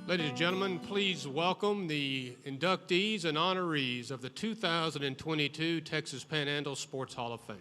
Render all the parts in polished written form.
Ladies and gentlemen, please welcome the inductees and honorees of the 2022 Texas Panhandle Sports Hall of Fame.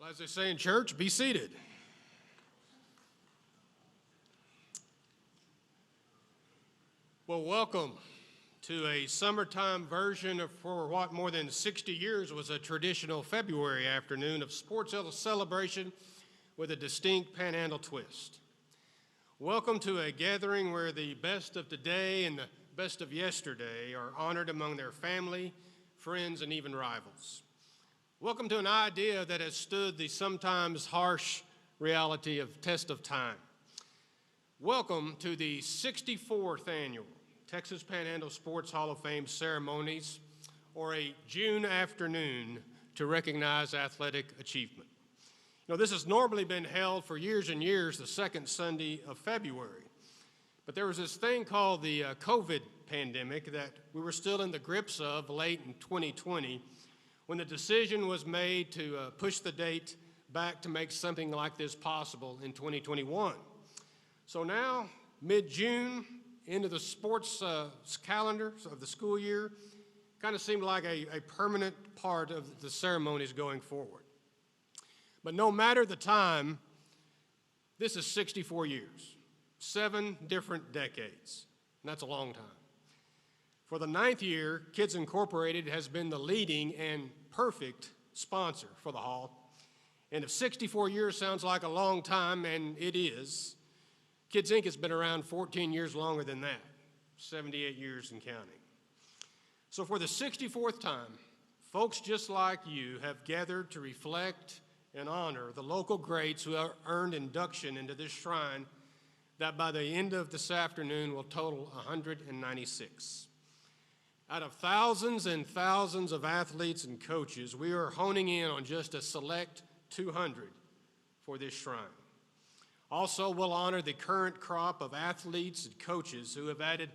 Well, as they say in church, be seated. Well, welcome to a summertime version of for what more than 60 years was a traditional February afternoon of sports celebration with a distinct Panhandle twist. Welcome to a gathering where the best of today and the best of yesterday are honored among their family, friends, and even rivals. Welcome to an idea that has stood the sometimes harsh reality of test of time. Welcome to the 64th annual Texas Panhandle Sports Hall of Fame ceremonies, or a June afternoon to recognize athletic achievement. You know, this has normally been held for years and years the second Sunday of February. But there was this thing called the COVID pandemic that we were still in the grips of late in 2020 when the decision was made to push the date back to make something like this possible in 2021. So now, mid-June, into the sports calendar of the school year, kind of seemed like a permanent part of the ceremonies going forward. But no matter the time, this is 64 years, 7 different decades, and that's a long time. For the 9th year, Kids Incorporated has been the leading and perfect sponsor for the Hall. And if 64 years sounds like a long time, and it is, Kids Inc. has been around 14 years longer than that, 78 years and counting. So for the 64th time, folks just like you have gathered to reflect and honor the local greats who have earned induction into this shrine that by the end of this afternoon will total 196. Out of thousands and thousands of athletes and coaches, we are honing in on just a select 200 for this shrine. Also, we'll honor the current crop of athletes and coaches who have added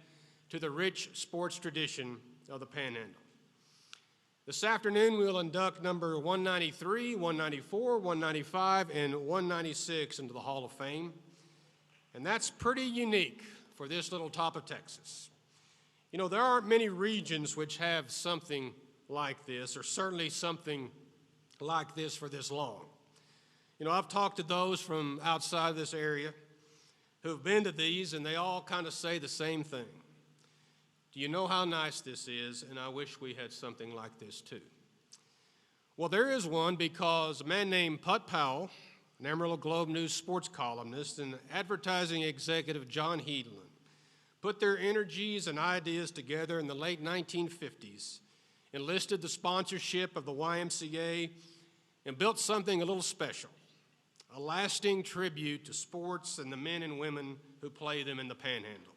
to the rich sports tradition of the Panhandle. This afternoon, we will induct number 193, 194, 195, and 196 into the Hall of Fame. And that's pretty unique for this little top of Texas. You know, there aren't many regions which have something like this, or certainly something like this for this long. You know, I've talked to those from outside this area who've been to these, and they all kind of say the same thing. Do you know how nice this is? And I wish we had something like this too. Well, there is one because a man named Put Powell, an Amarillo Globe News sports columnist, and advertising executive John Heedland put their energies and ideas together in the late 1950s, enlisted the sponsorship of the YMCA, and built something a little special, a lasting tribute to sports and the men and women who play them in the Panhandle.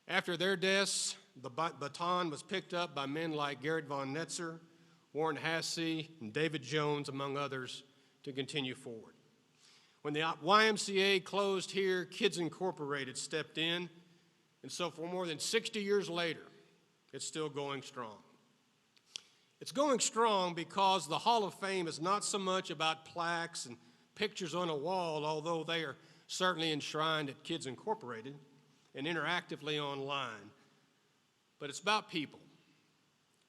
After their deaths, the baton was picked up by men like Garrett Von Netzer, Warren Hassey, and David Jones, among others, to continue forward. When the YMCA closed here, Kids Incorporated stepped in, and so for more than 60 years later, it's still going strong. It's going strong because the Hall of Fame is not so much about plaques and pictures on a wall, although they are certainly enshrined at Kids Incorporated and interactively online, but it's about people.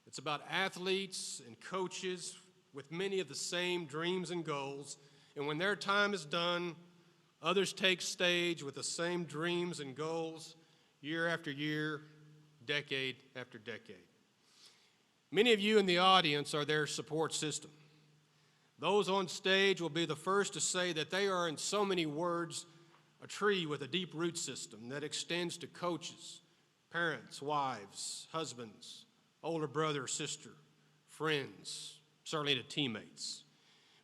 It's about athletes and coaches with many of the same dreams and goals, and when their time is done, others take stage with the same dreams and goals year after year, decade after decade. Many of you in the audience are their support system. Those on stage will be the first to say that they are, in so many words, a tree with a deep root system that extends to coaches, parents, wives, husbands, older brother, sister, friends, certainly to teammates.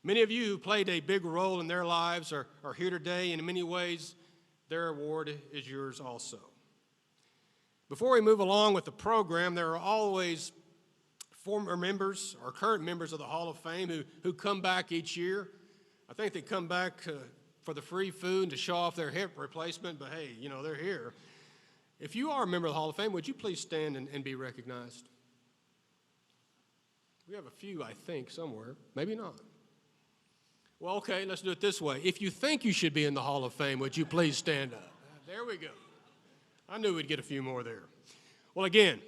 Many of you who played a big role in their lives are here today, and in many ways, their award is yours also. Before we move along with the program, there are always former members or current members of the Hall of Fame who come back each year. I think they come back for the free food and to show off their hip replacement, but hey, you know, they're here. If you are a member of the Hall of Fame, would you please stand and be recognized? We have a few, I think, somewhere. Maybe not. Well, okay, let's do it this way. If you think you should be in the Hall of Fame, would you please stand up? There we go. I knew we'd get a few more there. Well, again,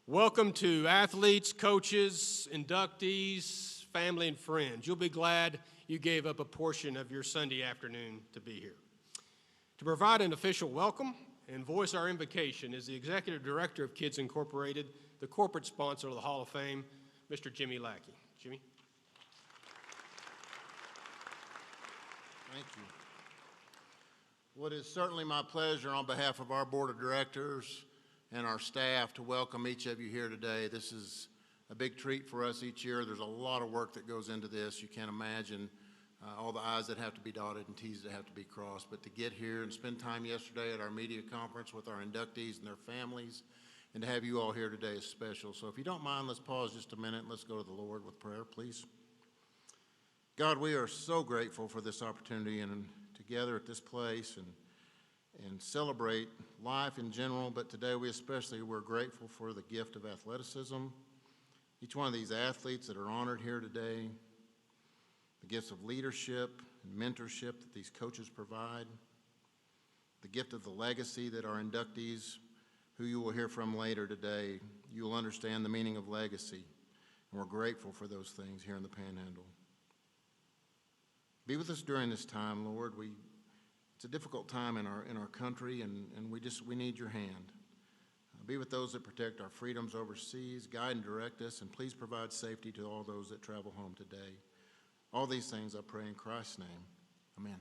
welcome to athletes, coaches, inductees, family, and friends. You'll be glad you gave up a portion of your Sunday afternoon to be here. To provide an official welcome and voice our invocation is the Executive Director of Kids Incorporated, the corporate sponsor of the Hall of Fame, Mr. Jimmy Lackey. Jimmy? Thank you. Well, it is certainly my pleasure on behalf of our board of directors and our staff to welcome each of you here today. This is a big treat for us each year. There's a lot of work that goes into this. You can't imagine all the I's that have to be dotted and T's that have to be crossed. But to get here and spend time yesterday at our media conference with our inductees and their families, and to have you all here today is special. So if you don't mind, let's pause just a minute and let's go to the Lord with prayer, please. God, we are so grateful for this opportunity and together at this place and celebrate life in general, but today we're grateful for the gift of athleticism. Each one of these athletes that are honored here today, the gifts of leadership and mentorship that these coaches provide, the gift of the legacy that our inductees, who you will hear from later today, you will understand the meaning of legacy, and we're grateful for those things here in the Panhandle. Be with us during this time, Lord. It's a difficult time in our country, and we need your hand. Be with those that protect our freedoms overseas, guide and direct us, and please provide safety to all those that travel home today. All these things I pray in Christ's name. Amen.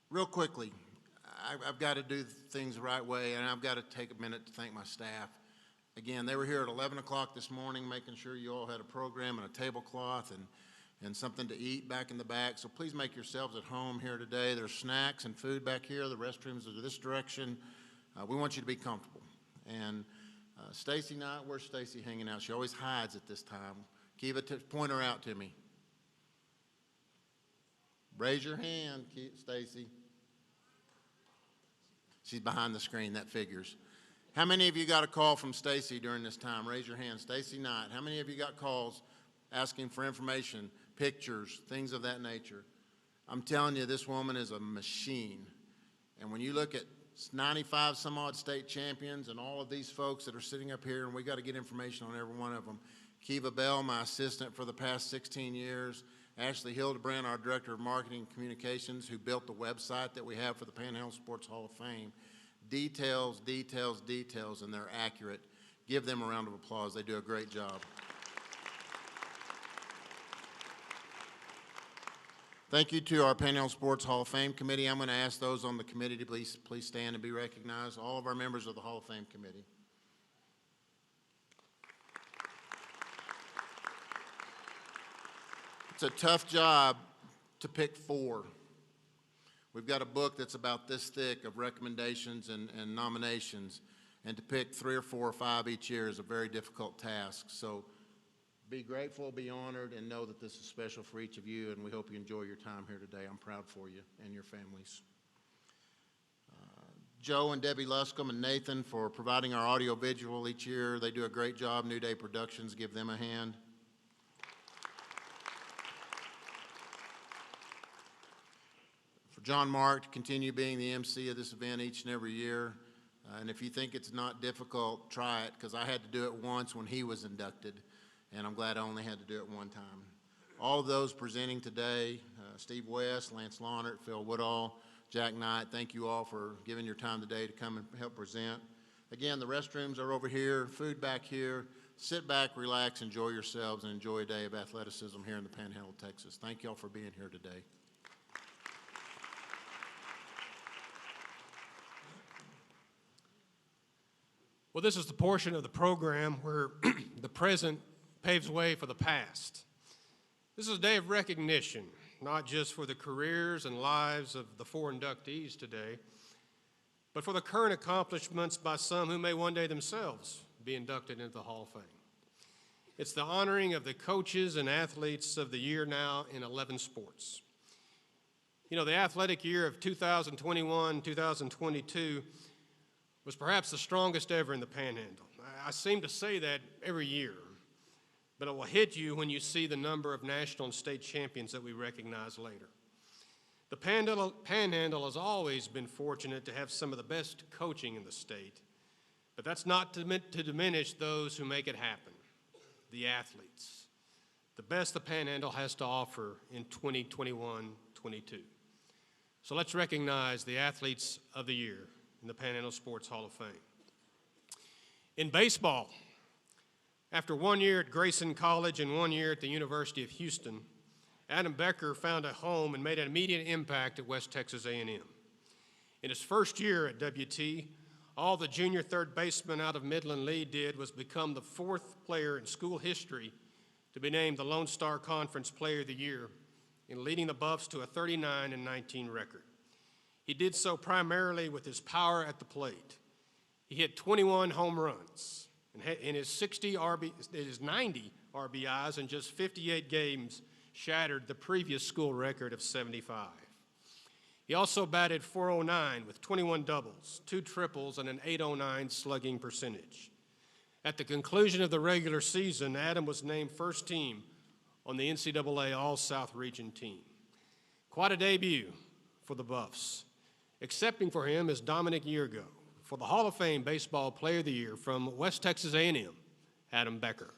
Real quickly, I've got to do things the right way, and I've got to take a minute to thank my staff. Again, they were here at 11 o'clock this morning, making sure you all had a program and a tablecloth and something to eat back in the back. So please make yourselves at home here today. There's snacks and food back here. The restrooms are this direction. We want you to be comfortable. And Stacy Knight, where's Stacy hanging out? She always hides at this time. Kiva, point her out to me. Raise your hand, Stacy. She's behind the screen, that figures. How many of you got a call from Stacy during this time? Raise your hand. Stacy Knight. How many of you got calls asking for information, pictures, things of that nature? I'm telling you, this woman is a machine. And when you look at 95 some odd state champions and all of these folks that are sitting up here, and we got to get information on every one of them. Kiva Bell, my assistant for the past 16 years. Ashley Hildebrand, our Director of Marketing and Communications, who built the website that we have for the Panhandle Sports Hall of Fame. Details, details, details, and they're accurate. Give them a round of applause. They do a great job. Thank you to our Panhandle Sports Hall of Fame Committee. I'm going to ask those on the committee to please stand and be recognized. All of our members of the Hall of Fame Committee. It's a tough job to pick 4. We've got a book that's about this thick of recommendations and nominations, and to pick 3 or 4 or 5 each year is a very difficult task. So be grateful, be honored, and know that this is special for each of you, and we hope you enjoy your time here today. I'm proud for you and your families. Joe and Debbie Luscombe and Nathan for providing our audio-visual each year. They do a great job. New Day Productions, give them a hand. John Mark to continue being the MC of this event each and every year. And if you think it's not difficult, try it, because I had to do it once when he was inducted, and I'm glad I only had to do it one time. All of those presenting today, Steve West, Lance Lawnert, Phil Woodall, Jack Knight, thank you all for giving your time today to come and help present. Again, the restrooms are over here, food back here. Sit back, relax, enjoy yourselves, and enjoy a day of athleticism here in the Panhandle of Texas. Thank you all for being here today. Well, this is the portion of the program where the present paves way for the past. This is a day of recognition, not just for the careers and lives of the 4 inductees today, but for the current accomplishments by some who may one day themselves be inducted into the Hall of Fame. It's the honoring of the coaches and athletes of the year now in 11 sports. You know, the athletic year of 2021-2022 was perhaps the strongest ever in the Panhandle. I seem to say that every year, but it will hit you when you see the number of national and state champions that we recognize later. The Panhandle has always been fortunate to have some of the best coaching in the state, but that's not to diminish those who make it happen, the athletes. The best the Panhandle has to offer in 2021-22. So let's recognize the athletes of the year in the Panhandle Sports Hall of Fame. In baseball, after 1 year at Grayson College and 1 year at the University of Houston, Adam Becker found a home and made an immediate impact at West Texas A&M. In his first year at WT, all the junior third baseman out of Midland Lee did was become the 4th player in school history to be named the Lone Star Conference Player of the Year in leading the Buffs to a 39-19 record. He did so primarily with his power at the plate. He hit 21 home runs, and in his 90 RBIs in just 58 games shattered the previous school record of 75. He also batted .409 with 21 doubles, 2 triples, and an .809 slugging percentage. At the conclusion of the regular season, Adam was named first team on the NCAA All-South Region team. Quite a debut for the Buffs. Accepting for him is Dominic Yeargo for the Hall of Fame Baseball Player of the Year from West Texas A&M, Adam Becker.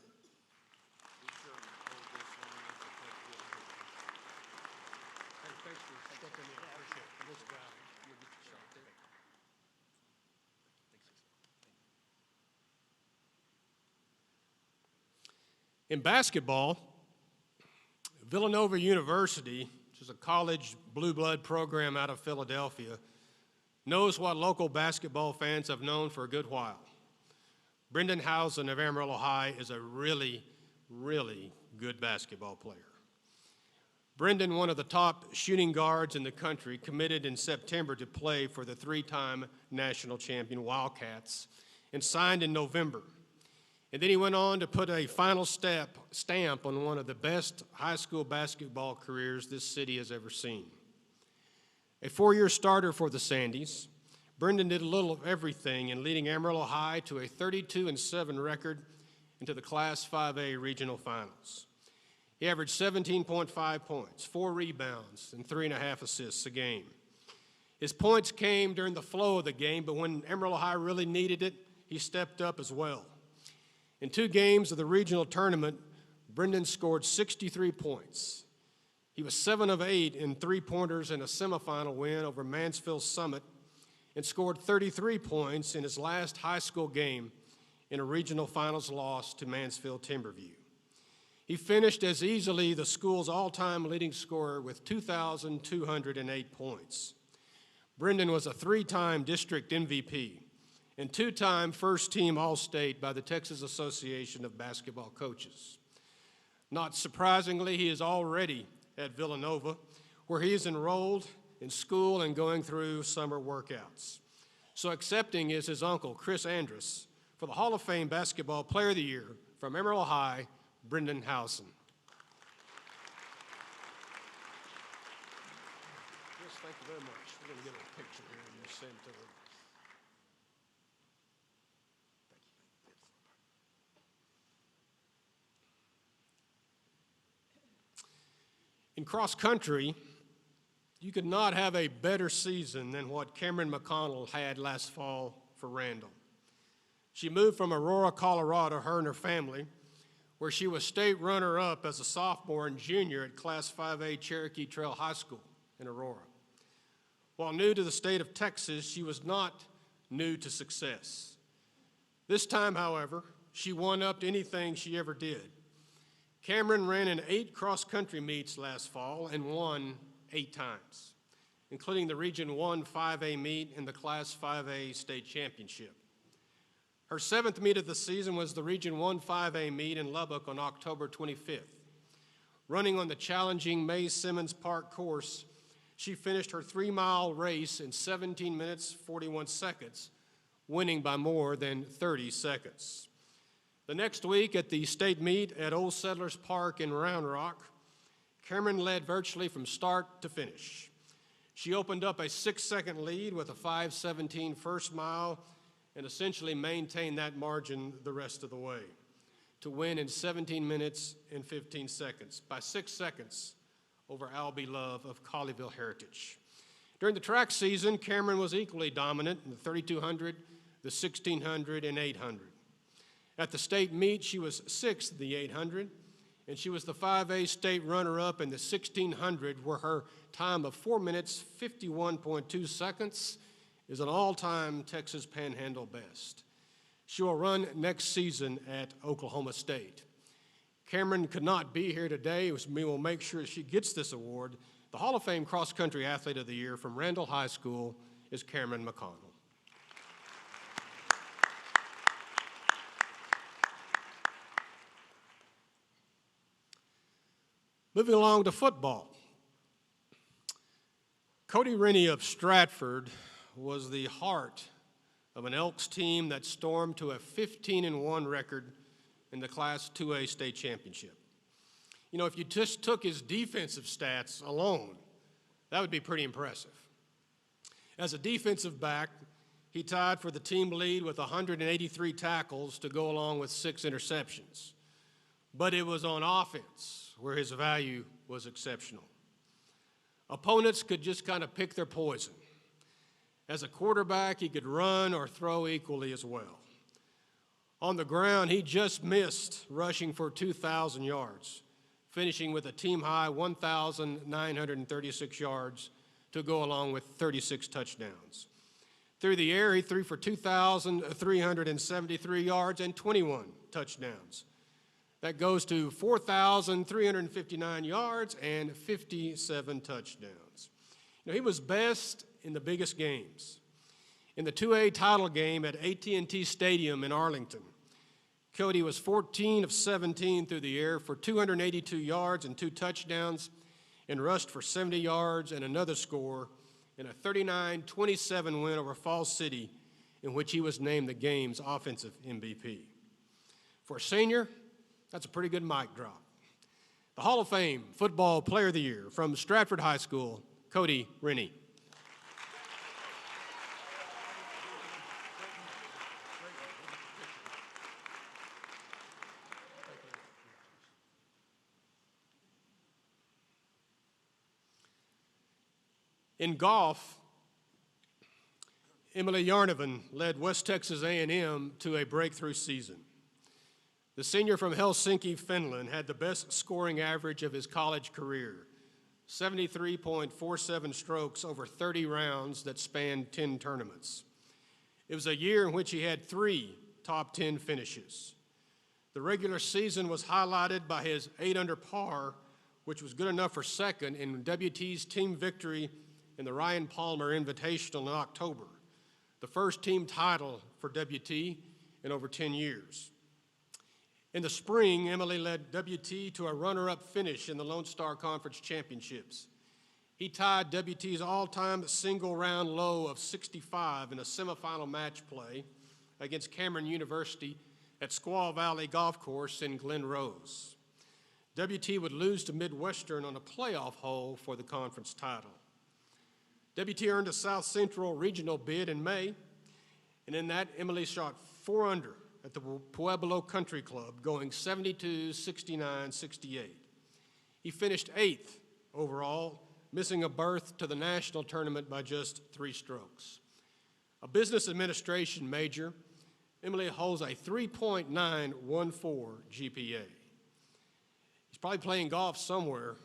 In basketball, Villanova University, which is a college blue blood program out of Philadelphia, knows what local basketball fans have known for a good while. Brendan Housen of Amarillo High is a really, really good basketball player. Brendan, one of the top shooting guards in the country, committed in September to play for the three-time national champion Wildcats and signed in November. And then he went on to put a final stamp on one of the best high school basketball careers this city has ever seen. A four-year starter for the Sandies, Brendan did a little of everything in leading Amarillo High to a 32-7 record into the Class 5A regional finals. He averaged 17.5 points, 4 rebounds, and 3.5 assists a game. His points came during the flow of the game, but when Amarillo High really needed it, he stepped up as well. In 2 games of the regional tournament, Brendan scored 63 points. He was 7 of 8 in three-pointers in a semifinal win over Mansfield Summit and scored 33 points in his last high school game in a regional finals loss to Mansfield Timberview. He finished as easily the school's all-time leading scorer with 2,208 points. Brendan was a 3-time district MVP and 2-time first-team All-State by the Texas Association of Basketball Coaches. Not surprisingly, he is already at Villanova, where he is enrolled in school and going through summer workouts. So accepting is his uncle, Chris Andrus, for the Hall of Fame Basketball Player of the Year from Amarillo High, Brendan Housen. Yes, thank you very much. We're going to get a picture here and you'll send to them. In cross country, you could not have a better season than what Cameron McConnell had last fall for Randall. She moved from Aurora, Colorado, her and her family, where she was state runner-up as a sophomore and junior at Class 5A Cherokee Trail High School in Aurora. While new to the state of Texas, she was not new to success. This time, however, she one-upped anything she ever did. Cameron ran in 8 cross-country meets last fall and won 8 times, including the Region 1 5A meet and the Class 5A state championship. Her 7th meet of the season was the Region 1 5A meet in Lubbock on October 25th. Running on the challenging May Simmons Park course, she finished her 3-mile race in 17 minutes, 41 seconds, winning by more than 30 seconds. The next week at the state meet at Old Settlers Park in Round Rock, Cameron led virtually from start to finish. She opened up a 6-second lead with a 5:17 first mile and essentially maintained that margin the rest of the way to win in 17 minutes and 15 seconds, by 6 seconds over Albie Love of Colleyville Heritage. During the track season, Cameron was equally dominant in the 3,200, the 1,600, and 800. At the state meet, she was 6th in the 800, and she was the 5A state runner-up in the 1,600, where her time of 4 minutes, 51.2 seconds is an all-time Texas Panhandle best. She will run next season at Oklahoma State. Cameron could not be here today. We will make sure she gets this award. The Hall of Fame Cross Country Athlete of the Year from Randall High School is Cameron McConnell. Moving along to football. Cody Rennie of Stratford was the heart of an Elks team that stormed to a 15-1 record in the Class 2A state championship. You know, if you just took his defensive stats alone, that would be pretty impressive. As a defensive back, he tied for the team lead with 183 tackles to go along with 6 interceptions. But it was on offense where his value was exceptional. Opponents could just kind of pick their poison. As a quarterback, he could run or throw equally as well. On the ground, he just missed rushing for 2,000 yards, finishing with a team-high 1,936 yards to go along with 36 touchdowns. Through the air, he threw for 2,373 yards and 21 touchdowns. That goes to 4,359 yards and 57 touchdowns. He was best in the biggest games. In the 2A title game at AT&T Stadium in Arlington, Cody was 14 of 17 through the air for 282 yards and 2 touchdowns, and rushed for 70 yards and another score in a 39-27 win over Falls City, in which he was named the game's offensive MVP. For a senior, that's a pretty good mic drop. The Hall of Fame Football Player of the Year from Stratford High School, Cody Rennie. In golf, Emily Yarnovan led West Texas A&M to a breakthrough season. The senior from Helsinki, Finland, had the best scoring average of his college career, 73.47 strokes over 30 rounds that spanned 10 tournaments. It was a year in which he had 3 top 10 finishes. The regular season was highlighted by his 8 under par, which was good enough for second in WT's team victory in the Ryan Palmer Invitational in October, the first team title for WT in over 10 years. In the spring, Emily led WT to a runner-up finish in the Lone Star Conference Championships. He tied WT's all-time single-round low of 65 in a semifinal match play against Cameron University at Squaw Valley Golf Course in Glen Rose. WT would lose to Midwestern on a playoff hole for the conference title. WT earned a South Central regional bid in May, and in that, Emily shot 4 under at the Pueblo Country Club, going 72, 69, 68. He finished 8th overall, missing a berth to the national tournament by just 3 strokes. A business administration major, Emily holds a 3.914 GPA. He's probably playing golf somewhere,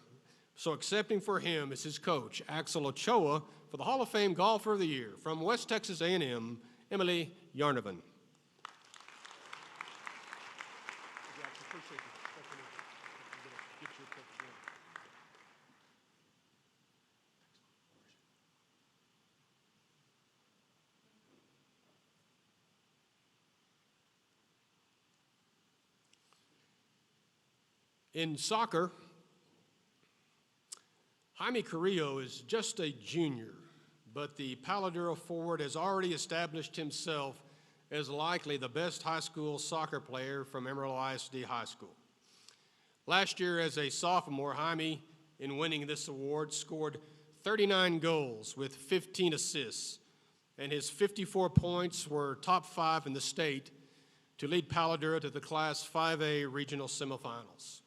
so accepting for him is his coach, Axel Ochoa, for the Hall of Fame Golfer of the Year from West Texas A&M, Emily Yarnovan. In soccer, Jaime Carrillo is just a junior, but the Paladuro forward has already established himself as likely the best high school soccer player from Amarillo ISD High School. Last year, as a sophomore, Jaime, in winning this award, scored 39 goals with 15 assists, and his 54 points were top 5 in the state to lead Paladuro to the Class 5A regional semifinals.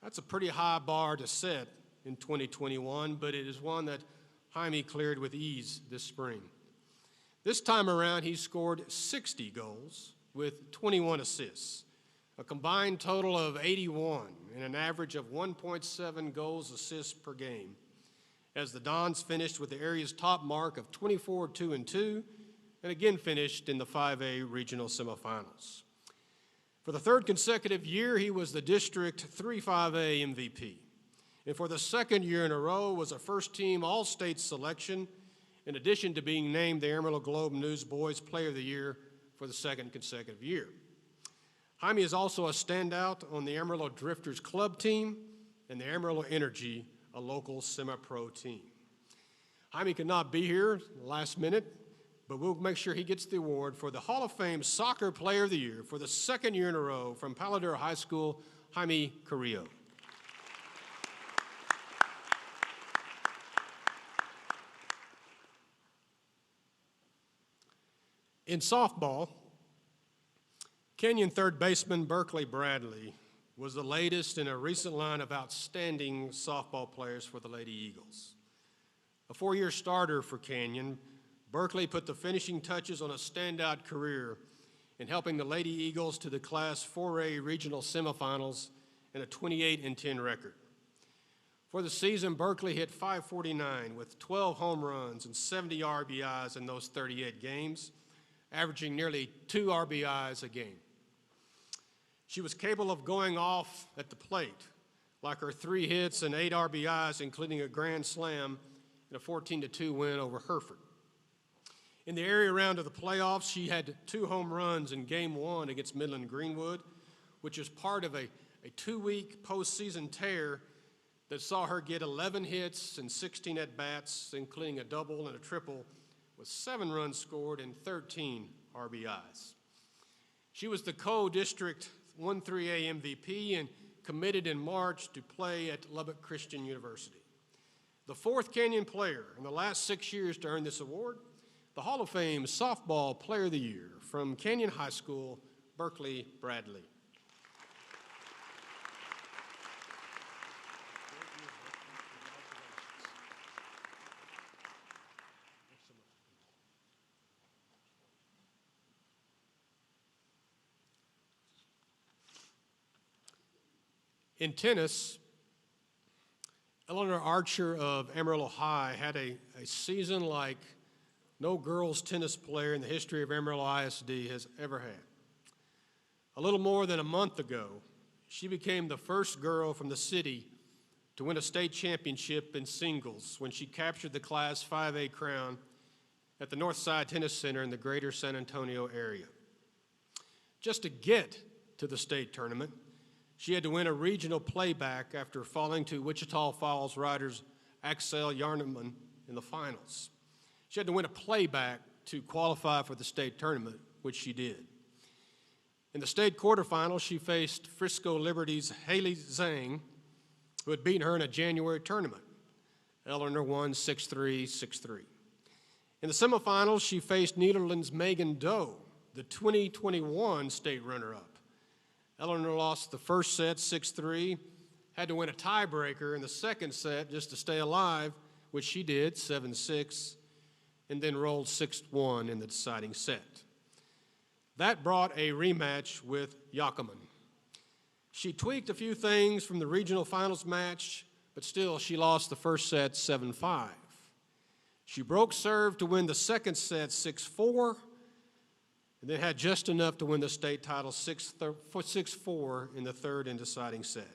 That's a pretty high bar to set in 2021, but it is one that Jaime cleared with ease this spring. This time around, he scored 60 goals with 21 assists, a combined total of 81 and an average of 1.7 goals assists per game, as the Dons finished with the area's top mark of 24-2-2 and again finished in the 5A regional semifinals. For the 3rd consecutive year, he was the District 3-5A MVP. And for the 2nd year in a row was a first-team All-State selection, in addition to being named the Amarillo Globe News Boys Player of the Year for the 2nd consecutive year. Jaime is also a standout on the Amarillo Drifters Club team and the Amarillo Energy, a local semi-pro team. Jaime could not be here last minute, but we'll make sure he gets the award for the Hall of Fame Soccer Player of the Year for the 2nd year in a row from Paladuro High School, Jaime Carrillo. In softball, Kenyon third baseman Berkeley Bradley was the latest in a recent line of outstanding softball players for the Lady Eagles. A 4-year starter for Kenyon, Berkeley put the finishing touches on a standout career in helping the Lady Eagles to the Class 4A regional semifinals and a 28-10 record. For the season, Berkeley hit .549 with 12 home runs and 70 RBIs in those 38 games, averaging nearly 2 RBIs a game. She was capable of going off at the plate, like her 3 hits and 8 RBIs, including a grand slam and a 14-2 win over Hereford. In the area round of the playoffs, she had 2 home runs in Game 1 against Midland Greenwood, which is part of a 2-week postseason tear that saw her get 11 hits and 16 at-bats, including a double and a triple, with 7 runs scored and 13 RBIs. She was the co-district 1-3A MVP and committed in March to play at Lubbock Christian University. The 4th Canyon player in the last 6 years to earn this award, the Hall of Fame Softball Player of the Year from Canyon High School, Berkeley Bradley. In tennis, Eleanor Archer of Amarillo High had a season like no girls tennis player in the history of Amarillo ISD has ever had. A little more than a month ago, she became the first girl from the city to win a state championship in singles when she captured the Class 5A crown at the Northside Tennis Center in the greater San Antonio area. Just to get to the state tournament, she had to win a regional playback after falling to Wichita Falls riders Axel Yarneman in the finals. She had to win a playback to qualify for the state tournament, which she did. In the state quarterfinals, she faced Frisco Liberty's Haley Zhang, who had beaten her in a January tournament. Eleanor won 6-3, 6-3. In the semifinals, she faced Nederland's Megan Doe, the 2021 state runner-up. Eleanor lost the first set 6-3, had to win a tiebreaker in the second set just to stay alive, which she did 7-6, and then rolled 6-1 in the deciding set. That brought a rematch with Yakiman. She tweaked a few things from the regional finals match, but still she lost the first set 7-5. She broke serve to win the second set 6-4, and then had just enough to win the state title 6-4 in the third and deciding set.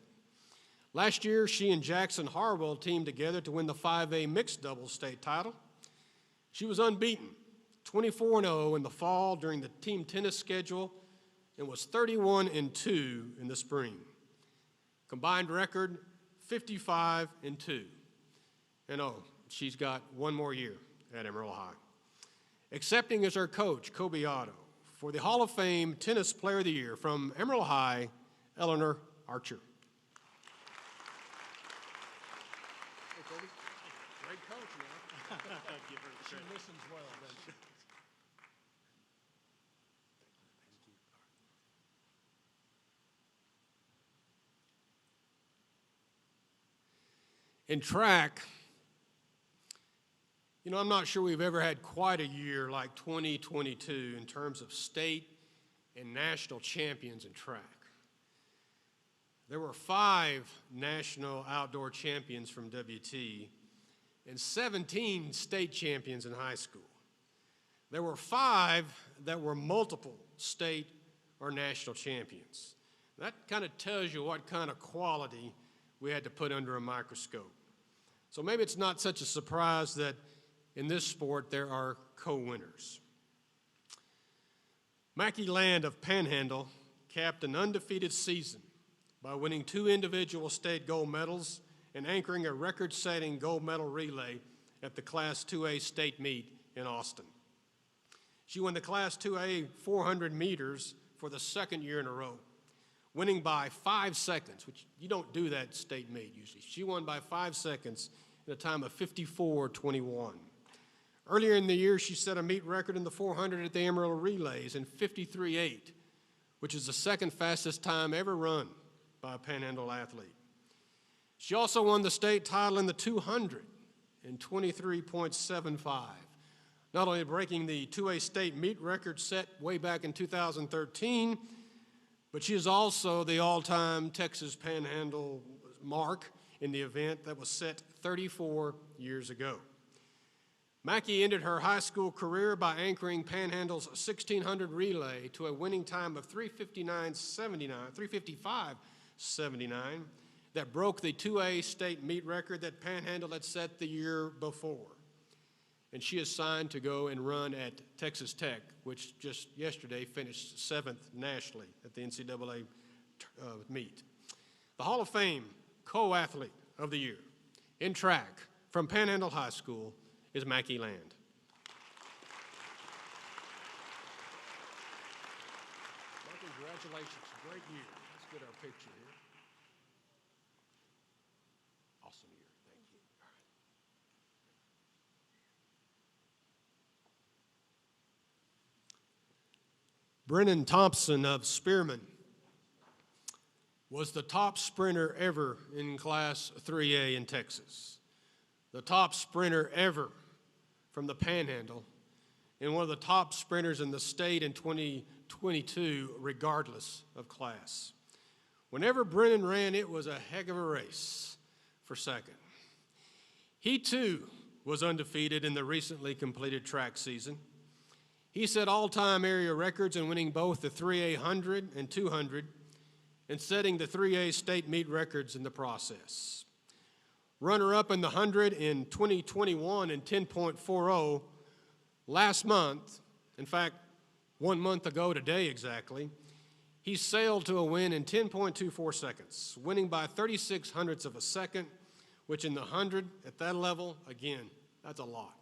Last year, she and Jackson Harwell teamed together to win the 5A mixed doubles state title. She was unbeaten, 24-0 in the fall during the team tennis schedule, and was 31-2 in the spring. Combined record, 55-2. And she's got one more year at Amarillo High. Accepting as her coach, Kobe Otto, for the Hall of Fame Tennis Player of the Year from Amarillo High, Eleanor Archer. Hey, Kobe. Great coach, man. She listens well, doesn't she? In track, I'm not sure we've ever had quite a year like 2022 in terms of state and national champions in track. There were 5 national outdoor champions from WT and 17 state champions in high school. There were 5 that were multiple state or national champions. That kind of tells you what kind of quality we had to put under a microscope. So maybe it's not such a surprise that in this sport there are co-winners. Mackie Land of Panhandle capped an undefeated season by winning 2 individual state gold medals and anchoring a record-setting gold medal relay at the Class 2A state meet in Austin. She won the Class 2A 400 meters for the second year in a row, winning by 5 seconds, which you don't do that state meet usually. She won by 5 seconds in a time of 54:21. Earlier in the year, she set a meet record in the 400 at the Amarillo Relays in 53:8, which is the second fastest time ever run by a Panhandle athlete. She also won the state title in the 200 in 23.75, not only breaking the 2A state meet record set way back in 2013, but she is also the all-time Texas Panhandle mark in the event that was set 34 years ago. Mackey ended her high school career by anchoring Panhandle's 1600 relay to a winning time of 355.79 that broke the 2A state meet record that Panhandle had set the year before. And she is signed to go and run at Texas Tech, which just yesterday finished 7th nationally at the NCAA meet. The Hall of Fame co-athlete of the year in track from Panhandle High School is Mackey Land. Well, congratulations, great year. Let's get our picture here. Awesome year, thank you. All right. Brennan Thompson of Spearman was the top sprinter ever in Class 3A in Texas, the top sprinter ever from the Panhandle, and one of the top sprinters in the state in 2022, regardless of class. Whenever Brennan ran, it was a heck of a race for second. He, too, was undefeated in the recently completed track season. He set all-time area records in winning both the 3A 100 and 200 and setting the 3A state meet records in the process. Runner-up in the 100 in 2021 in 10.40 last month, in fact, 1 month ago today exactly, he sailed to a win in 10.24 seconds, winning by 36 hundredths of a second, which in the 100 at that level, again, that's a lot.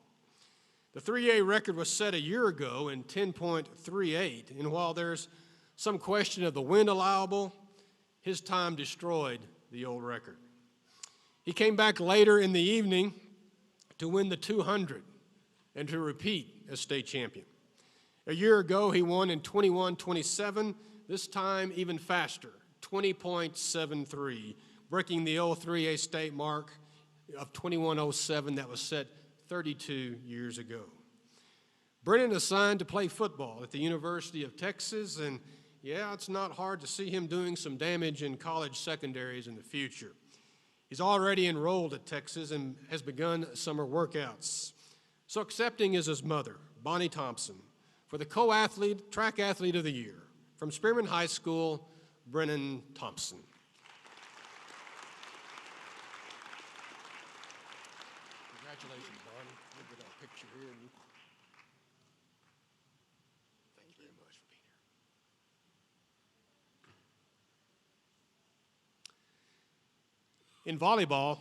The 3A record was set a year ago in 10.38, and while there's some question of the wind allowable, his time destroyed the old record. He came back later in the evening to win the 200 and to repeat as state champion. A year ago, he won in 21:27, this time even faster, 20.73, breaking the old 3A state mark of 21:07 that was set 32 years ago. Brennan is signed to play football at the University of Texas, and yeah, it's not hard to see him doing some damage in college secondaries in the future. He's already enrolled at Texas and has begun summer workouts. So accepting is his mother, Bonnie Thompson, for the co-athlete, track athlete of the year from Spearman High School, Brennan Thompson. Congratulations, Bonnie. We'll get our picture here. Thank you very much for being here. In volleyball,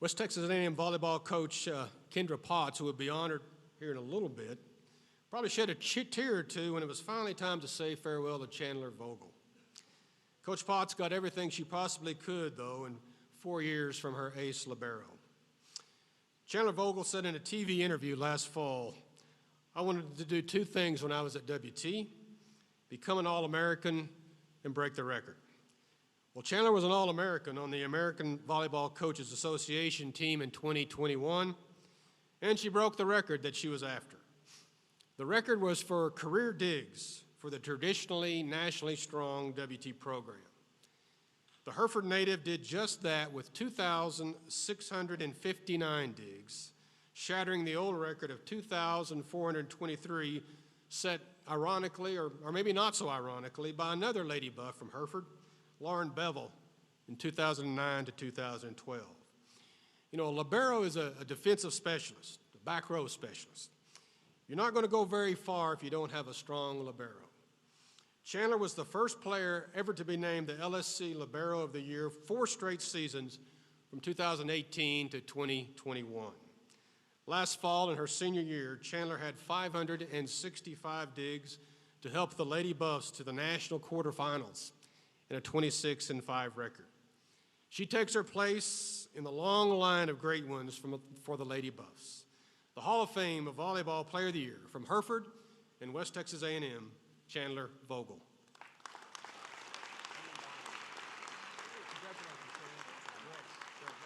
West Texas A&M volleyball coach Kendra Potts, who will be honored here in a little bit, probably shed a tear or two when it was finally time to say farewell to Chandler Vogel. Coach Potts got everything she possibly could, though, in 4 years from her ace libero. Chandler Vogel said in a TV interview last fall, "I wanted to do two things when I was at WT, become an All-American and break the record." Well, Chandler was an All-American on the American Volleyball Coaches Association team in 2021, and she broke the record that she was after. The record was for career digs for the traditionally nationally strong WT program. The Hereford native did just that with 2,659 digs, shattering the old record of 2,423 set ironically, or maybe not so ironically, by another Lady Buff from Hereford, Lauren Bevel, in 2009 to 2012. You know, a libero is a defensive specialist, a back row specialist. You're not going to go very far if you don't have a strong libero. Chandler was the first player ever to be named the LSC Libero of the Year 4 straight seasons from 2018 to 2021. Last fall, in her senior year, Chandler had 565 digs to help the Lady Buffs to the national quarterfinals and a 26-5 record. She takes her place in the long line of great ones for the Lady Buffs. The Hall of Fame of Volleyball Player of the Year from Hereford and West Texas A&M, Chandler Vogel. Let's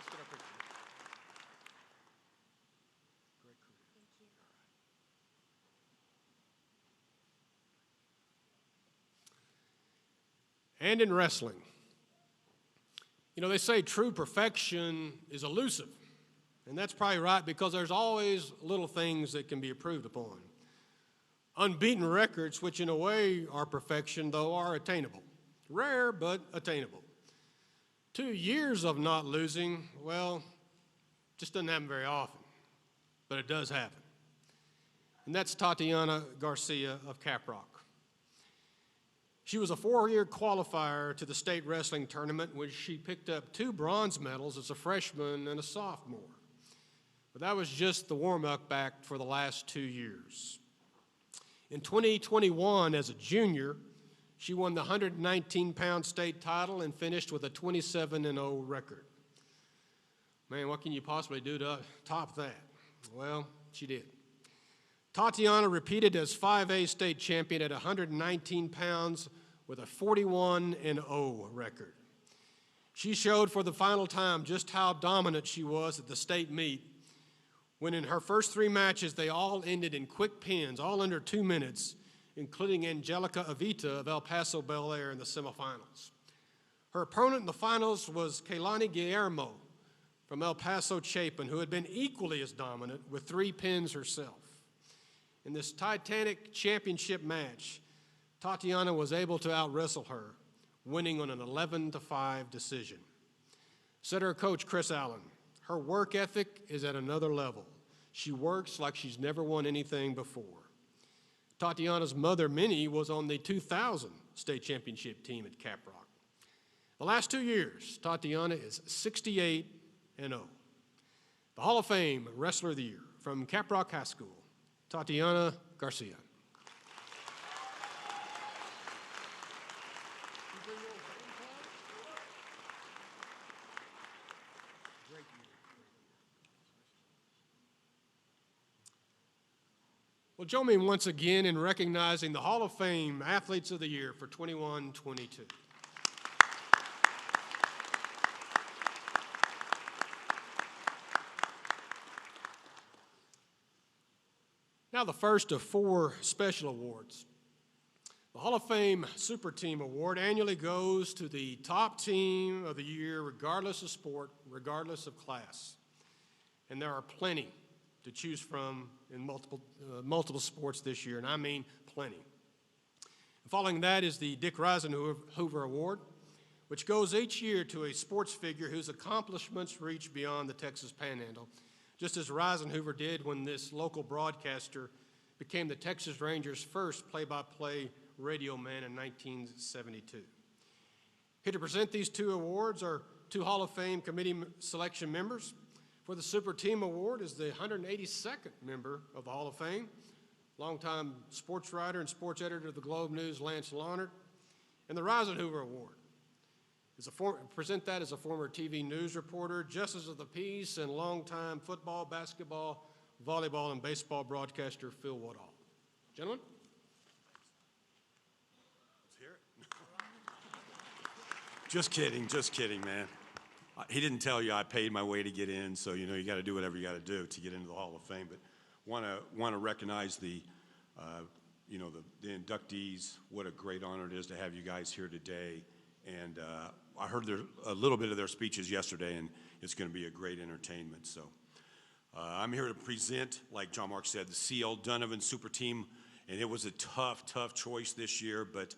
get our picture. Great career. Thank you. And in wrestling, you know, they say true perfection is elusive. And that's probably right because there's always little things that can be improved upon. Unbeaten records, which in a way are perfection, though, are attainable. Rare, but attainable. 2 years of not losing, well, just doesn't happen very often, but it does happen. And that's Tatiana Garcia of Caprock. She was a 4-year qualifier to the state wrestling tournament, which she picked up 2 bronze medals as a freshman and a sophomore. But that was just the warm-up back for the last 2 years. In 2021, as a junior, she won the 119-pound state title and finished with a 27-0 record. Man, what can you possibly do to top that? Well, she did. Tatiana repeated as 5A state champion at 119 pounds with a 41-0 record. She showed for the final time just how dominant she was at the state meet when in her first 3 matches they all ended in quick pins, all under 2 minutes, including Angelica Avita of El Paso Bel Air in the semifinals. Her opponent in the finals was Kaylani Guillermo from El Paso Chapin, who had been equally as dominant with 3 pins herself. In this Titanic championship match, Tatiana was able to out-wrestle her, winning on an 11-5 decision. Said her coach, Chris Allen, her work ethic is at another level. She works like she's never won anything before. Tatiana's mother, Minnie, was on the 2000 state championship team at Caprock. The last 2 years, Tatiana is 68-0. The Hall of Fame Wrestler of the Year from Caprock High School, Tatiana Garcia. Well, join me once again in recognizing the Hall of Fame Athletes of the Year for 21-22. Now the first of 4 special awards. The Hall of Fame Super Team Award annually goes to the top team of the year regardless of sport, regardless of class. And there are plenty to choose from in multiple sports this year, and I mean plenty. Following that is the Dick Reisenhoover Award, which goes each year to a sports figure whose accomplishments reach beyond the Texas Panhandle, just as Reisenhoover did when this local broadcaster became the Texas Rangers' first play-by-play radio man in 1972. Here to present these 2 awards are 2 Hall of Fame committee selection members. For the Super Team Award is the 182nd member of the Hall of Fame, longtime sports writer and sports editor of the Globe News, Lance Lawnert. And the Reisenhoover Award present that as a former TV news reporter, justice of the peace, and longtime football, basketball, volleyball, and baseball broadcaster Phil Woodall. Gentlemen. Let's hear it. Just kidding, man. He didn't tell you I paid my way to get in, so you know you got to do whatever you got to do to get into the Hall of Fame. But want to recognize the inductees. What a great honor it is to have you guys here today. And I heard a little bit of their speeches yesterday, and it's going to be a great entertainment. So I'm here to present, like John Mark said, the C.L. Donovan Super Team, and it was a tough choice this year, but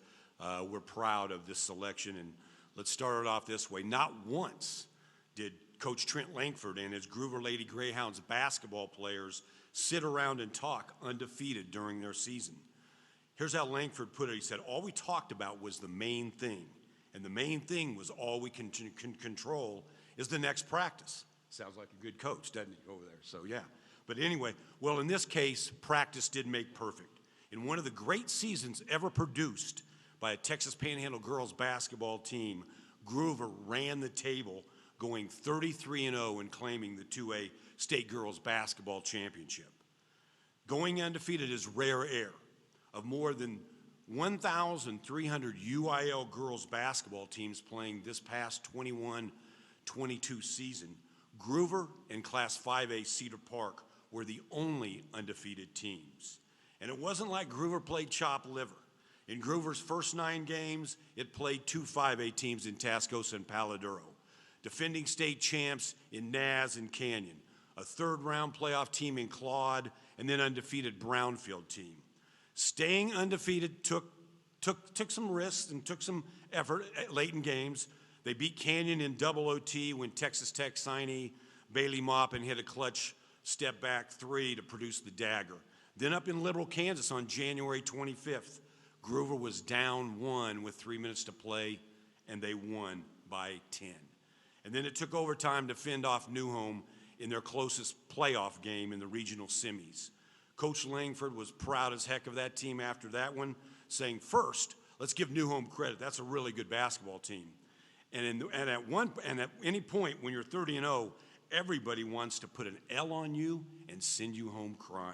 we're proud of this selection. And let's start it off this way. Not once did Coach Trent Langford and his Groover Lady Greyhounds basketball players sit around and talk undefeated during their season. Here's how Langford put it. He said, all we talked about was the main thing. And the main thing was all we can control is the next practice. Sounds like a good coach, doesn't he, over there? So, yeah. But anyway, well, in this case, practice did make perfect. In one of the great seasons ever produced by a Texas Panhandle girls basketball team, Groover ran the table, going 33-0 and claiming the 2A State Girls Basketball Championship. Going undefeated is rare air. Of more than 1,300 UIL girls basketball teams playing this past 21-22 season, Groover and Class 5A Cedar Park were the only undefeated teams. And it wasn't like Groover played chopped liver. In Groover's first 9 games, it played 2 5A teams in Tascosa and Paladuro, defending state champs in Naz and Canyon, a third-round playoff team in Claude, and then undefeated Brownfield team. Staying undefeated took some risks and took some effort late in games. They beat Canyon in double OT when Texas Tech signee Bailey Maupin hit a clutch step-back three to produce the dagger. Then up in Liberal, Kansas on January 25th, Groover was down 1 with 3 minutes to play, and they won by 10. And then it took overtime to fend off New Home in their closest playoff game in the regional semis. Coach Langford was proud as heck of that team after that one, saying, first, let's give New Home credit. That's a really good basketball team. And at any point when you're 30-0, everybody wants to put an L on you and send you home crying.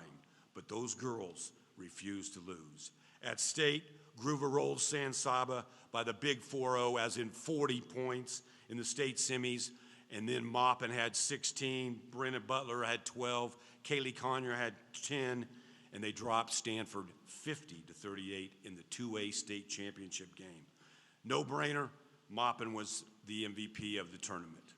But those girls refuse to lose. At State, Groover rolled San Saba by the big 4-0, as in 40 points in the state semis. And then Maupin had 16, Brenna Butler had 12, Kaylee Conyer had 10, and they dropped Stanford 50-38 in the 2A state championship game. No brainer, Maupin was the MVP of the tournament.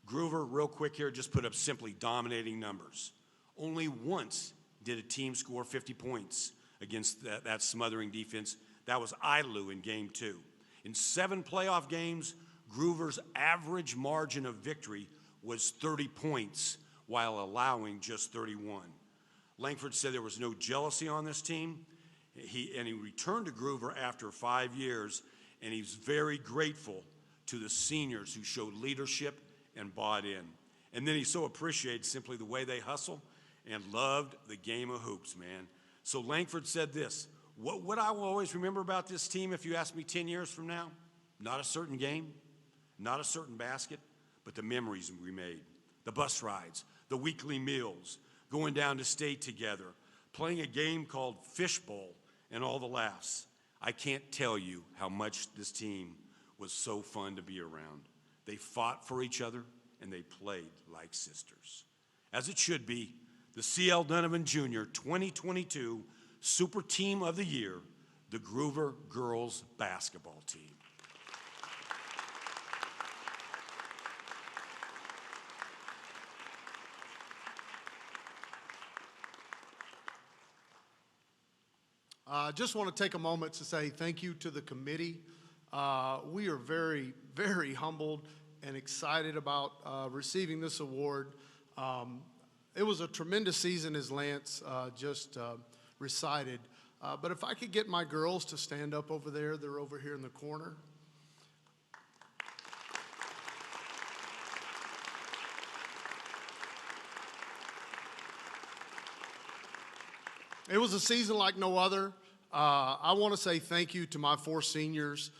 Groover, real quick here, just put up simply dominating numbers. Only once did a team score 50 points against that smothering defense. That was Idalou in game 2. In 7 playoff games, Groover's average margin of victory was 30 points while allowing just 31. Langford said there was no jealousy on this team. He returned to Groover after 5 years, and he's very grateful to the seniors who showed leadership and bought in. And then he so appreciated simply the way they hustle and loved the game of hoops, man. So Langford said this: what I will always remember about this team, if you ask me 10 years from now, not a certain game, not a certain basket, but the memories we made, the bus rides, the weekly meals, going down to state together, playing a game called Fishbowl, and all the laughs. I can't tell you how much this team was so fun to be around. They fought for each other, and they played like sisters. As it should be, the C.L. Donovan Jr. 2022 Super Team of the Year, the Groover Girls Basketball Team. I just want to take a moment to say thank you to the committee. We are very, very humbled and excited about receiving this award. It was a tremendous season, as Lance just recited. But if I could get my girls to stand up over there, they're over here in the corner. It was a season like no other. I want to say thank you to my 4 seniors.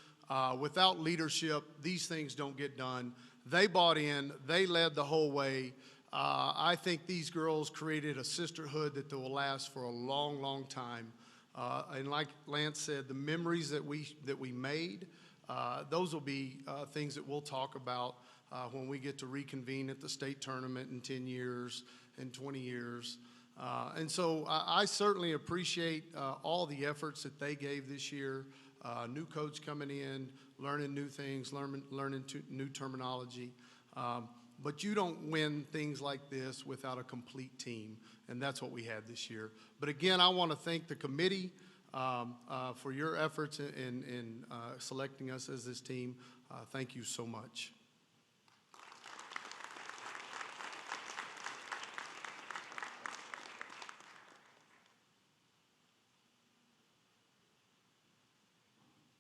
Without leadership, these things don't get done. They bought in. They led the whole way. I think these girls created a sisterhood that will last for a long, long time. And like Lance said, the memories that we made, those will be things that we'll talk about when we get to reconvene at the state tournament in 10 years, in 20 years. And so I certainly appreciate all the efforts that they gave this year. New coach coming in, learning new things, learning new terminology. But you don't win things like this without a complete team, and that's what we had this year. But again, I want to thank the committee for your efforts in selecting us as this team. Thank you so much.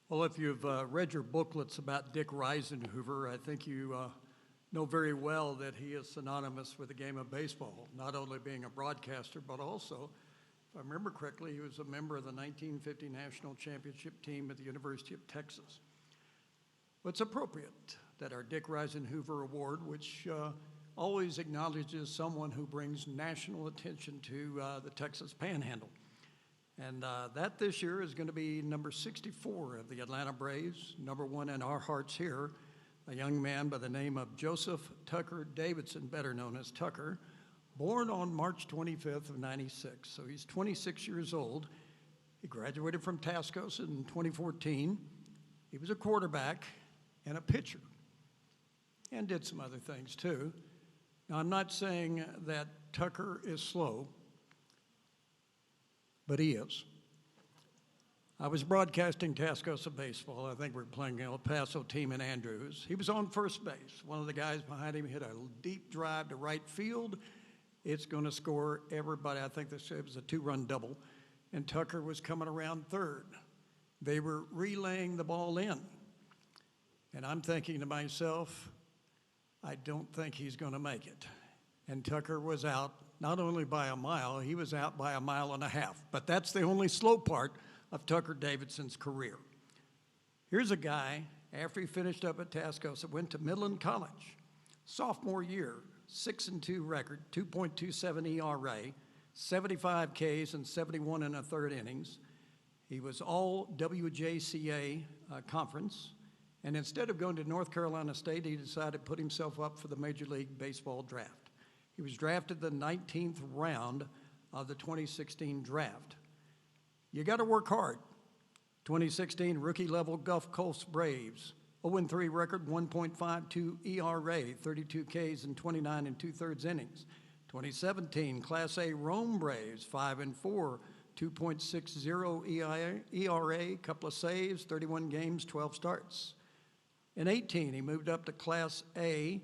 Well, if you've read your booklets about Dick Reisenhoover, I think you know very well that he is synonymous with the game of baseball, not only being a broadcaster, but also, if I remember correctly, he was a member of the 1950 National Championship team at the University of Texas. Well, it's appropriate that our Dick Reisenhoover Award, which always acknowledges someone who brings national attention to the Texas Panhandle. And that this year is going to be number 64 of the Atlanta Braves, number 1 in our hearts here, a young man by the name of Joseph Tucker Davidson, better known as Tucker, born on March 25th of '96. So he's 26 years old. He graduated from Tascosa in 2014. He was a quarterback and a pitcher and did some other things too. Now, I'm not saying that Tucker is slow, but he is. I was broadcasting Tascosa baseball. I think we were playing an El Paso team in Andrews. He was on first base. One of the guys behind him hit a deep drive to right field. It's going to score everybody. I think it was a 2-run double. And Tucker was coming around third. They were relaying the ball in. And I'm thinking to myself, I don't think he's going to make it. And Tucker was out not only by a mile, he was out by 1.5 miles. But that's the only slow part of Tucker Davidson's career. Here's a guy, after he finished up at Tascosa, went to Midland College. Sophomore year, 6-2 record, 2.27 ERA, 75 Ks and 71 1/3 innings. He was all WJCA conference. And instead of going to North Carolina State, he decided to put himself up for the Major League Baseball draft. He was drafted the 19th round of the 2016 draft. You got to work hard. 2016 rookie level Gulf Coast Braves, 0-3 record, 1.52 ERA, 32 Ks and 29 2/3 innings. 2017 Class A Rome Braves, 5-4, 2.60 ERA, couple of saves, 31 games, 12 starts. In 18, he moved up to Class A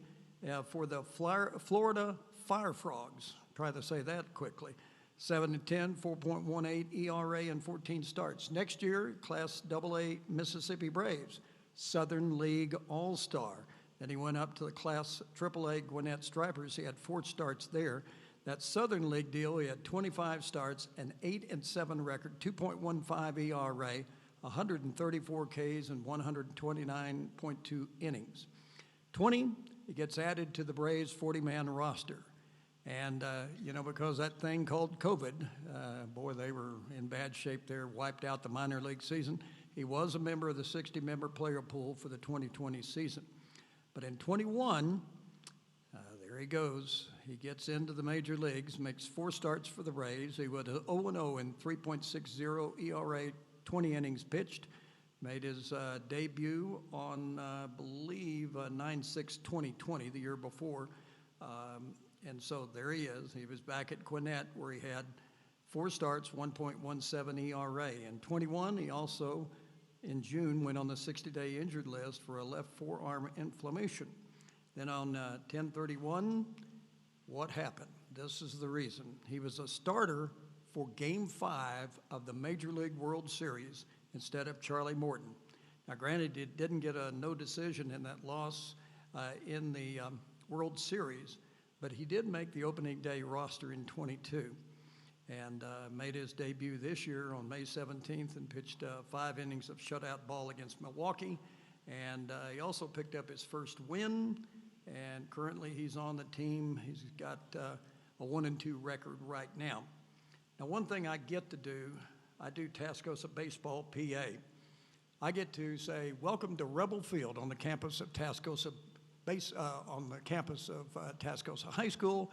for the Florida Fire Frogs. Try to say that quickly. 7-10, 4.18 ERA, and 14 starts. Next year, Class AA Mississippi Braves, Southern League All-Star. Then he went up to the Class AAA Gwinnett Stripers. He had 4 starts there. That Southern League deal, he had 25 starts, an 8-7 record, 2.15 ERA, 134 Ks and 129.2 innings. 20, he gets added to the Braves 40-man roster. And, because that thing called COVID, boy, they were in bad shape there, wiped out the minor league season. He was a member of the 60-member player pool for the 2020 season. But in 21, there he goes. He gets into the major leagues, makes 4 starts for the Rays. He went 0-0 in 3.60 ERA, 20 innings pitched. Made his debut on, I believe, 9/6/2020, the year before. And so there he is. He was back at Gwinnett where he had 4 starts, 1.17 ERA. In 21, he also, in June, went on the 60-day injured list for a left forearm inflammation. Then on 10/31, what happened? This is the reason. He was a starter for Game 5 of the Major League World Series instead of Charlie Morton. Now, granted, he didn't get a no decision in that loss in the World Series, but he did make the opening day roster in 22 and made his debut this year on May 17th and pitched 5 innings of shutout ball against Milwaukee. And he also picked up his first win, and currently he's on the team. He's got a 1-2 record right now. Now, one thing I get to do, I do Tascosa Baseball PA. I get to say, welcome to Rebel Field on the campus of Tascosa Tascosa High School,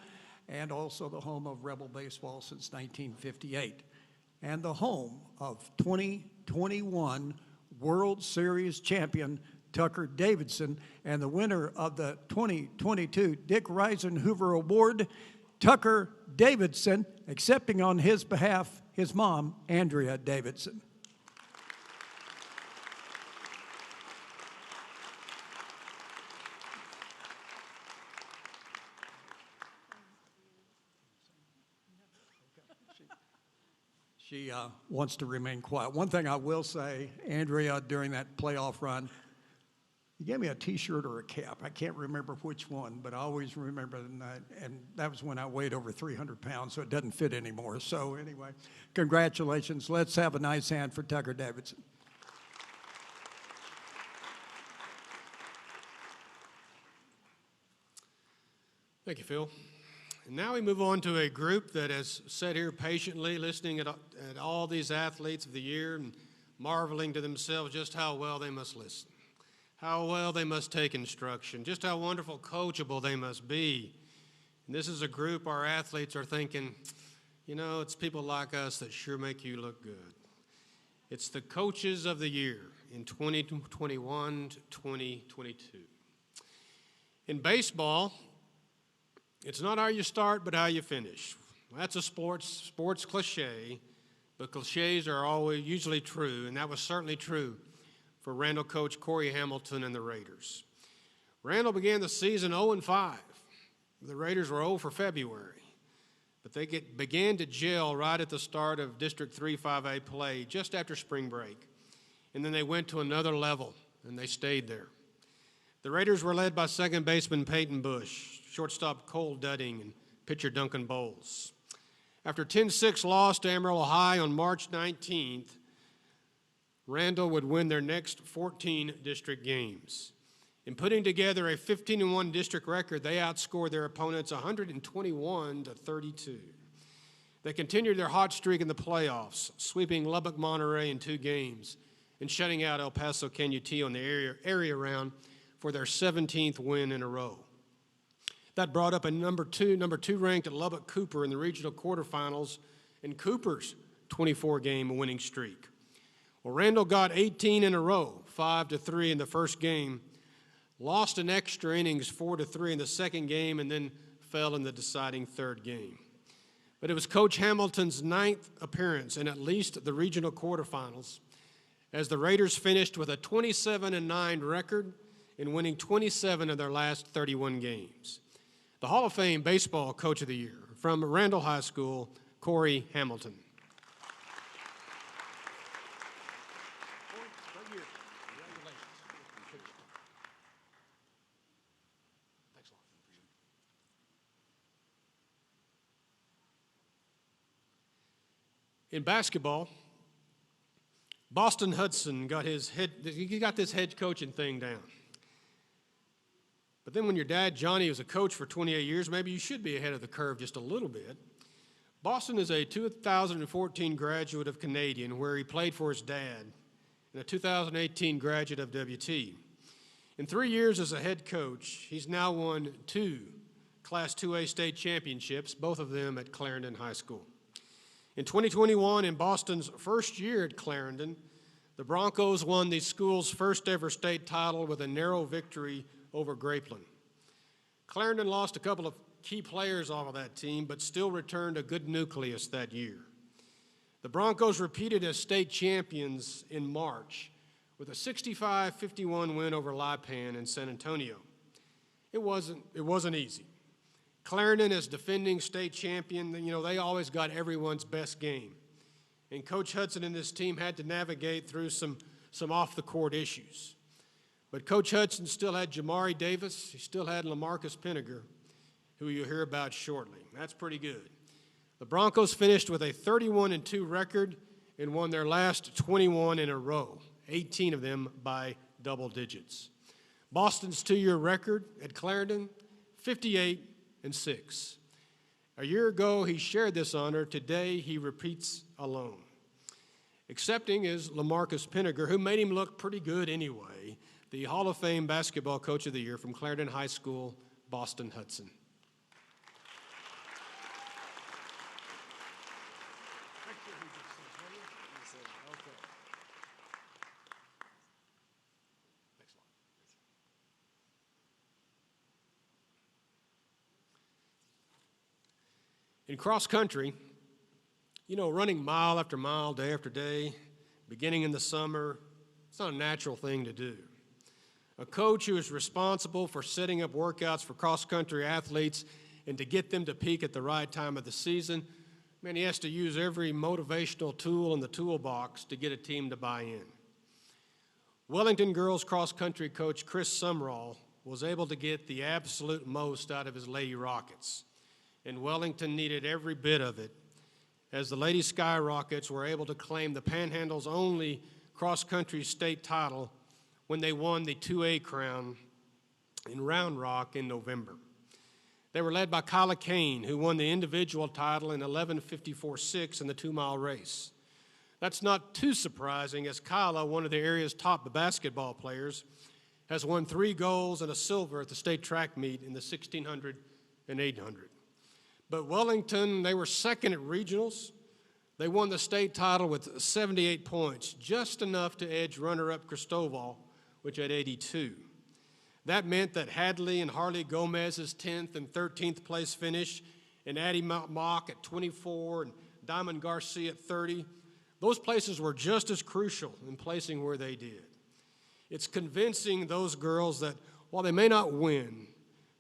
and also the home of Rebel Baseball since 1958, and the home of 2021 World Series champion Tucker Davidson, and the winner of the 2022 Dick Reisenhoover Award, Tucker Davidson, accepting on his behalf his mom, Andrea Davidson. She wants to remain quiet. One thing I will say, Andrea, during that playoff run, you gave me a T-shirt or a cap. I can't remember which one, but I always remember that. And that was when I weighed over 300 pounds, so it doesn't fit anymore. So anyway, congratulations. Let's have a nice hand for Tucker Davidson. Thank you, Phil. And now we move on to a group that has sat here patiently listening at all these athletes of the year and marveling to themselves just how well they must listen, how well they must take instruction, just how wonderful coachable they must be. And this is a group our athletes are thinking, it's people like us that sure make you look good. It's the coaches of the year in 2021 to 2022. In baseball, It's not how you start, but how you finish. That's a sports cliche, but cliches are always usually true, and that was certainly true for Randall coach Corey Hamilton and the Raiders. Randall began the season 0-5. The Raiders were 0 for February, but they began to gel right at the start of District 3 5A play just after spring break, and then they went to another level, and they stayed there. The Raiders were led by second baseman Peyton Bush, shortstop Cole Dudding, and pitcher Duncan Bowles. After 10-6 loss to Amarillo High on March 19th, Randall would win their next 14 district games. In putting together a 15-1 district record, they outscored their opponents 121-32. They continued their hot streak in the playoffs, sweeping Lubbock Monterey in 2 games and shutting out El Paso Cañutillo in the area round for their 17th win in a row. That brought up a number two ranked Lubbock Cooper in the regional quarterfinals and Cooper's 24-game winning streak. Well, Randall got 18 in a row, 5-3 in the first game, lost in extra innings 4-3 in the second game, and then fell in the deciding third game. But it was Coach Hamilton's 9th appearance in at least the regional quarterfinals, as the Raiders finished with a 27-9 record and winning 27 of their last 31 games. The Hall of Fame Baseball Coach of the Year from Randall High School, Corey Hamilton. In basketball, Boston Hudson got this head coaching thing down. But then when your dad, Johnny, was a coach for 28 years, maybe you should be ahead of the curve just a little bit. Boston is a 2014 graduate of Canadian, where he played for his dad, and a 2018 graduate of WT. In 3 years as a head coach, he's now won 2 Class 2A state championships, both of them at Clarendon High School. In 2021, in Boston's first year at Clarendon, the Broncos won the school's first ever state title with a narrow victory over Grapeland. Clarendon lost a couple of key players off of that team, but still returned a good nucleus that year. The Broncos repeated as state champions in March with a 65-51 win over Lipan in San Antonio. It wasn't easy. Clarendon, as defending state champion, they always got everyone's best game. And Coach Hudson and this team had to navigate through some off-the-court issues. But Coach Hudson still had Jamari Davis. He still had LaMarcus Pinniger, who you'll hear about shortly. That's pretty good. The Broncos finished with a 31-2 record and won their last 21 in a row, 18 of them by double digits. Boston's 2-year record at Clarendon, 58-6. A year ago, he shared this honor. Today, he repeats alone. Accepting is LaMarcus Pinniger, who made him look pretty good anyway, the Hall of Fame Basketball Coach of the Year from Clarendon High School, Boston Hudson. In cross country, running mile after mile, day after day, beginning in the summer, it's not a natural thing to do. A coach who is responsible for setting up workouts for cross-country athletes and to get them to peak at the right time of the season, he has to use every motivational tool in the toolbox to get a team to buy in. Wellington girls cross-country coach Chris Sumrall was able to get the absolute most out of his Lady Rockets, and Wellington needed every bit of it, as the Lady Sky Rockets were able to claim the Panhandle's only cross-country state title when they won the 2A crown in Round Rock in November. They were led by Kyla Kane, who won the individual title in 11:54.6 in the 2-mile race. That's not too surprising, as Kyla, one of the area's top basketball players, has won 3 golds and a silver at the state track meet in the 1600 and 800. But Wellington, they were second at regionals. They won the state title with 78 points, just enough to edge runner-up Cristobal, which had 82. That meant that Hadley and Harley Gomez's 10th and 13th place finish, and Addie Mock at 24 and Diamond Garcia at 30, those places were just as crucial in placing where they did. It's convincing those girls that while they may not win,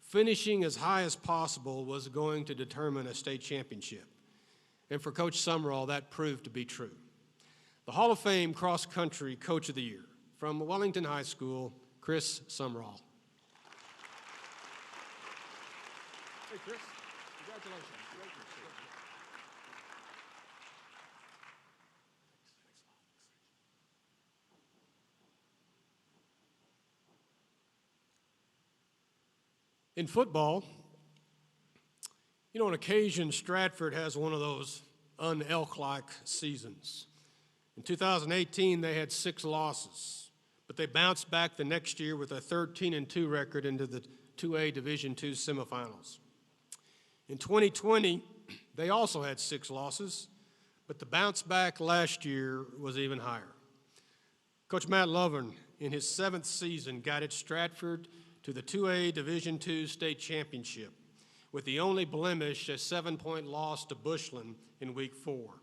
finishing as high as possible was going to determine a state championship. And for Coach Sumrall, that proved to be true. The Hall of Fame Cross Country Coach of the Year from Wellington High School, Chris Sumrall. Hey, Chris, congratulations. In football, on occasion, Stratford has one of those un-Elk-like seasons. In 2018, they had 6 losses, but they bounced back the next year with a 13-2 record into the 2A Division II semifinals. In 2020, they also had 6 losses, but the bounce back last year was even higher. Coach Matt Lovern, in his 7th season, guided Stratford to the 2A Division II state championship, with the only blemish a 7-point loss to Bushland in week 4.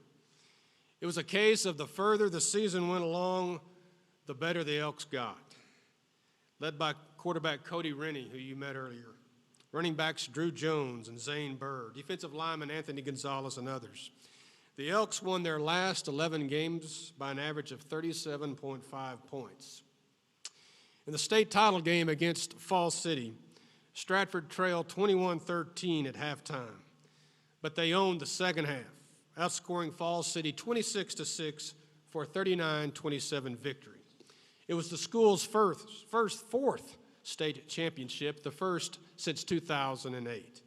It was a case of the further the season went along, the better the Elks got. Led by quarterback Cody Rennie, who you met earlier, running backs Drew Jones and Zane Burr, defensive lineman Anthony Gonzalez, and others. The Elks won their last 11 games by an average of 37.5 points. In the state title game against Falls City, Stratford trailed 21-13 at halftime, but they owned the second half, outscoring Falls City 26-6 for a 39-27 victory. It was the school's fourth state championship, the first since 2008.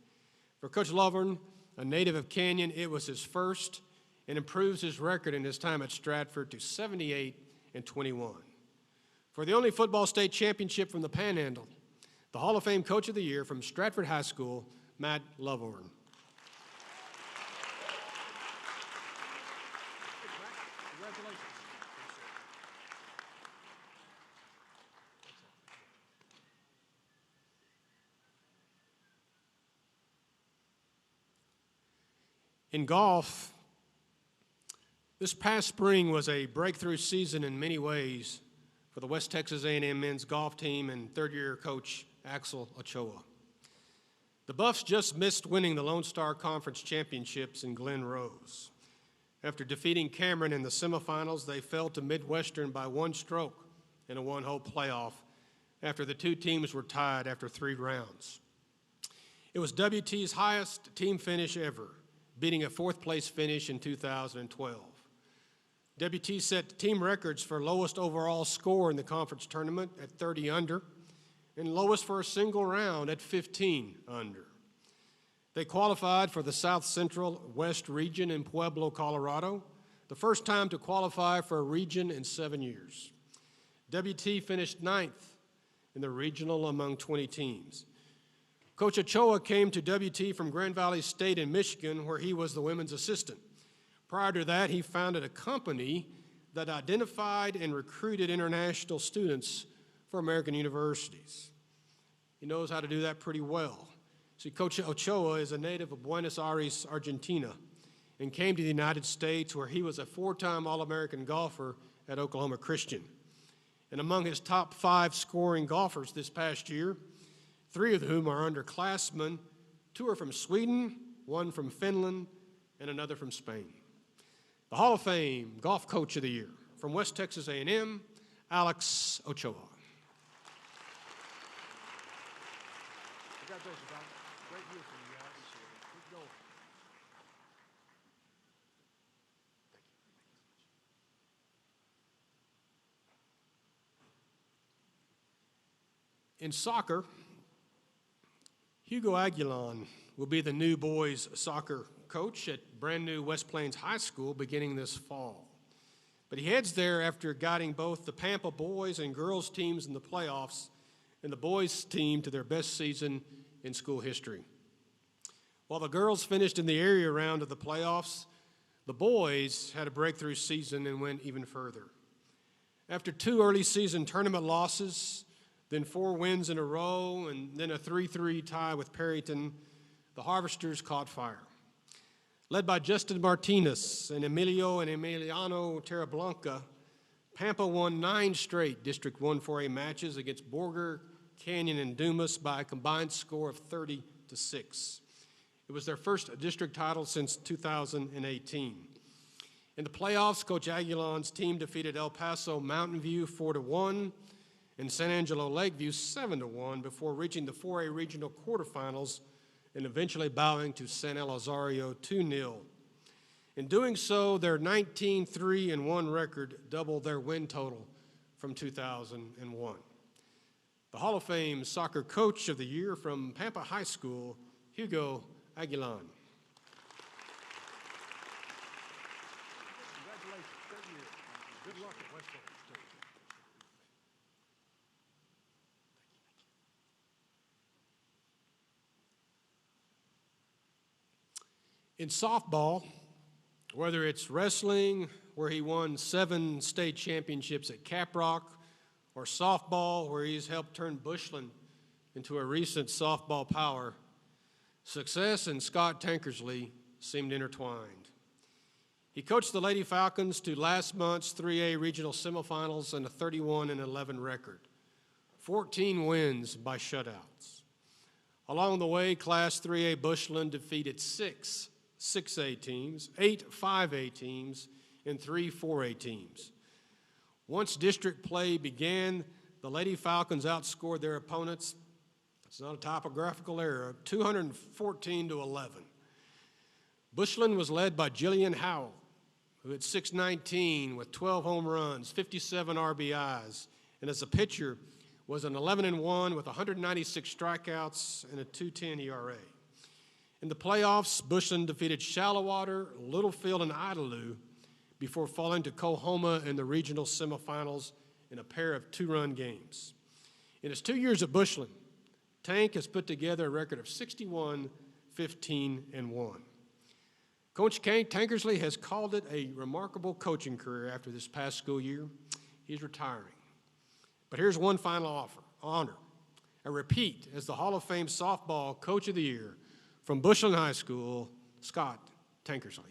For Coach Lovern, a native of Canyon, it was his first and improves his record in his time at Stratford to 78-21. For the only football state championship from the Panhandle, the Hall of Fame Coach of the Year from Stratford High School, Matt Lovern. Congratulations. In golf, this past spring was a breakthrough season in many ways for the West Texas A&M men's golf team and third-year coach Axel Ochoa. The Buffs just missed winning the Lone Star Conference Championships in Glen Rose. After defeating Cameron in the semifinals, they fell to Midwestern by 1 stroke in a 1-hole playoff after the 2 teams were tied after 3 rounds. It was WT's highest team finish ever, beating a 4th-place finish in 2012. WT set team records for lowest overall score in the conference tournament at 30 under and lowest for a single round at 15 under. They qualified for the South Central West region in Pueblo, Colorado, the first time to qualify for a region in 7 years. WT finished 9th in the regional among 20 teams. Coach Ochoa came to WT from Grand Valley State in Michigan, where he was the women's assistant. Prior to that, he founded a company that identified and recruited international students for American universities. He knows how to do that pretty well. See, Coach Ochoa is a native of Buenos Aires, Argentina, and came to the United States where he was a 4-time All-American golfer at Oklahoma Christian. And among his top 5 scoring golfers this past year, 3 of whom are underclassmen, 2 are from Sweden, 1 from Finland, and another from Spain. The Hall of Fame Golf Coach of the Year from West Texas A&M, Alex Ochoa. Congratulations, Alex. Great year for you guys. Keep going. In soccer, Hugo Aguilon will be the new boys soccer coach at brand new West Plains High School beginning this fall. But he heads there after guiding both the Pampa boys and girls teams in the playoffs and the boys team to their best season in school history. While the girls finished in the area round of the playoffs, the boys had a breakthrough season and went even further. After 2 early season tournament losses, then 4 wins in a row, and then a 3-3 tie with Perryton, the Harvesters caught fire. Led by Justin Martinez and Emilio and Emiliano Terrablanca, Pampa won 9 straight District 1 4A matches against Borger, Canyon, and Dumas by a combined score of 30-6. It was their first district title since 2018. In the playoffs, Coach Aguilon's team defeated El Paso Mountain View 4-1 and San Angelo Lakeview 7-1 before reaching the 4A regional quarterfinals and eventually bowing to San Elizario 2-0. In doing so, their 19-3-1 record doubled their win total from 2001. The Hall of Fame Soccer Coach of the Year from Pampa High School, Hugo Aguilon. Congratulations, good year. Good luck at West Florida State. In softball, whether it's wrestling, where he won 7 state championships at Caprock, or softball, where he's helped turn Bushland into a recent softball power, success and Scott Tankersley seemed intertwined. He coached the Lady Falcons to last month's 3A regional semifinals and a 31-11 record, 14 wins by shutouts. Along the way, Class 3A Bushland defeated 6 6A teams, 8 5A teams, and 3 4A teams. Once district play began, the Lady Falcons outscored their opponents, it's not a topographical error, 214-11. Bushland was led by Jillian Howell, who had 619 with 12 home runs, 57 RBIs, and as a pitcher was an 11-1 with 196 strikeouts and a 2.10 ERA. In the playoffs, Bushland defeated Shallowater, Littlefield, and Idalou before falling to Coahoma in the regional semifinals in a pair of 2-run games. In his 2 years at Bushland, Tank has put together a record of 61, 15, and 1. Coach Tankersley has called it a remarkable coaching career after this past school year. He's retiring. But here's one final honor, a repeat as the Hall of Fame Softball Coach of the Year from Bushland High School, Scott Tankersley.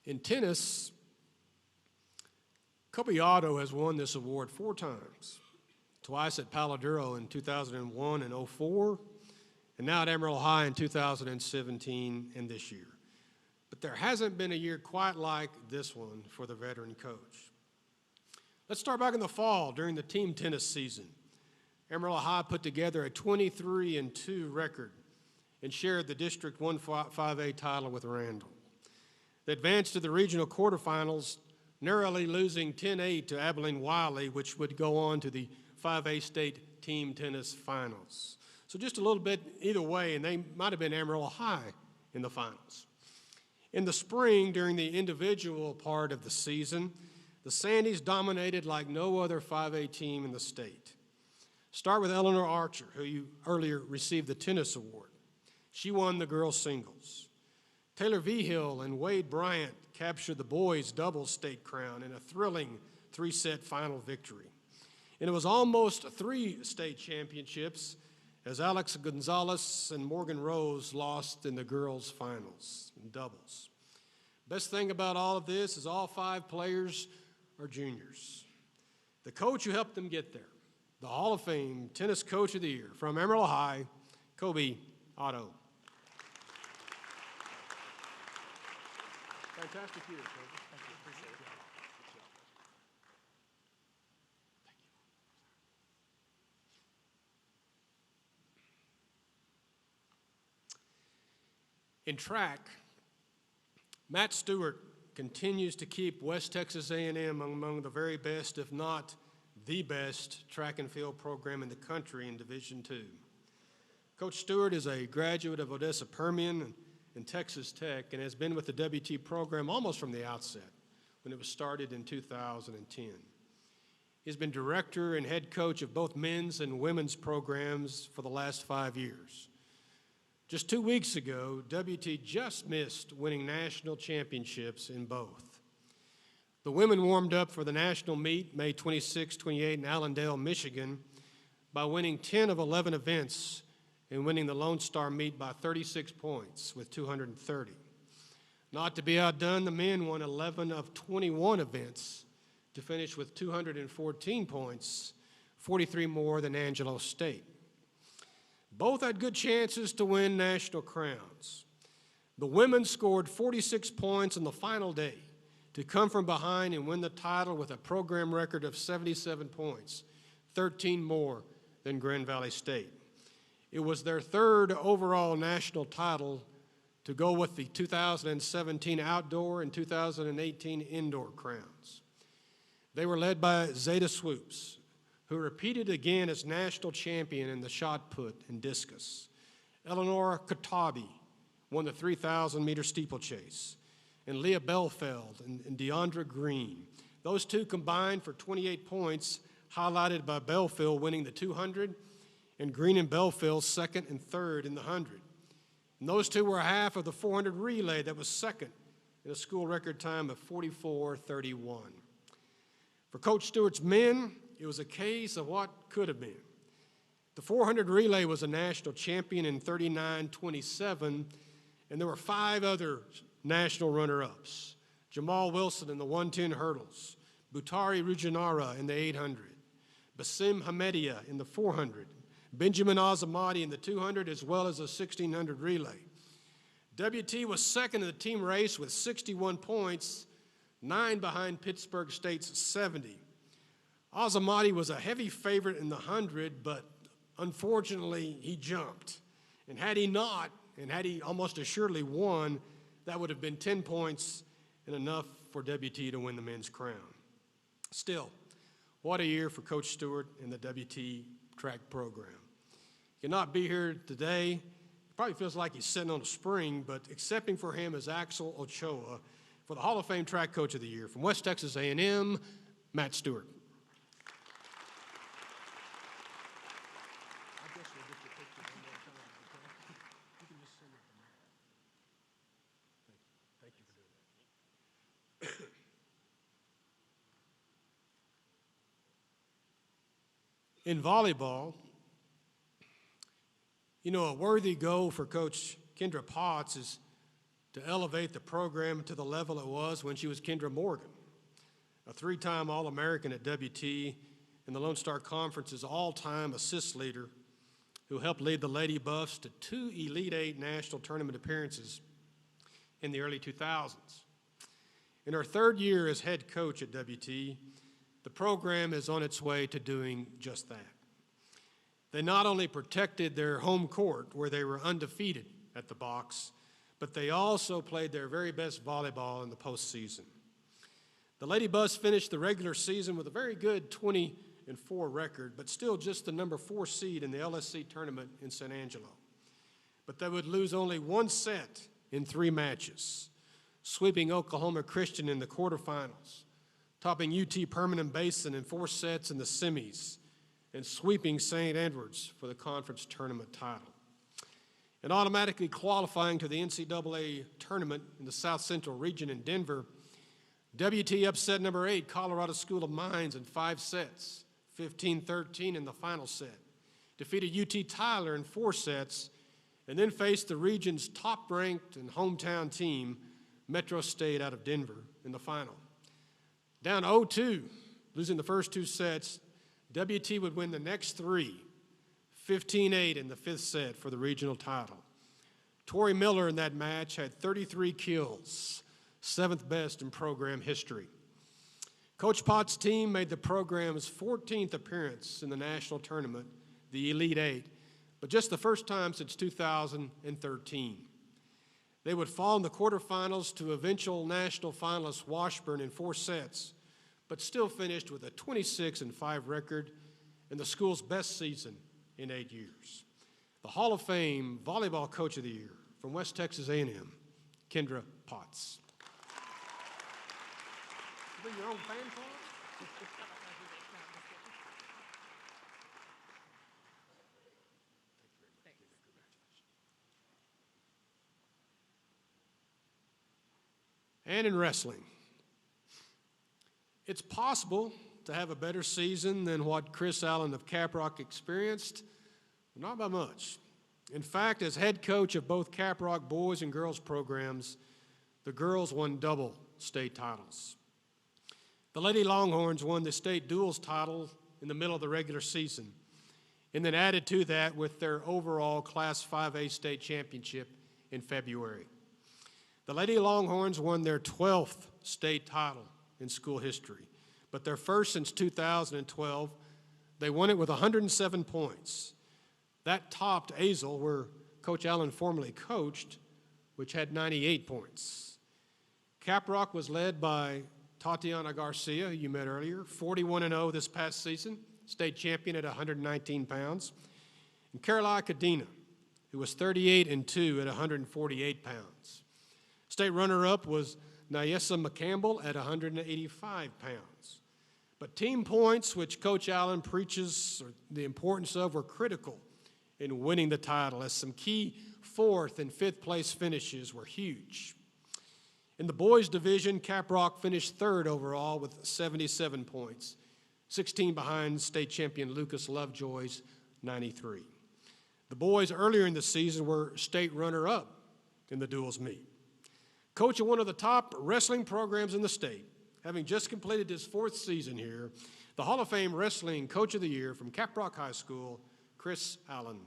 In tennis, Kobe Otto has won this award 4 times, twice at Palo Duro in 2001 and 04, and now at Emerald High in 2017 and this year. But there hasn't been a year quite like this one for the veteran coach. Let's start back in the fall during the team tennis season. Emerald High put together a 23-2 record and shared the District 1 5A title with Randall. They advanced to the regional quarterfinals, narrowly losing 10-8 to Abilene Wiley, which would go on to the 5A state team tennis finals. So just a little bit either way, and they might have been Emerald High in the finals. In the spring, during the individual part of the season, the Sandys dominated like no other 5A team in the state. Start with Eleanor Archer, who you earlier received the tennis award. She won the girls' singles. Taylor Vigil and Wade Bryant captured the boys' doubles state crown in a thrilling 3-set final victory. And it was almost 3 state championships as Alex Gonzalez and Morgan Rose lost in the girls' finals in doubles. Best thing about all of this is all 5 players are juniors. The coach who helped them get there, the Hall of Fame Tennis Coach of the Year from Emerald High, Kobe Otto. Fantastic year, Kobe. Thank you. Appreciate it. Good job. Thank you. In track, Matt Stewart continues to keep West Texas A&M among the very best, if not the best, track and field program in the country in Division II. Coach Stewart is a graduate of Odessa Permian and Texas Tech and has been with the WT program almost from the outset, when it was started in 2010. He's been director and head coach of both men's and women's programs for the last 5 years. Just 2 weeks ago, WT just missed winning national championships in both. The women warmed up for the national meet May 26, 28 in Allendale, Michigan, by winning 10 of 11 events and winning the Lone Star meet by 36 points with 230. Not to be outdone, the men won 11 of 21 events to finish with 214 points, 43 more than Angelo State. Both had good chances to win national crowns. The women scored 46 points on the final day to come from behind and win the title with a program record of 77 points, 13 more than Grand Valley State. It was their third overall national title to go with the 2017 outdoor and 2018 indoor crowns. They were led by Zeta Swoops, who repeated again as national champion in the shot put and discus. Eleanor Katabi won the 3,000-meter steeplechase, and Leah Belfeld and Deandra Green. Those two combined for 28 points, highlighted by Belfeld winning the 200, and Green and Belfeld second and third in the 100. And those two were half of the 400 relay that was second in a school record time of 44:31. For Coach Stewart's men, it was a case of what could have been. The 400 relay was a national champion in 39:27, and there were 5 other national runner-ups. Jamal Wilson in the 110 hurdles, Butari Rujanara in the 800, Basim Hamedia in the 400, Benjamin Azamati in the 200, as well as the 1600 relay. WT was second in the team race with 61 points, 9 behind Pittsburgh State's 70. Azamati was a heavy favorite in the 100, but unfortunately he jumped. And had he not, and had he almost assuredly won, that would have been 10 points and enough for WT to win the men's crown. Still, what a year for Coach Stewart and the WT track program. He cannot be here today. It probably feels like he's sitting on a spring, but accepting for him is Axel Ochoa for the Hall of Fame Track Coach of the Year. From West Texas A&M, Matt Stewart. In volleyball, you know, a worthy goal for Coach Kendra Potts is to elevate the program to the level it was when she was Kendra Morgan, a 3-time All-American at WT and the Lone Star Conference's all-time assist leader who helped lead the Lady Buffs to 2 Elite 8 national tournament appearances in the early 2000s. In her 3rd year as head coach at WT, the program is on its way to doing just that. They not only protected their home court, where they were undefeated at the box, but they also played their very best volleyball in the postseason. The Lady Buffs finished the regular season with a very good 20-4 record, but still just the number 4 seed in the LSC tournament in San Angelo. But they would lose only 1 set in 3 matches, sweeping Oklahoma Christian in the quarterfinals, topping UT Permanent Basin in 4 sets in the semis, and sweeping St. Edwards for the conference tournament title. And automatically qualifying to the NCAA tournament in the South Central region in Denver, WT upset number 8, Colorado School of Mines, in 5 sets, 15-13 in the final set, defeated UT Tyler in 4 sets, and then faced the region's top-ranked and hometown team, Metro State out of Denver, in the final. Down 0-2, losing the first 2 sets, WT would win the next 3, 15-8 in the 5th set for the regional title. Tori Miller in that match had 33 kills, 7th best in program history. Coach Potts' team made the program's 14th appearance in the national tournament, the Elite 8, but just the first time since 2013. They would fall in the quarterfinals to eventual national finalist Washburn in 4 sets, but still finished with a 26-5 record and the school's best season in 8 years. The Hall of Fame Volleyball Coach of the Year from West Texas A&M, Kendra Potts. Do your own fan club? And in wrestling, it's possible to have a better season than what Chris Allen of Caprock experienced, but not by much. In fact, as head coach of both Caprock boys and girls programs, the girls won double state titles. The Lady Longhorns won the state duals title in the middle of the regular season, and then added to that with their overall Class 5A state championship in February. The Lady Longhorns won their 12th state title in school history, but their first since 2012. They won it with 107 points. That topped Azle, where Coach Allen formerly coached, which had 98 points. Caprock was led by Tatiana Garcia, who you met earlier, 41-0 this past season, state champion at 119 pounds. And Caroline Cadena, who was 38-2 at 148 pounds. State runner-up was Nyessa McCampbell at 185 pounds. But team points, which Coach Allen preaches the importance of, were critical in winning the title, as some key fourth and fifth place finishes were huge. In the boys division, Caprock finished third overall with 77 points, 16 behind state champion Lucas Lovejoy's 93. The boys earlier in the season were state runner-up in the duals meet. Coach of one of the top wrestling programs in the state, having just completed his fourth season here, the Hall of Fame Wrestling Coach of the Year from Caprock High School, Chris Allen.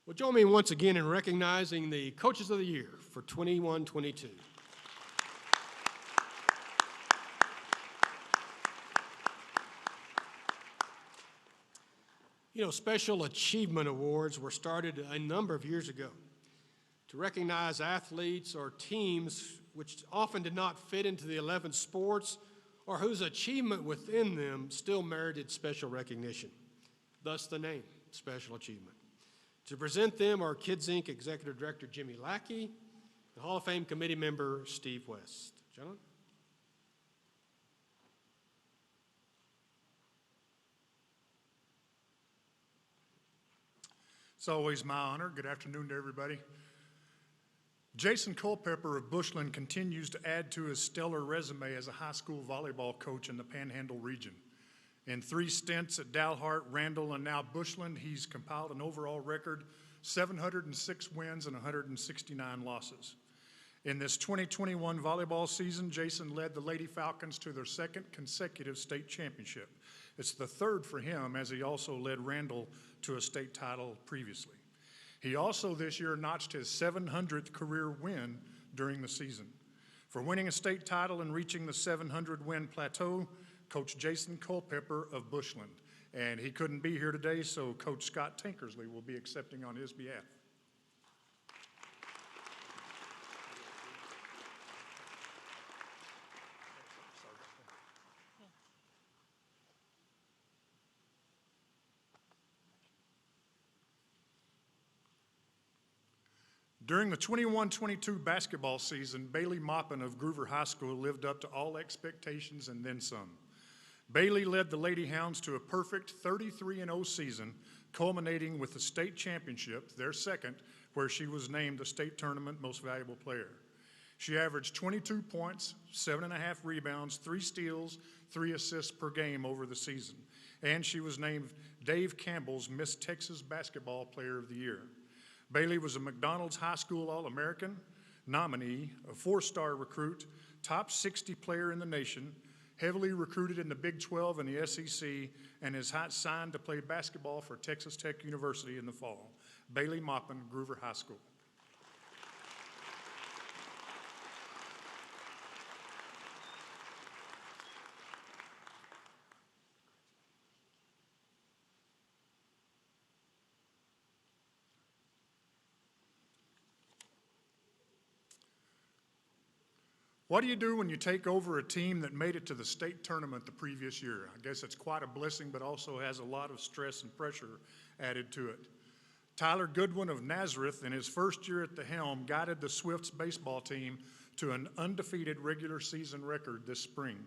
Well, join me once again in recognizing the Coaches of the Year for 21-22. You know, Special Achievement Awards were started a number of years ago to recognize athletes or teams which often did not fit into the 11 sports or whose achievement within them still merited special recognition, thus the name, Special Achievement. To present them are Kids Inc. Executive Director Jimmy Lackey and Hall of Fame Committee member Steve West. Gentlemen. It's always my honor. Good afternoon to everybody. Jason Culpepper of Bushland continues to add to his stellar resume as a high school volleyball coach in the Panhandle region. In 3 stints at Dalhart, Randall, and now Bushland, he's compiled an overall record, 706 wins and 169 losses. In this 2021 volleyball season, Jason led the Lady Falcons to their 2nd consecutive state championship. It's the 3rd for him, as he also led Randall to a state title previously. He also this year notched his 700th career win during the season. For winning a state title and reaching the 700-win plateau, Coach Jason Culpepper of Bushland. And he couldn't be here today, so Coach Scott Tinkersley will be accepting on his behalf. During the 21-22 basketball season, Bailey Maupin of Groover High School lived up to all expectations and then some. Bailey led the Lady Hounds to a perfect 33-0 season, culminating with the state championship, their 2nd, where she was named the state tournament most valuable player. She averaged 22 points, 7.5 rebounds, 3 steals, 3 assists per game over the season. And she was named Dave Campbell's Miss Texas Basketball Player of the Year. Bailey was a McDonald's High School All-American, nominee, a 4-star recruit, top 60 player in the nation, heavily recruited in the Big 12 and the SEC, and is signed to play basketball for Texas Tech University in the fall. Bailey Maupin, Groover High School. What do you do when you take over a team that made it to the state tournament the previous year? I guess it's quite a blessing, but also has a lot of stress and pressure added to it. Tyler Goodwin of Nazareth, in his first year at the helm, guided the Swifts baseball team to an undefeated regular season record this spring.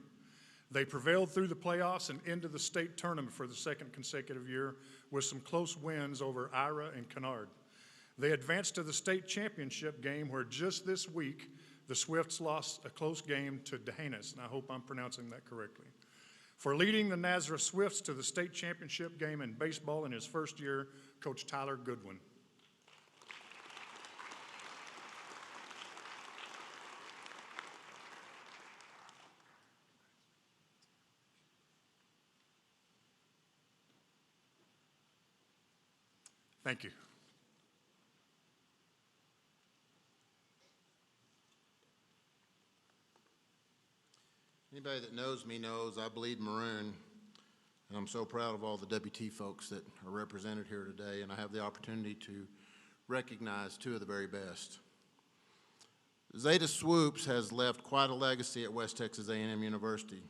They prevailed through the playoffs and into the state tournament for the second consecutive year with some close wins over Ira and Kennard. They advanced to the state championship game where just this week the Swifts lost a close game to D'Hanis, and I hope I'm pronouncing that correctly. For leading the Nazareth Swifts to the state championship game in baseball in his first year, Coach Tyler Goodwin. Thank you. Anybody that knows me knows I bleed maroon, and I'm so proud of all the WT folks that are represented here today, and I have the opportunity to recognize two of the very best. Zeta Swoops has left quite a legacy at West Texas A&M University.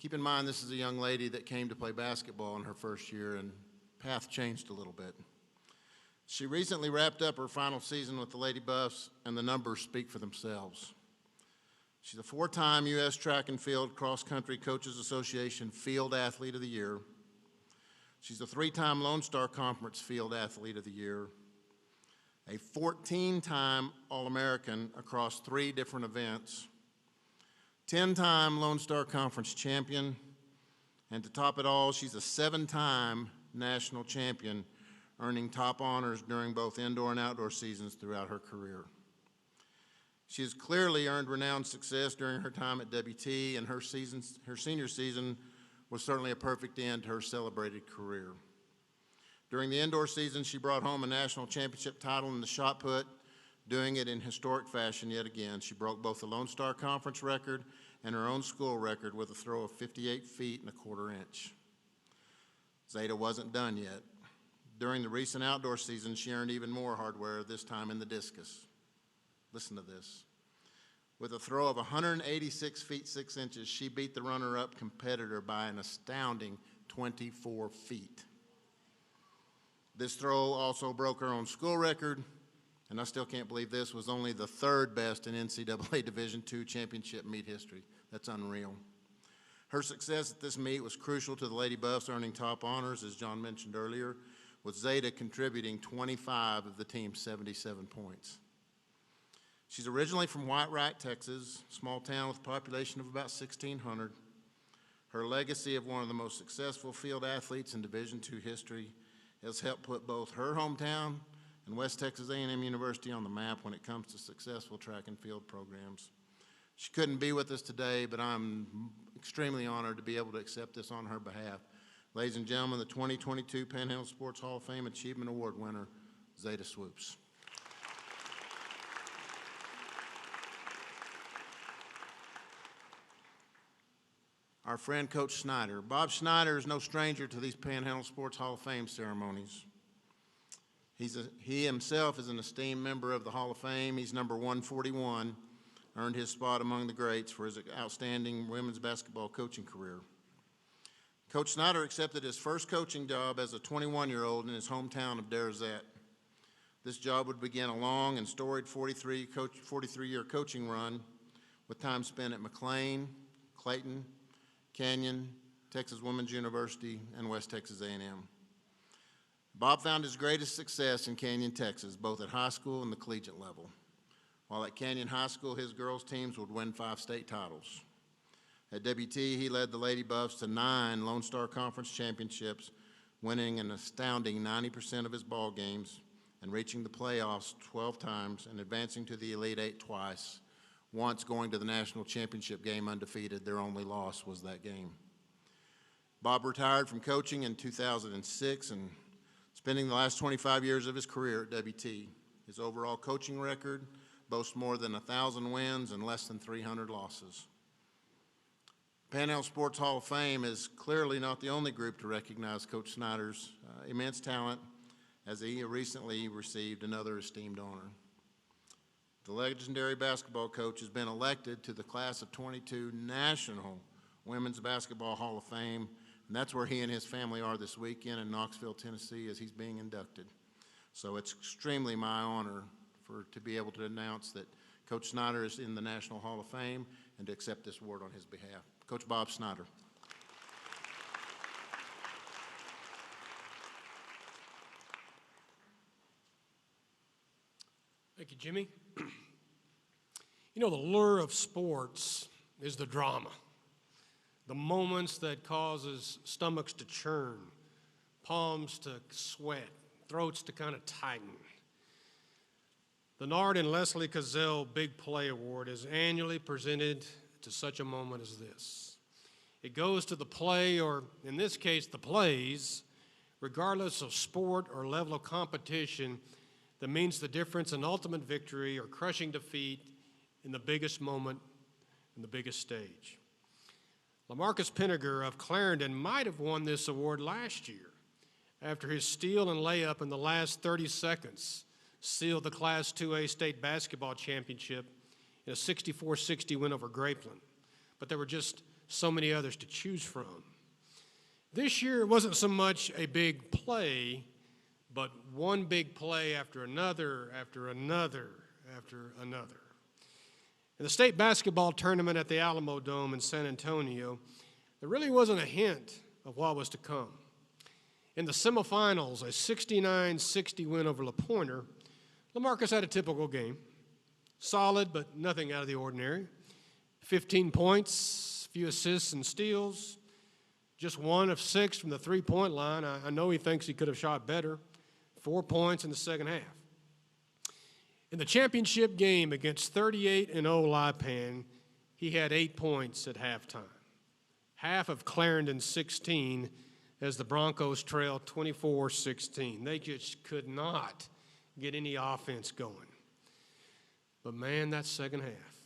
Keep in mind this is a young lady that came to play basketball in her first year, and path changed a little bit. She recently wrapped up her final season with the Lady Buffs, and the numbers speak for themselves. She's a four-time U.S. Track and Field Cross-Country Coaches Association Field Athlete of the Year. She's a three-time Lone Star Conference Field Athlete of the Year, a 14-time All-American across 3 different events, 10-time Lone Star Conference champion, and to top it all, she's a 7-time national champion, earning top honors during both indoor and outdoor seasons throughout her career. She has clearly earned renowned success during her time at WT, and her senior season was certainly a perfect end to her celebrated career. During the indoor season, she brought home a national championship title in the shot put, doing it in historic fashion yet again. She broke both the Lone Star Conference record and her own school record with a throw of 58 feet and a quarter inch. Zeta wasn't done yet. During the recent outdoor season, she earned even more hardware, this time in the discus. Listen to this. With a throw of 186 feet 6 inches, she beat the runner-up competitor by an astounding 24 feet. This throw also broke her own school record, and I still can't believe this was only the 3rd best in NCAA Division II championship meet history. That's unreal. Her success at this meet was crucial to the Lady Buffs earning top honors, as John mentioned earlier, with Zeta contributing 25 of the team's 77 points. She's originally from White Rock, Texas, a small town with a population of about 1,600. Her legacy of one of the most successful field athletes in Division II history has helped put both her hometown and West Texas A&M University on the map when it comes to successful track and field programs. She couldn't be with us today, but I'm extremely honored to be able to accept this on her behalf. Ladies and gentlemen, the 2022 Panhandle Sports Hall of Fame Achievement Award winner, Zeta Swoops. Our friend Coach Snyder. Bob Snyder is no stranger to these Panhandle Sports Hall of Fame ceremonies. He himself is an esteemed member of the Hall of Fame. He's number 141, earned his spot among the greats for his outstanding women's basketball coaching career. Coach Snyder accepted his first coaching job as a 21-year-old in his hometown of Derzett. This job would begin a long and storied 43-year coaching run with time spent at McLean, Clayton, Canyon, Texas Women's University, and West Texas A&M. Bob found his greatest success in Canyon, Texas, both at high school and the collegiate level. While at Canyon High School, his girls' teams would win 5 state titles. At WT, he led the Lady Buffs to 9 Lone Star Conference championships, winning an astounding 90% of his ball games and reaching the playoffs 12 times and advancing to the Elite Eight twice, once going to the national championship game undefeated. Their only loss was that game. Bob retired from coaching in 2006 and spending the last 25 years of his career at WT. His overall coaching record boasts more than 1,000 wins and less than 300 losses. Panhandle Sports Hall of Fame is clearly not the only group to recognize Coach Snyder's immense talent, as he recently received another esteemed honor. The legendary basketball coach has been elected to the Class of 22 National Women's Basketball Hall of Fame, and that's where he and his family are this weekend in Knoxville, Tennessee, as he's being inducted. So it's extremely my honor to be able to announce that Coach Snyder is in the National Hall of Fame and to accept this award on his behalf. Coach Bob Snyder. Thank you, Jimmy. You know, the lure of sports is the drama, the moments that causes stomachs to churn, palms to sweat, throats to kind of tighten. The Nard and Leslie Cazell Big Play Award is annually presented to such a moment as this. It goes to the play, or in this case, the plays, regardless of sport or level of competition, that means the difference in ultimate victory or crushing defeat in the biggest moment and the biggest stage. LaMarcus Pinniger of Clarendon might have won this award last year after his steal and layup in the last 30 seconds sealed the Class 2A state basketball championship in a 64-60 win over Grapeland. But there were just so many others to choose from. This year, it wasn't so much a big play, but one big play after another, after another, after another. In the state basketball tournament at the Alamo Dome in San Antonio, there really wasn't a hint of what was to come. In the semifinals, a 69-60 win over LaPointer, LaMarcus had a typical game. Solid, but nothing out of the ordinary. 15 points, few assists and steals, just 1 of 6 from the three-point line. I know he thinks he could have shot better. 4 points in the second half. In the championship game against 38-0 Lipan, he had 8 points at halftime. Half of Clarendon's 16 as the Broncos trailed 24-16. They just could not get any offense going. But man, that second half.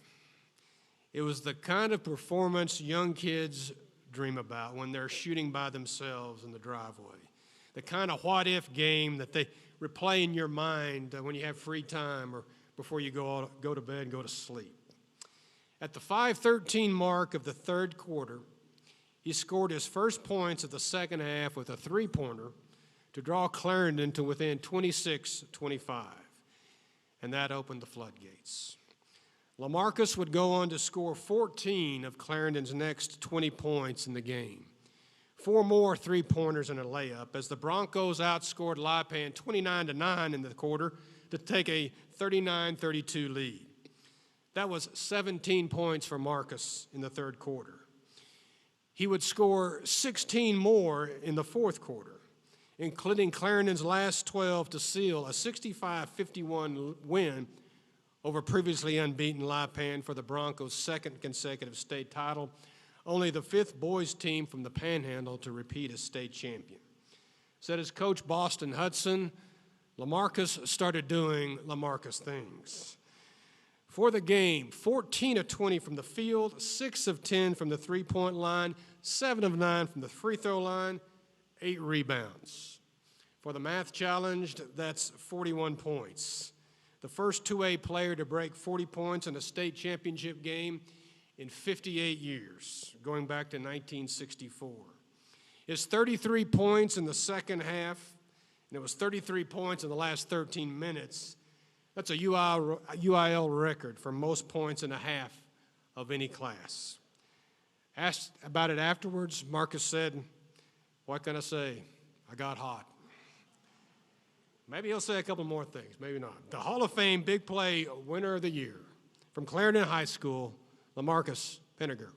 It was the kind of performance young kids dream about when they're shooting by themselves in the driveway. The kind of what-if game that they replay in your mind when you have free time or before you go to bed and go to sleep. At the 5:13 mark of the third quarter, he scored his first points of the second half with a three-pointer to draw Clarendon to within 26-25, and that opened the floodgates. LaMarcus would go on to score 14 of Clarendon's next 20 points in the game. 4 more three-pointers and a layup as the Broncos outscored Lipan 29-9 in the quarter to take a 39-32 lead. That was 17 points for Marcus in the third quarter. He would score 16 more in the fourth quarter, including Clarendon's last 12 to seal a 65-51 win over previously unbeaten Lipan for the Broncos' second consecutive state title, only the 5th boys team from the Panhandle to repeat as state champion. Said his coach, Boston Hudson, LaMarcus started doing LaMarcus things. For the game, 14 of 20 from the field, 6 of 10 from the three-point line, 7 of 9 from the free throw line, 8 rebounds. For the math challenged, that's 41 points. The first 2A player to break 40 points in a state championship game in 58 years, going back to 1964. His 33 points in the second half, and it was 33 points in the last 13 minutes. That's a UIL record for most points in a half of any class. Asked about it afterwards, Marcus said, "What can I say? I got hot." Maybe he'll say a couple more things, maybe not. The Hall of Fame Big Play Winner of the Year from Clarendon High School, LaMarcus Pinniger.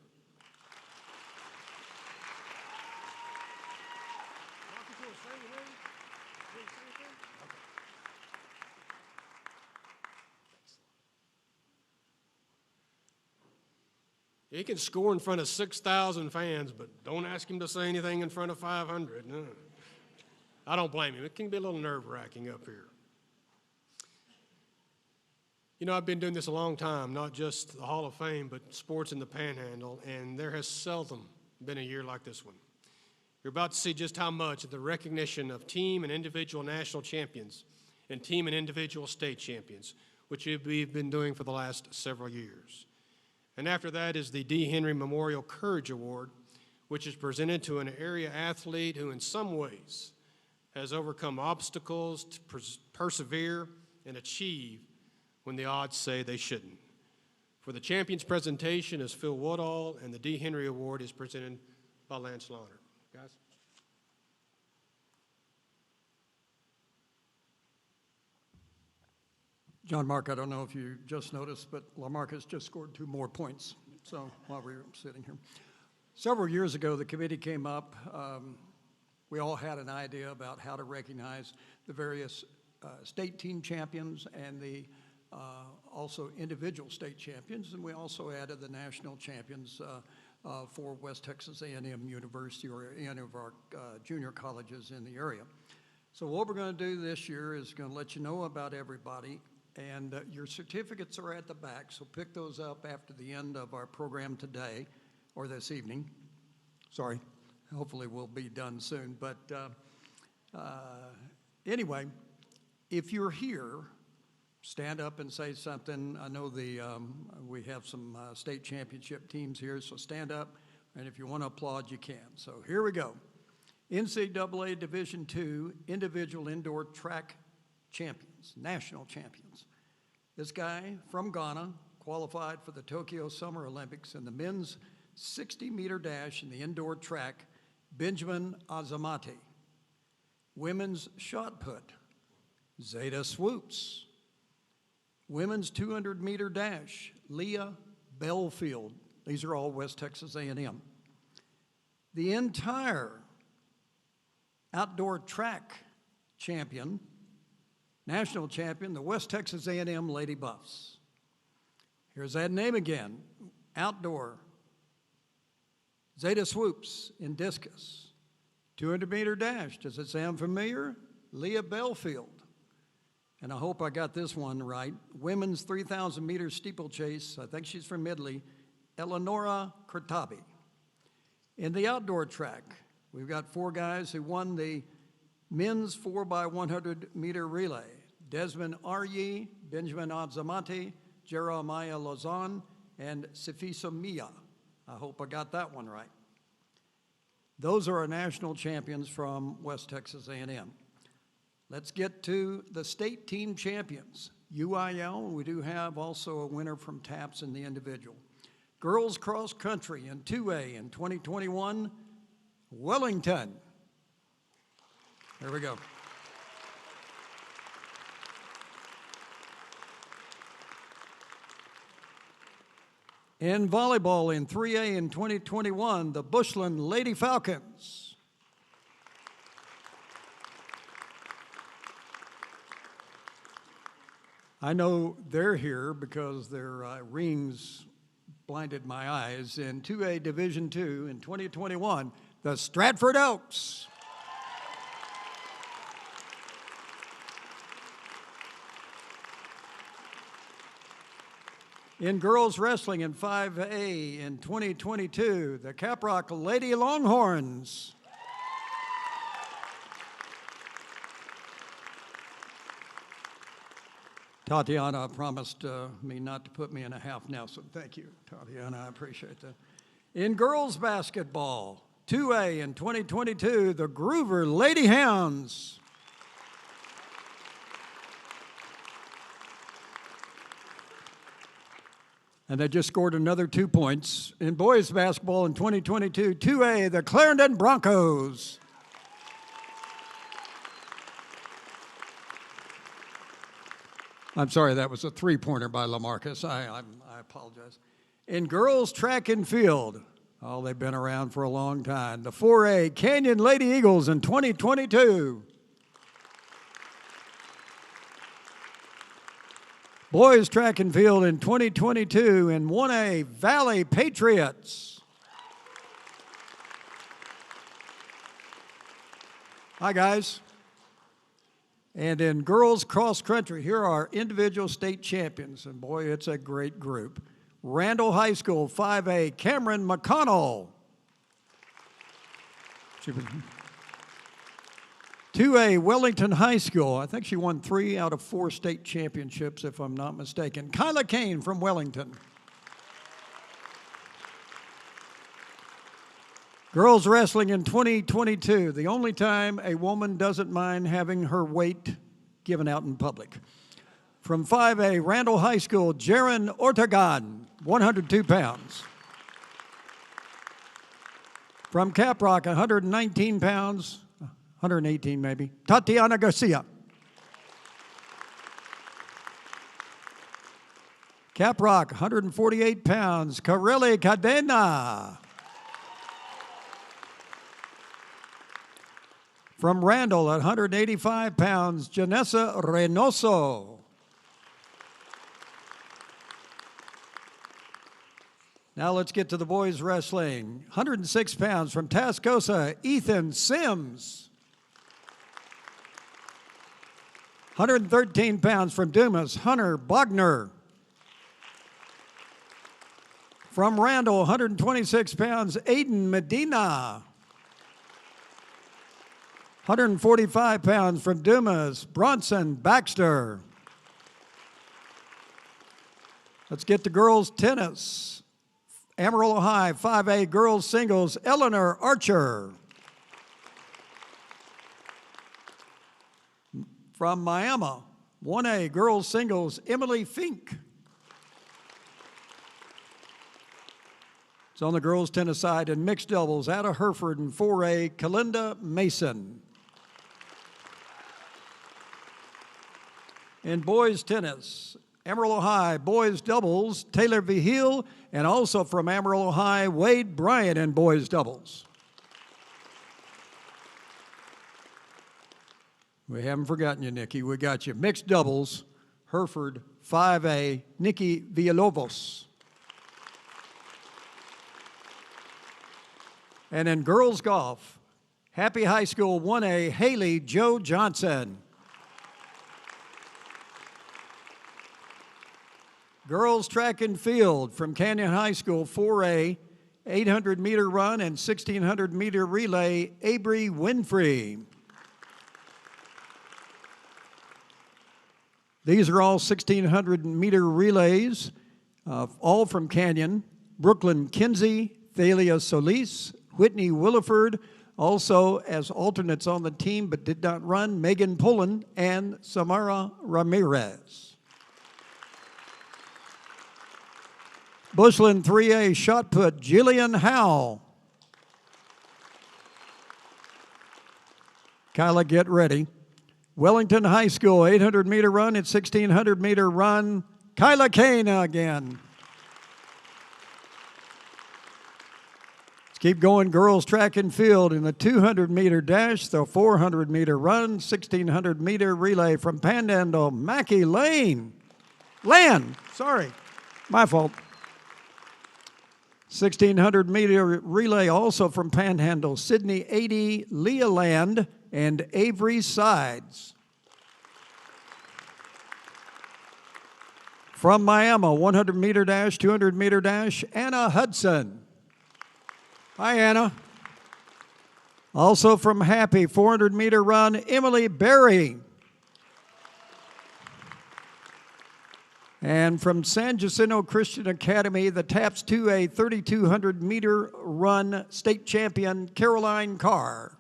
He can score in front of 6,000 fans, but don't ask him to say anything in front of 500. No. I don't blame him. It can be a little nerve-wracking up here. You know, I've been doing this a long time, not just the Hall of Fame, but sports in the Panhandle, and there has seldom been a year like this one. You're about to see just how much the recognition of team and individual national champions and team and individual state champions which we've been doing for the last several years. And after that is the D. Henry Memorial Courage Award, which is presented to an area athlete who in some ways has overcome obstacles to persevere and achieve when the odds say they shouldn't. For the champion's presentation is Phil Woodall, and the D. Henry Award is presented by Lance Launer. Guys? John Mark, I don't know if you just noticed, but Lamarcus just scored 2 more points. So while we were sitting here. Several years ago, the committee came up. We all had an idea about how to recognize the various state team champions and the also individual state champions, and we also added the national champions for West Texas A&M University or any of our junior colleges in the area. So what we're going to do this year is going to let you know about everybody, and your certificates are at the back, so pick those up after the end of our program today or this evening. Sorry, hopefully we'll be done soon, but anyway, if you're here, stand up and say something. I know we have some state championship teams here, so stand up, and if you want to applaud, you can. So here we go. NCAA Division II individual indoor track champions, national champions. This guy from Ghana qualified for the Tokyo Summer Olympics in the men's 60-meter dash in the indoor track, Benjamin Azamati. Women's shot put, Zeta Swoops. Women's 200-meter dash, Leah Belfield. These are all West Texas A&M. The entire outdoor track champion, national champion, the West Texas A&M Lady Buffs. Here's that name again, outdoor. Zeta Swoops in discus. 200-meter dash, does it sound familiar? Leah Belfield. And I hope I got this one right. Women's 3,000-meter steeplechase, I think she's from Italy, Eleonora Kurtabi. In the outdoor track, we've got 4 guys who won the men's 4x100-meter relay. Desmond Aryi, Benjamin Azamati, Jeremiah Lozon, and Sifiso Mia. I hope I got that one right. Those are our national champions from West Texas A&M. Let's get to the state team champions. UIL, we do have also a winner from TAPS in the individual. Girls cross country in 2A in 2021, Wellington. There we go. In volleyball in 3A in 2021, the Bushland Lady Falcons. I know they're here because their rings blinded my eyes. In 2A Division II in 2021, the Stratford Oaks. In girls wrestling in 5A in 2022, the Caprock Lady Longhorns. Tatiana promised me not to put me in a half Nelson. Thank you, Tatiana, I appreciate that. In girls basketball, 2A in 2022, the Groover Lady Hounds. And they just scored another 2 points. In boys basketball in 2022, 2A, the Clarendon Broncos. I'm sorry, that was a 3-pointer by Lamarcus. I apologize. In girls track and field, oh, they've been around for a long time. The 4A Canyon Lady Eagles in 2022. Boys track and field in 2022 in 1A Valley Patriots. Hi, guys. And in girls cross country, here are our individual state champions. And boy, it's a great group. Randall High School 5A Cameron McConnell. 2A 2A, Wellington High School. I think she won 3 out of 4 state championships, if I'm not mistaken. Kyla Kane from Wellington. Girls wrestling in 2022, the only time a woman doesn't mind having her weight given out in public. From 5A, Randall High School, Jaron Ortegon, 102 pounds. From Caprock, 119 pounds, 118 maybe, Tatiana Garcia. Caprock, 148 pounds, Corelli Cadena. From Randall, at 185 pounds, Janessa Reynoso. Now let's get to the boys wrestling. 106 pounds from Tascosa, Ethan Sims. 113 pounds from Dumas, Hunter Bogner. From Randall, 126 pounds, Aiden Medina. 145 pounds from Dumas, Bronson Baxter. Let's get to girls tennis. Amarillo High, 5A girls singles, Eleanor Archer. From Miami, 1A girls singles, Emily Fink. It's on the girls tennis side. And mixed doubles, Ada Hereford and 4A, Kalinda Mason. In boys tennis, Amarillo High boys doubles, Taylor Vigil, and also from Amarillo High, Wade Bryant in boys doubles. We haven't forgotten you, Nikki. We got you. Mixed doubles, Hereford, 5A, Nikki Villalobos. And in girls golf, Happy High School 1A, Haley Joe Johnson. Girls track and field from Canyon High School, 4A, 800-meter run and 1,600-meter relay, Abry Winfrey. These are all 1,600-meter relays, all from Canyon. Brooklyn Kinsey, Thalia Solis, Whitney Williford, also as alternates on the team but did not run, Megan Pullen and Samara Ramirez. Bushland 3A shot put, Jillian Howell. Kyla, get ready. Wellington High School, 800-meter run and 1,600-meter run, Kyla Kane again. Let's keep going, girls track and field in the 200-meter dash, the 400-meter run, 1,600-meter relay from Panhandle, Mackie Land, sorry, my fault. 1,600-meter relay also from Panhandle, Sydney 80, Leah Land, and Avery Sides. From Miami, 100-meter dash, 200-meter dash, Anna Hudson. Hi, Anna. Also from Happy, 400-meter run, Emily Berry. And from San Jacinto Christian Academy, the TAPS 2A 3,200-meter run state champion, Caroline Carr.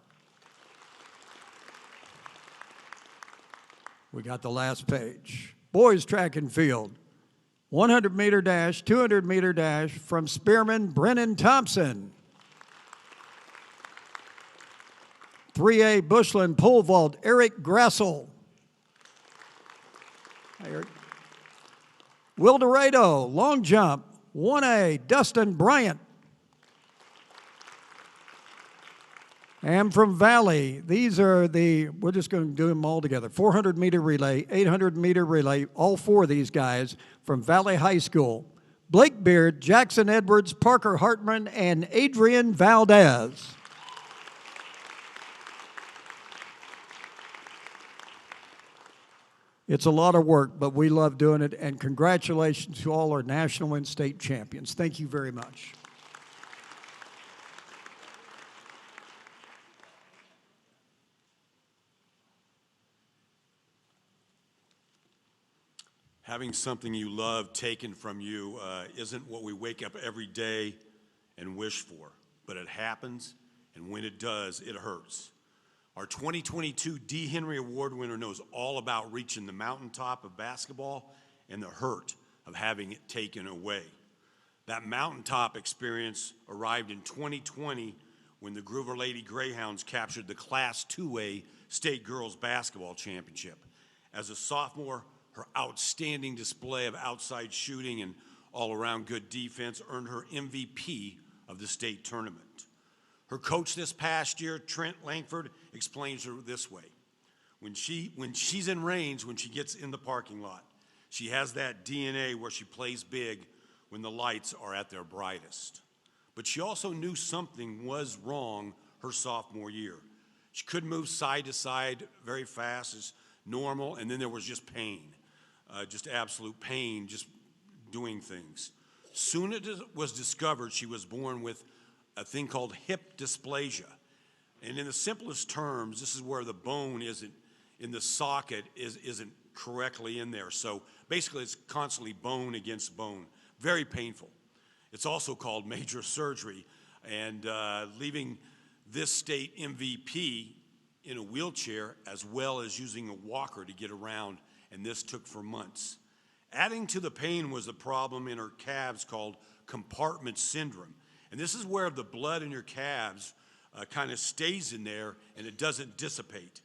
We got the last page. Boys track and field, 100-meter dash, 200-meter dash from Spearman, Brennan Thompson. 3A Bushland pole vault, Eric Grassel. Hi, Eric. Wildorado, long jump, 1A, Dustin Bryant. And from Valley, these are we're just going to do them all together. 400-meter relay, 800-meter relay, all 4 of these guys from Valley High School. Blake Beard, Jackson Edwards, Parker Hartman, and Adrian Valdez. It's a lot of work, but we love doing it, and congratulations to all our national and state champions. Thank you very much. Having something you love taken from you isn't what we wake up every day and wish for, but it happens, and when it does, it hurts. Our 2022 D. Henry Award winner knows all about reaching the mountaintop of basketball and the hurt of having it taken away. That mountaintop experience arrived in 2020 when the Groover Lady Greyhounds captured the Class 2A State Girls Basketball Championship. As a sophomore, her outstanding display of outside shooting and all-around good defense earned her MVP of the state tournament. Her coach this past year, Trent Langford, explains her this way. When she's in range, when she gets in the parking lot, she has that DNA where she plays big when the lights are at their brightest. But she also knew something was wrong her sophomore year. She couldn't move side to side very fast as normal, and then there was just pain, just absolute pain, just doing things. Soon it was discovered she was born with a thing called hip dysplasia. And in the simplest terms, this is where the bone isn't in the socket isn't correctly in there. So basically it's constantly bone against bone. Very painful. It's also called major surgery, and leaving this state MVP in a wheelchair as well as using a walker to get around, and this took for months. Adding to the pain was a problem in her calves called compartment syndrome. And this is where the blood in your calves kind of stays in there and it doesn't dissipate.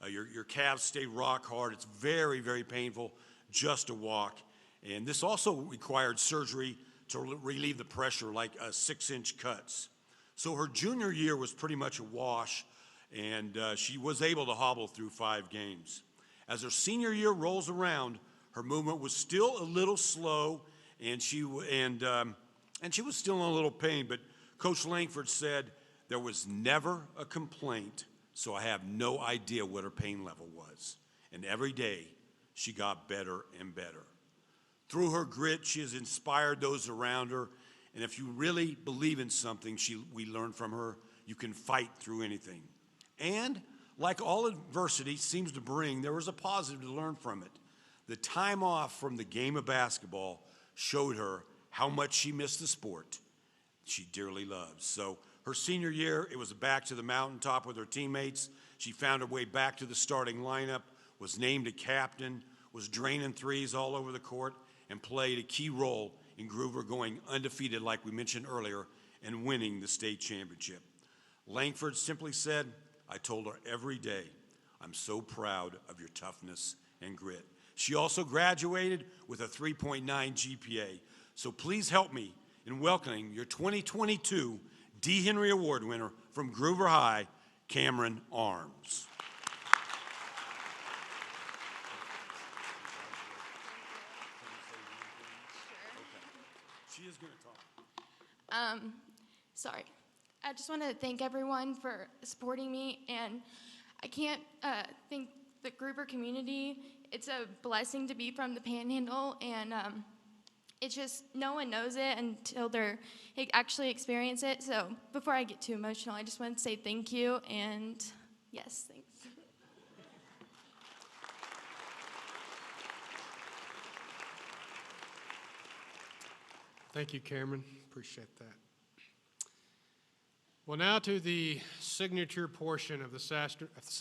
Your calves stay rock hard. It's very, very painful just to walk. And this also required surgery to relieve the pressure, like 6-inch cuts. So her junior year was pretty much a wash, and she was able to hobble through 5 games. As her senior year rolls around, her movement was still a little slow, and she was still in a little pain, but Coach Langford said there was never a complaint, so I have no idea what her pain level was. And every day, she got better and better. Through her grit, she has inspired those around her, and if you really believe in something we learned from her, you can fight through anything. And like all adversity seems to bring, there was a positive to learn from it. The time off from the game of basketball showed her how much she missed the sport she dearly loves. So her senior year, it was back to the mountaintop with her teammates. She found her way back to the starting lineup, was named a captain, was draining threes all over the court, and played a key role in Groover going undefeated, like we mentioned earlier, and winning the state championship. Langford simply said, I told her every day, I'm so proud of your toughness and grit. She also graduated with a 3.9 GPA. So please help me in welcoming your 2022 D. Henry Award winner from Groover High, Cameron Arms. She is going to talk. Sorry. I just want to thank everyone for supporting me, and I can't thank the Groover community. It's a blessing to be from the Panhandle, and it's just no one knows it until they actually experience it. So before I get too emotional, I just want to say thank you, and yes, thanks. Thank you, Cameron. Appreciate that. Well, now to the signature portion of this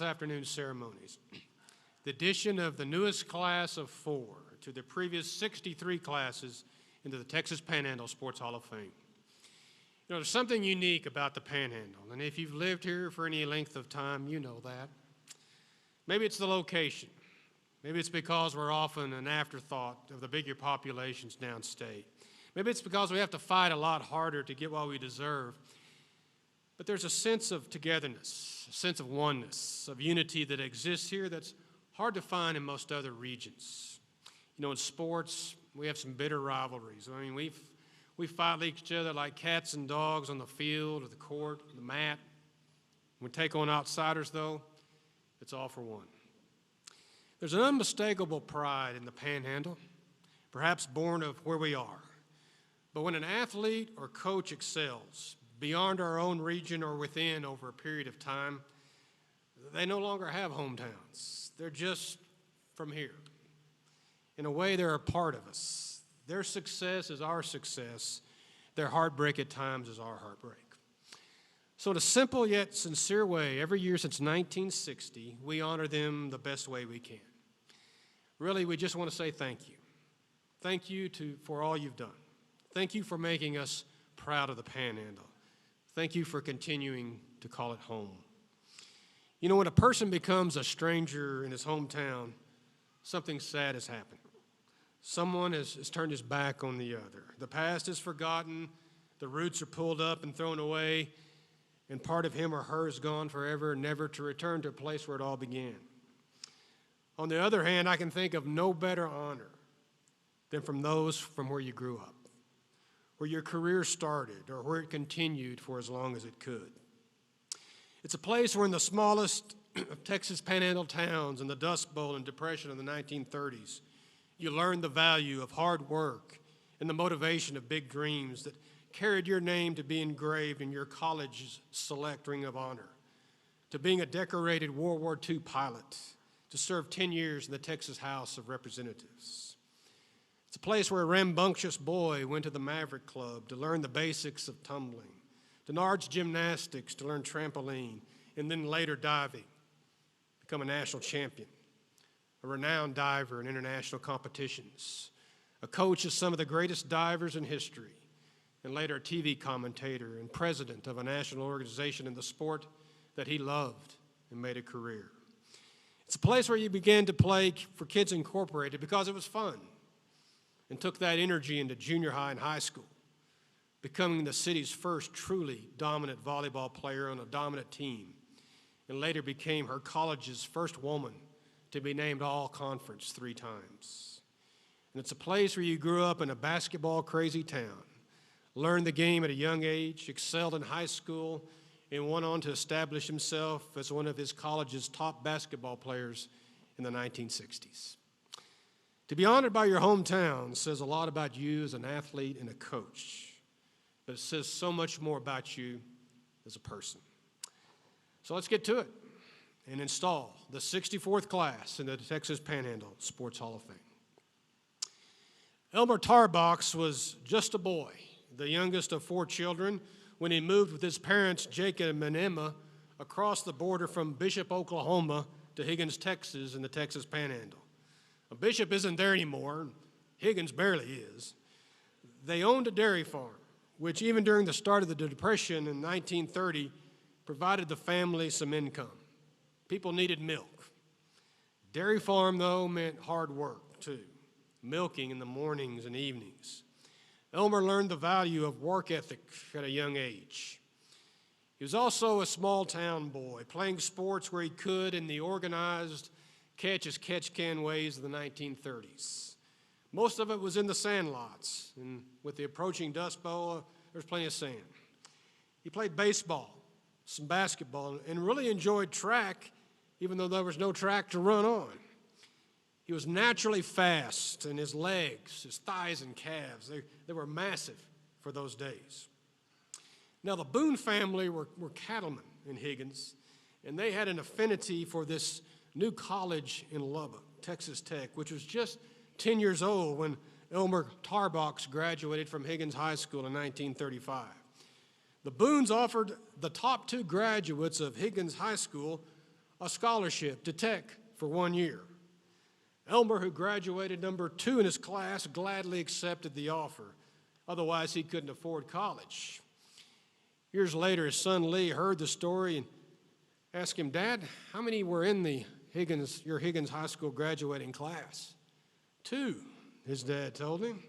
afternoon's ceremonies. The addition of the newest class of 4 to the previous 63 classes into the Texas Panhandle Sports Hall of Fame. You know, there's something unique about the Panhandle, and if you've lived here for any length of time, you know that. Maybe it's the location. Maybe it's because we're often an afterthought of the bigger populations downstate. Maybe it's because we have to fight a lot harder to get what we deserve. But there's a sense of togetherness, a sense of oneness, of unity that exists here that's hard to find in most other regions. You know, in sports, we have some bitter rivalries. I mean, we fight each other like cats and dogs on the field or the court, the mat. When we take on outsiders, though, it's all for one. There's an unmistakable pride in the Panhandle, perhaps born of where we are. But when an athlete or coach excels beyond our own region or within over a period of time, they no longer have hometowns. They're just from here. In a way, they're a part of us. Their success is our success. Their heartbreak at times is our heartbreak. So in a simple yet sincere way, every year since 1960, we honor them the best way we can. Really, we just want to say thank you. Thank you for all you've done. Thank you for making us proud of the Panhandle. Thank you for continuing to call it home. You know, when a person becomes a stranger in his hometown, something sad has happened. Someone has turned his back on the other. The past is forgotten, the roots are pulled up and thrown away, and part of him or her is gone forever, never to return to a place where it all began. On the other hand, I can think of no better honor than from those from where you grew up, where your career started, or where it continued for as long as it could. It's a place where in the smallest of Texas Panhandle towns in the Dust Bowl and Depression of the 1930s, you learned the value of hard work and the motivation of big dreams that carried your name to be engraved in your college's select ring of honor, to being a decorated World War II pilot, to serve 10 years in the Texas House of Representatives. It's a place where a rambunctious boy went to the Maverick Club to learn the basics of tumbling, to Nard's gymnastics to learn trampoline, and then later diving, become a national champion, a renowned diver in international competitions, a coach of some of the greatest divers in history, and later a TV commentator and president of a national organization in the sport that he loved and made a career. It's a place where you began to play for Kids Incorporated because it was fun, and took that energy into junior high and high school, becoming the city's first truly dominant volleyball player on a dominant team, and later became her college's first woman to be named All-Conference 3 times. And it's a place where you grew up in a basketball-crazy town, learned the game at a young age, excelled in high school, and went on to establish himself as one of his college's top basketball players in the 1960s. To be honored by your hometown says a lot about you as an athlete and a coach, but it says so much more about you as a person. So let's get to it and install the 64th class in the Texas Panhandle Sports Hall of Fame. Elmer Tarbox was just a boy, the youngest of 4 children, when he moved with his parents, Jacob and Emma, across the border from Bishop, Oklahoma to Higgins, Texas in the Texas Panhandle. Well, Bishop isn't there anymore. Higgins barely is. They owned a dairy farm, which even during the start of the Depression in 1930 provided the family some income. People needed milk. Dairy farm, though, meant hard work, too, milking in the mornings and evenings. Elmer learned the value of work ethic at a young age. He was also a small-town boy, playing sports where he could in the organized catch-as-catch-can ways of the 1930s. Most of it was in the sandlots, and with the approaching Dust Bowl, there's plenty of sand. He played baseball, some basketball, and really enjoyed track, even though there was no track to run on. He was naturally fast, and his legs, his thighs and calves, they were massive for those days. Now, the Boone family were cattlemen in Higgins, and they had an affinity for this new college in Lubbock, Texas Tech, which was just 10 years old when Elmer Tarbox graduated from Higgins High School in 1935. The Boones offered the top 2 graduates of Higgins High School a scholarship to Tech for 1 year. Elmer, who graduated number 2 in his class, gladly accepted the offer. Otherwise, he couldn't afford college. Years later, his son Lee heard the story and asked him, "Dad, how many were in your Higgins High School graduating class?" 2, his dad told him.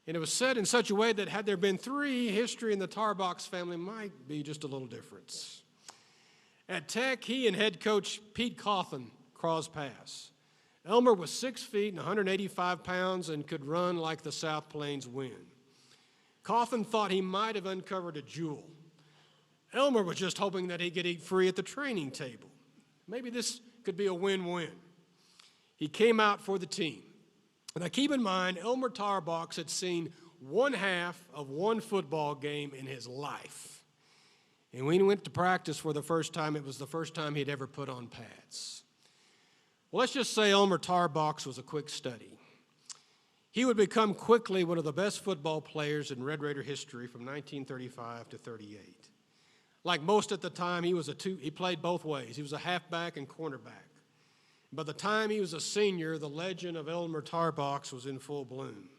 And it was said in such a way that had there been 3, history in the Tarbox family might be just a little different. At Tech, he and head coach Pete Cawthon crossed paths. Elmer was 6 feet and 185 pounds and could run like the South Plains wind. Cawthon thought he might have uncovered a jewel. Elmer was just hoping that he could eat free at the training table. Maybe this could be a win-win. He came out for the team. Now keep in mind, Elmer Tarbox had seen 1/2 of one football game in his life. And when he went to practice for the first time, it was the first time he'd ever put on pads. Well, let's just say Elmer Tarbox was a quick study. He would become quickly one of the best football players in Red Raider history from 1935 to 38. Like most at the time, he played both ways. He was a halfback and cornerback. By the time he was a senior, the legend of Elmer Tarbox was in full bloom.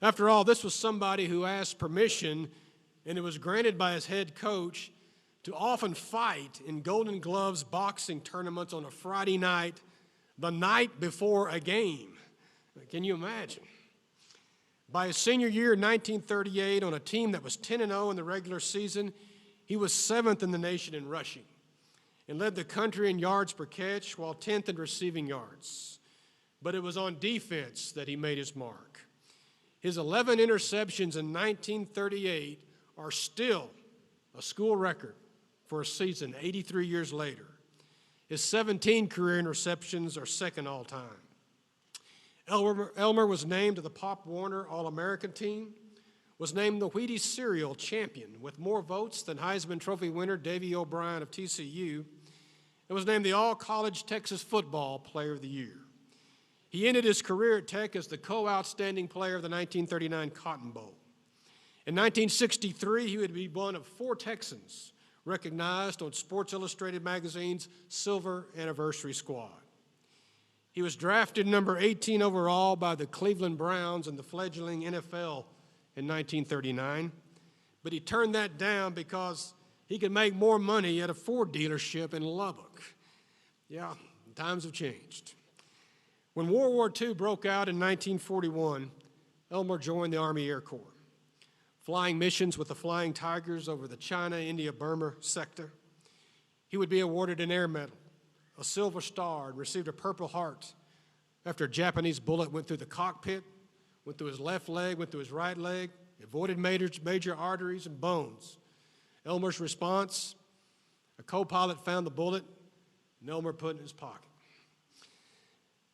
After all, this was somebody who asked permission, and it was granted by his head coach, to often fight in Golden Gloves boxing tournaments on a Friday night, the night before a game. Can you imagine? By his senior year in 1938, on a team that was 10-0 in the regular season, he was 7th in the nation in rushing and led the country in yards per catch while 10th in receiving yards. But it was on defense that he made his mark. His 11 interceptions in 1938 are still a school record for a season 83 years later. His 17 career interceptions are second all time. Elmer was named to the Pop Warner All-American team, was named the Wheaties cereal champion with more votes than Heisman Trophy winner Davey O'Brien of TCU, and was named the All-College Texas Football Player of the Year. He ended his career at Tech as the co-outstanding player of the 1939 Cotton Bowl. In 1963, he would be one of 4 Texans recognized on Sports Illustrated magazine's Silver Anniversary Squad. He was drafted number 18 overall by the Cleveland Browns in the fledgling NFL in 1939, but he turned that down because he could make more money at a Ford dealership in Lubbock. Yeah, times have changed. When World War II broke out in 1941, Elmer joined the Army Air Corps, flying missions with the Flying Tigers over the China, India, Burma sector. He would be awarded an Air Medal, a Silver Star, and received a Purple Heart after a Japanese bullet went through the cockpit, went through his left leg, went through his right leg, avoided major arteries and bones. Elmer's response, a co-pilot found the bullet, and Elmer put it in his pocket.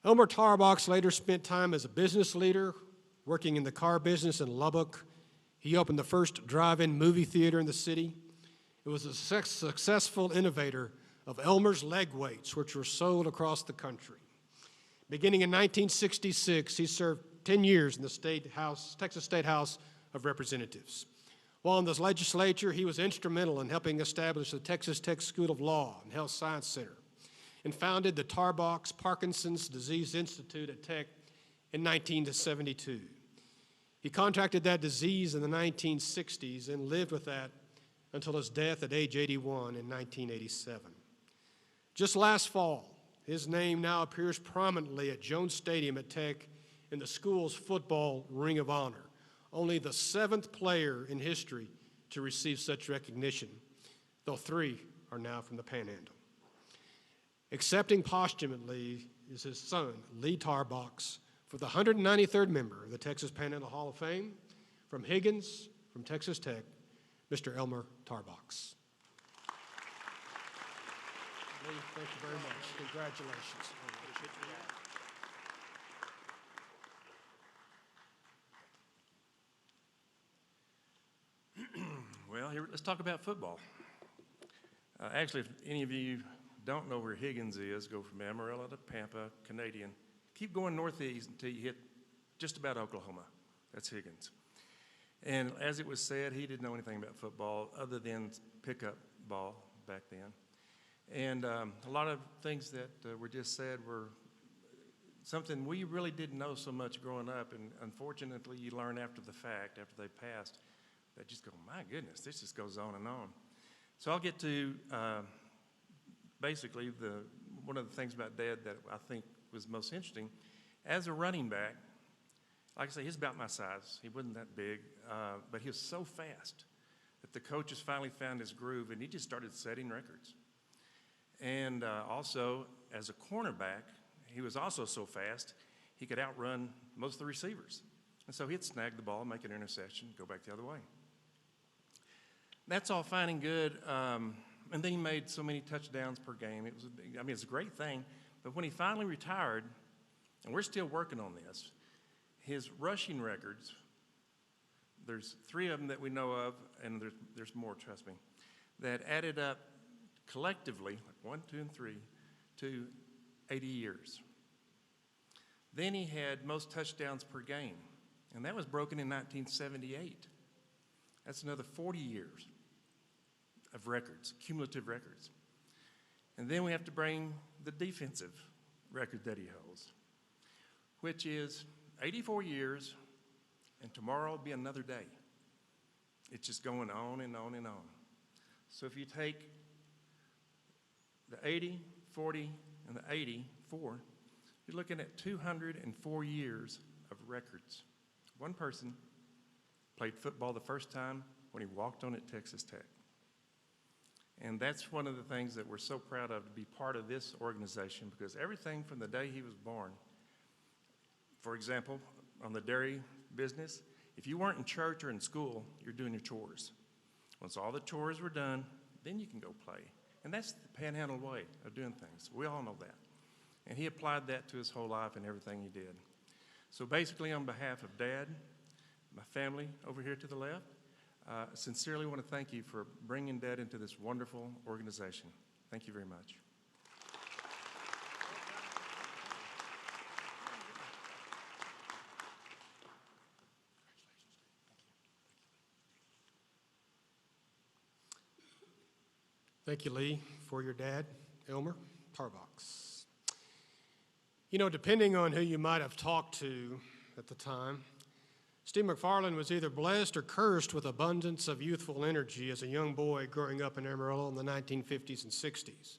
Elmer Tarbox later spent time as a business leader, working in the car business in Lubbock. He opened the first drive-in movie theater in the city. It was a successful innovator of Elmer's leg weights, which were sold across the country. Beginning in 1966, he served 10 years in the Texas State House of Representatives. While in the legislature, he was instrumental in helping establish the Texas Tech School of Law and Health Science Center, and founded the Tarbox Parkinson's Disease Institute at Tech in 1972. He contracted that disease in the 1960s and lived with that until his death at age 81 in 1987. Just last fall, his name now appears prominently at Jones Stadium at Tech in the school's football Ring of Honor, only the 7th player in history to receive such recognition, though 3 are now from the Panhandle. Accepting posthumously is his son, Lee Tarbox, for the 193rd member of the Texas Panhandle Hall of Fame, from Higgins, from Texas Tech, Mr. Elmer Tarbox. Lee, thank you very much. Congratulations. Well, here, let's talk about football. Actually, if any of you don't know where Higgins is, go from Amarillo to Pampa, Canadian. Keep going northeast until you hit just about Oklahoma. That's Higgins. And as it was said, he didn't know anything about football other than pickup ball back then. And a lot of things that were just said were something we really didn't know so much growing up. And unfortunately, you learn after the fact, after they passed, that just go, my goodness, this just goes on and on. So I'll get to basically one of the things about Dad that I think was most interesting. As a running back, like I say, he's about my size. He wasn't that big, but he was so fast that the coaches finally found his groove, and he just started setting records. And also, as a cornerback, he was also so fast, he could outrun most of the receivers. And so he'd snag the ball, make an interception, go back the other way. That's all fine and good. And then he made so many touchdowns per game. It's a great thing. But when he finally retired, and we're still working on this, his rushing records, there's 3 of them that we know of, and there's more, trust me, that added up collectively, like 1, 2, and 3, to 80 years. Then he had most touchdowns per game, and that was broken in 1978. That's another 40 years of records, cumulative records. And then we have to bring the defensive record that he holds, which is 84 years, and tomorrow will be another day. It's just going on and on and on. So if you take the 80, 40, and the 84, you're looking at 204 years of records. One person played football the first time when he walked on at Texas Tech. And that's one of the things that we're so proud of, to be part of this organization, because everything from the day he was born, for example, on the dairy business, if you weren't in church or in school, you're doing your chores. Once all the chores were done, then you can go play. And that's the Panhandle way of doing things. We all know that. And he applied that to his whole life and everything he did. So basically, on behalf of Dad, my family over here to the left, sincerely want to thank you for bringing Dad into this wonderful organization. Thank you very much. Thank you, Lee, for your dad, Elmer Tarbox. You know, depending on who you might have talked to at the time, Steve McFarland was either blessed or cursed with abundance of youthful energy as a young boy growing up in Amarillo in the 1950s and 60s.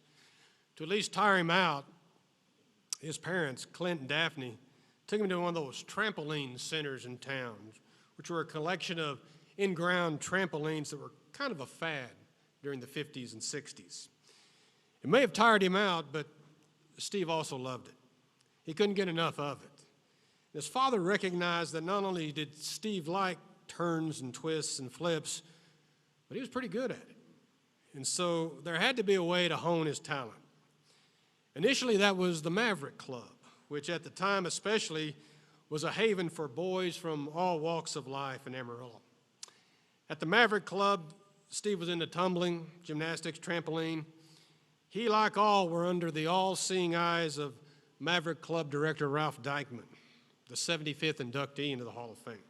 To at least tire him out, his parents, Clint and Daphne, took him to one of those trampoline centers in town, which were a collection of in-ground trampolines that were kind of a fad during the 50s and 60s. It may have tired him out, but Steve also loved it. He couldn't get enough of it. His father recognized that not only did Steve like turns and twists and flips, but he was pretty good at it. And so there had to be a way to hone his talent. Initially, that was the Maverick Club, which at the time especially was a haven for boys from all walks of life in Amarillo. At the Maverick Club, Steve was into tumbling, gymnastics, trampoline. He, like all, were under the all-seeing eyes of Maverick Club director Ralph Dykeman, the 75th inductee into the Hall of Fame.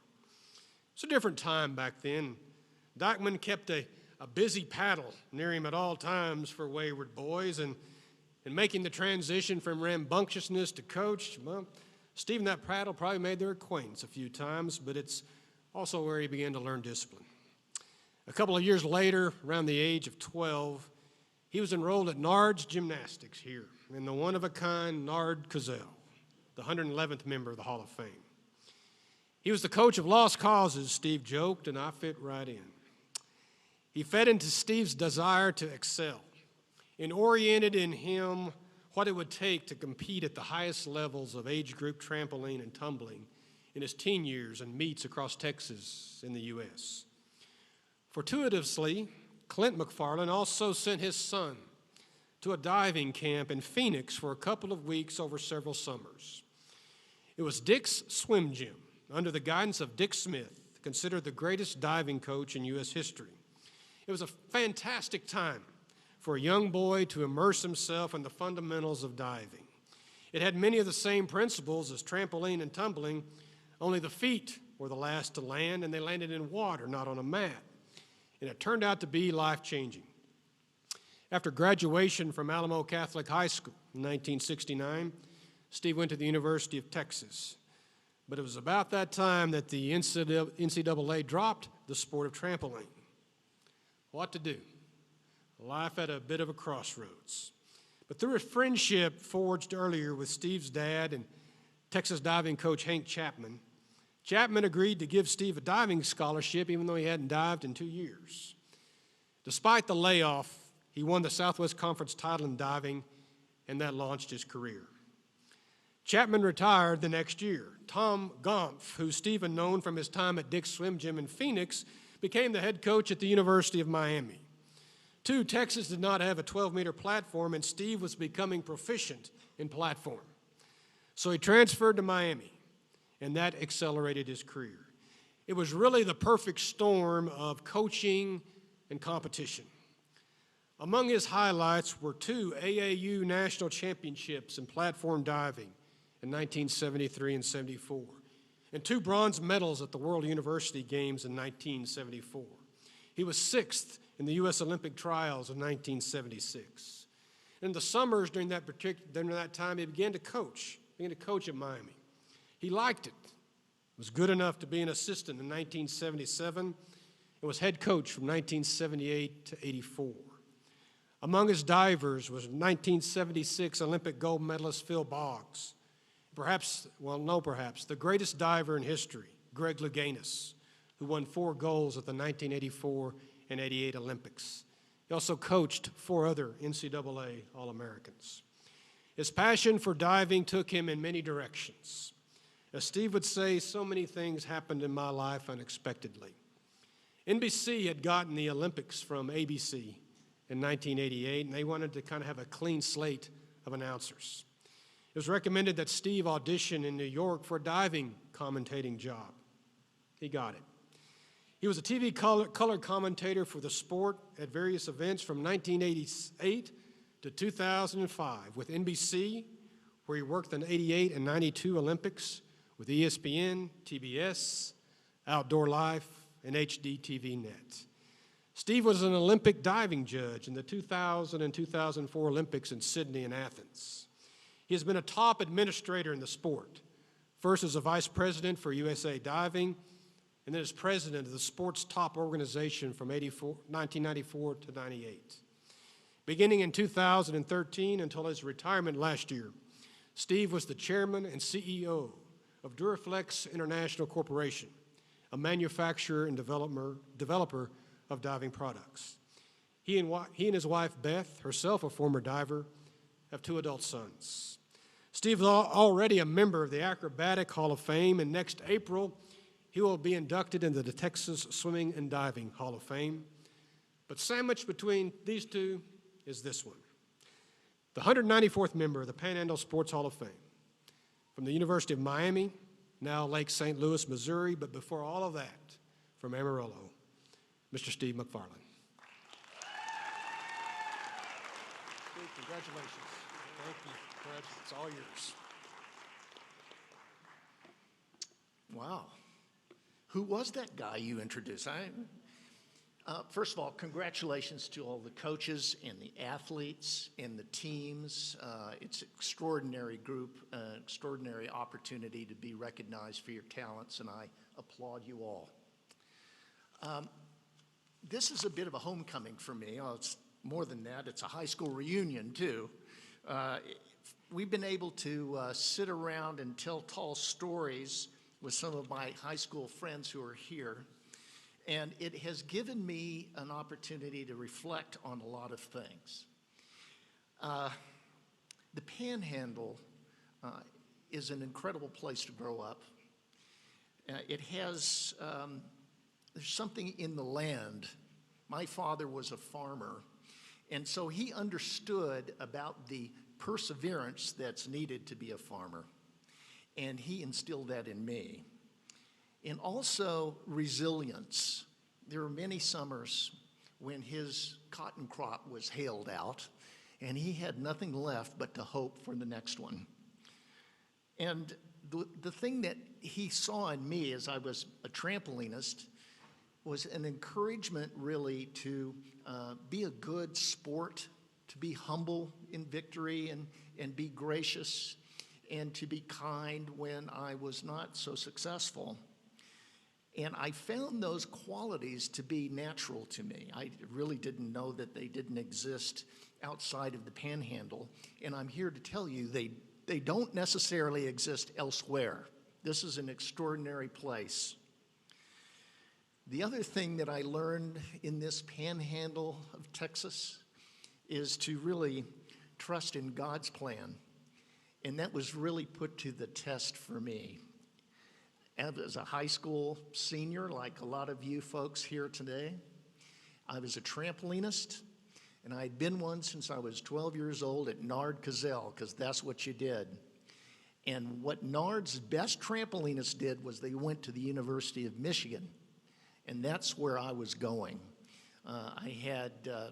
It's a different time back then. Dykeman kept a busy paddle near him at all times for wayward boys, and in making the transition from rambunctiousness to coach, well, Steve and that paddle probably made their acquaintance a few times, but it's also where he began to learn discipline. A couple of years later, around the age of 12, he was enrolled at Nard's Gymnastics here, in the one-of-a-kind Nard Cozell, the 111th member of the Hall of Fame. He was the coach of lost causes, Steve joked, and I fit right in. He fed into Steve's desire to excel and oriented in him what it would take to compete at the highest levels of age group trampoline and tumbling in his teen years and meets across Texas in the U.S. Fortuitously, Clint McFarland also sent his son to a diving camp in Phoenix for a couple of weeks over several summers. It was Dick's Swim Gym, under the guidance of Dick Smith, considered the greatest diving coach in U.S. history. It was a fantastic time for a young boy to immerse himself in the fundamentals of diving. It had many of the same principles as trampoline and tumbling, only the feet were the last to land, and they landed in water, not on a mat. And it turned out to be life-changing. After graduation from Alamo Catholic High School in 1969, Steve went to the University of Texas. But it was about that time that the NCAA dropped the sport of trampoline. What to do? Life at a bit of a crossroads. But through a friendship forged earlier with Steve's dad and Texas diving coach Hank Chapman, Chapman agreed to give Steve a diving scholarship even though he hadn't dived in 2 years. Despite the layoff, he won the Southwest Conference title in diving, and that launched his career. Chapman retired the next year. Tom Gompf, who Steve had known from his time at Dick's Swim Gym in Phoenix, became the head coach at the University of Miami. Texas did not have a 12-meter platform, and Steve was becoming proficient in platform. So he transferred to Miami, and that accelerated his career. It was really the perfect storm of coaching and competition. Among his highlights were 2 AAU national championships in platform diving in 1973 and 74, and 2 bronze medals at the World University Games in 1974. He was 6th in the U.S. Olympic trials in 1976. In the summers during that time, he began to coach at Miami. He liked it, was good enough to be an assistant in 1977, and was head coach from 1978 to 84. Among his divers was 1976 Olympic gold medalist Phil Boggs. Perhaps the greatest diver in history, Greg Louganis, who won 4 golds at the 1984 and 88 Olympics. He also coached 4 other NCAA All-Americans. His passion for diving took him in many directions. As Steve would say, so many things happened in my life unexpectedly. NBC had gotten the Olympics from ABC in 1988, and they wanted to kind of have a clean slate of announcers. It was recommended that Steve audition in New York for a diving commentating job. He got it. He was a TV color commentator for the sport at various events from 1988 to 2005 with NBC, where he worked in 88 and 92 Olympics, with ESPN, TBS, Outdoor Life, and HDTV Net. Steve was an Olympic diving judge in the 2000 and 2004 Olympics in Sydney and Athens. He has been a top administrator in the sport, first as a vice president for USA Diving, and then as president of the sport's top organization from 1994 to 98. Beginning in 2013 until his retirement last year, Steve was the chairman and CEO of Duraflex International Corporation, a manufacturer and developer of diving products. He and his wife, Beth, herself a former diver, have 2 adult sons. Steve is already a member of the Acrobatic Hall of Fame, and next April, he will be inducted into the Texas Swimming and Diving Hall of Fame. But sandwiched between these 2 is this one, the 194th member of the Panhandle Sports Hall of Fame, from the University of Miami, now Lake St. Louis, Missouri, but before all of that, from Amarillo, Mr. Steve McFarland. Steve, congratulations. Thank you. It's all yours. Wow. Who was that guy you introduced? First of all, congratulations to all the coaches and the athletes and the teams. It's an extraordinary group, an extraordinary opportunity to be recognized for your talents, and I applaud you all. This is a bit of a homecoming for me. Oh, it's more than that. It's a high school reunion, too. We've been able to sit around and tell tall stories with some of my high school friends who are here. And it has given me an opportunity to reflect on a lot of things. The Panhandle is an incredible place to grow up. It has, there's something in the land. My father was a farmer, and so he understood about the perseverance that's needed to be a farmer. And he instilled that in me. And also resilience. There were many summers when his cotton crop was hailed out, and he had nothing left but to hope for the next one. And the thing that he saw in me as I was a trampolinist was an encouragement really to be a good sport, to be humble in victory and be gracious, and to be kind when I was not so successful. And I found those qualities to be natural to me. I really didn't know that they didn't exist outside of the Panhandle. And I'm here to tell you they don't necessarily exist elsewhere. This is an extraordinary place. The other thing that I learned in this Panhandle of Texas is to really trust in God's plan. And that was really put to the test for me. As a high school senior, like a lot of you folks here today, I was a trampolinist, and I had been one since I was 12 years old at Nard Cazell, because that's what you did. And what Nard's best trampolinists did was they went to the University of Michigan, and that's where I was going. I had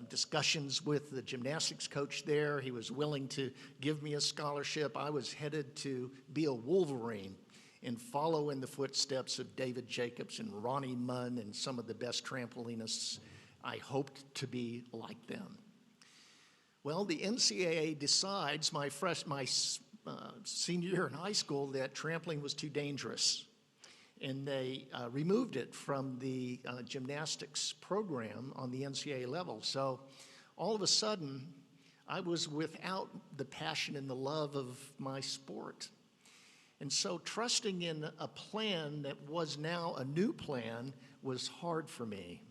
discussions with the gymnastics coach there. He was willing to give me a scholarship. I was headed to be a Wolverine and follow in the footsteps of David Jacobs and Ronnie Munn and some of the best trampolinists. I hoped to be like them. Well, the NCAA decides my senior year in high school that trampoline was too dangerous, and they removed it from the gymnastics program on the NCAA level. So all of a sudden, I was without the passion and the love of my sport. And so trusting in a plan that was now a new plan was hard for me.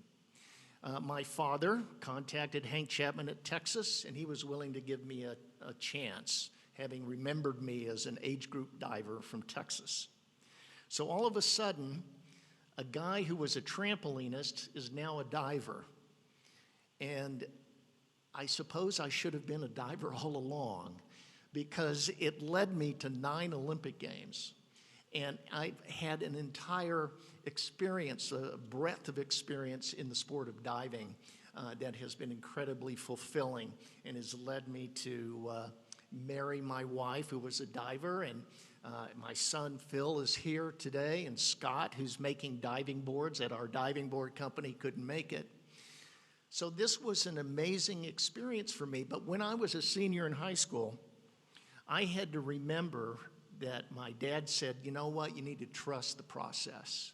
My father contacted Hank Chapman at Texas, and he was willing to give me a chance, having remembered me as an age group diver from Texas. So all of a sudden, a guy who was a trampolinist is now a diver. And I suppose I should have been a diver all along, because it led me to 9 Olympic Games. And I had an entire experience, a breadth of experience in the sport of diving that has been incredibly fulfilling and has led me to marry my wife, who was a diver, and my son Phil is here today, and Scott, who's making diving boards at our diving board company, couldn't make it. So this was an amazing experience for me. But when I was a senior in high school, I had to remember that my dad said, you know what, you need to trust the process.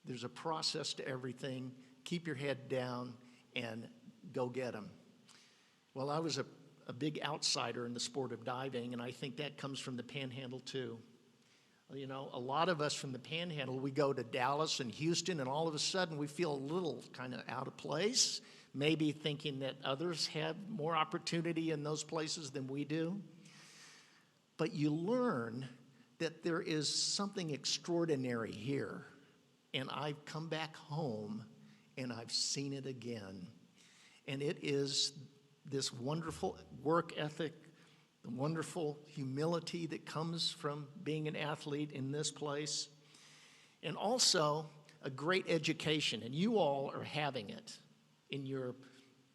There's a process to everything. Keep your head down and go get them. Well, I was a big outsider in the sport of diving, and I think that comes from the Panhandle too. You know, a lot of us from the Panhandle, we go to Dallas and Houston, and all of a sudden we feel a little kind of out of place, maybe thinking that others have more opportunity in those places than we do. But you learn that there is something extraordinary here. And I've come back home and I've seen it again. And it is this wonderful work ethic, the wonderful humility that comes from being an athlete in this place, and also a great education. And you all are having it in your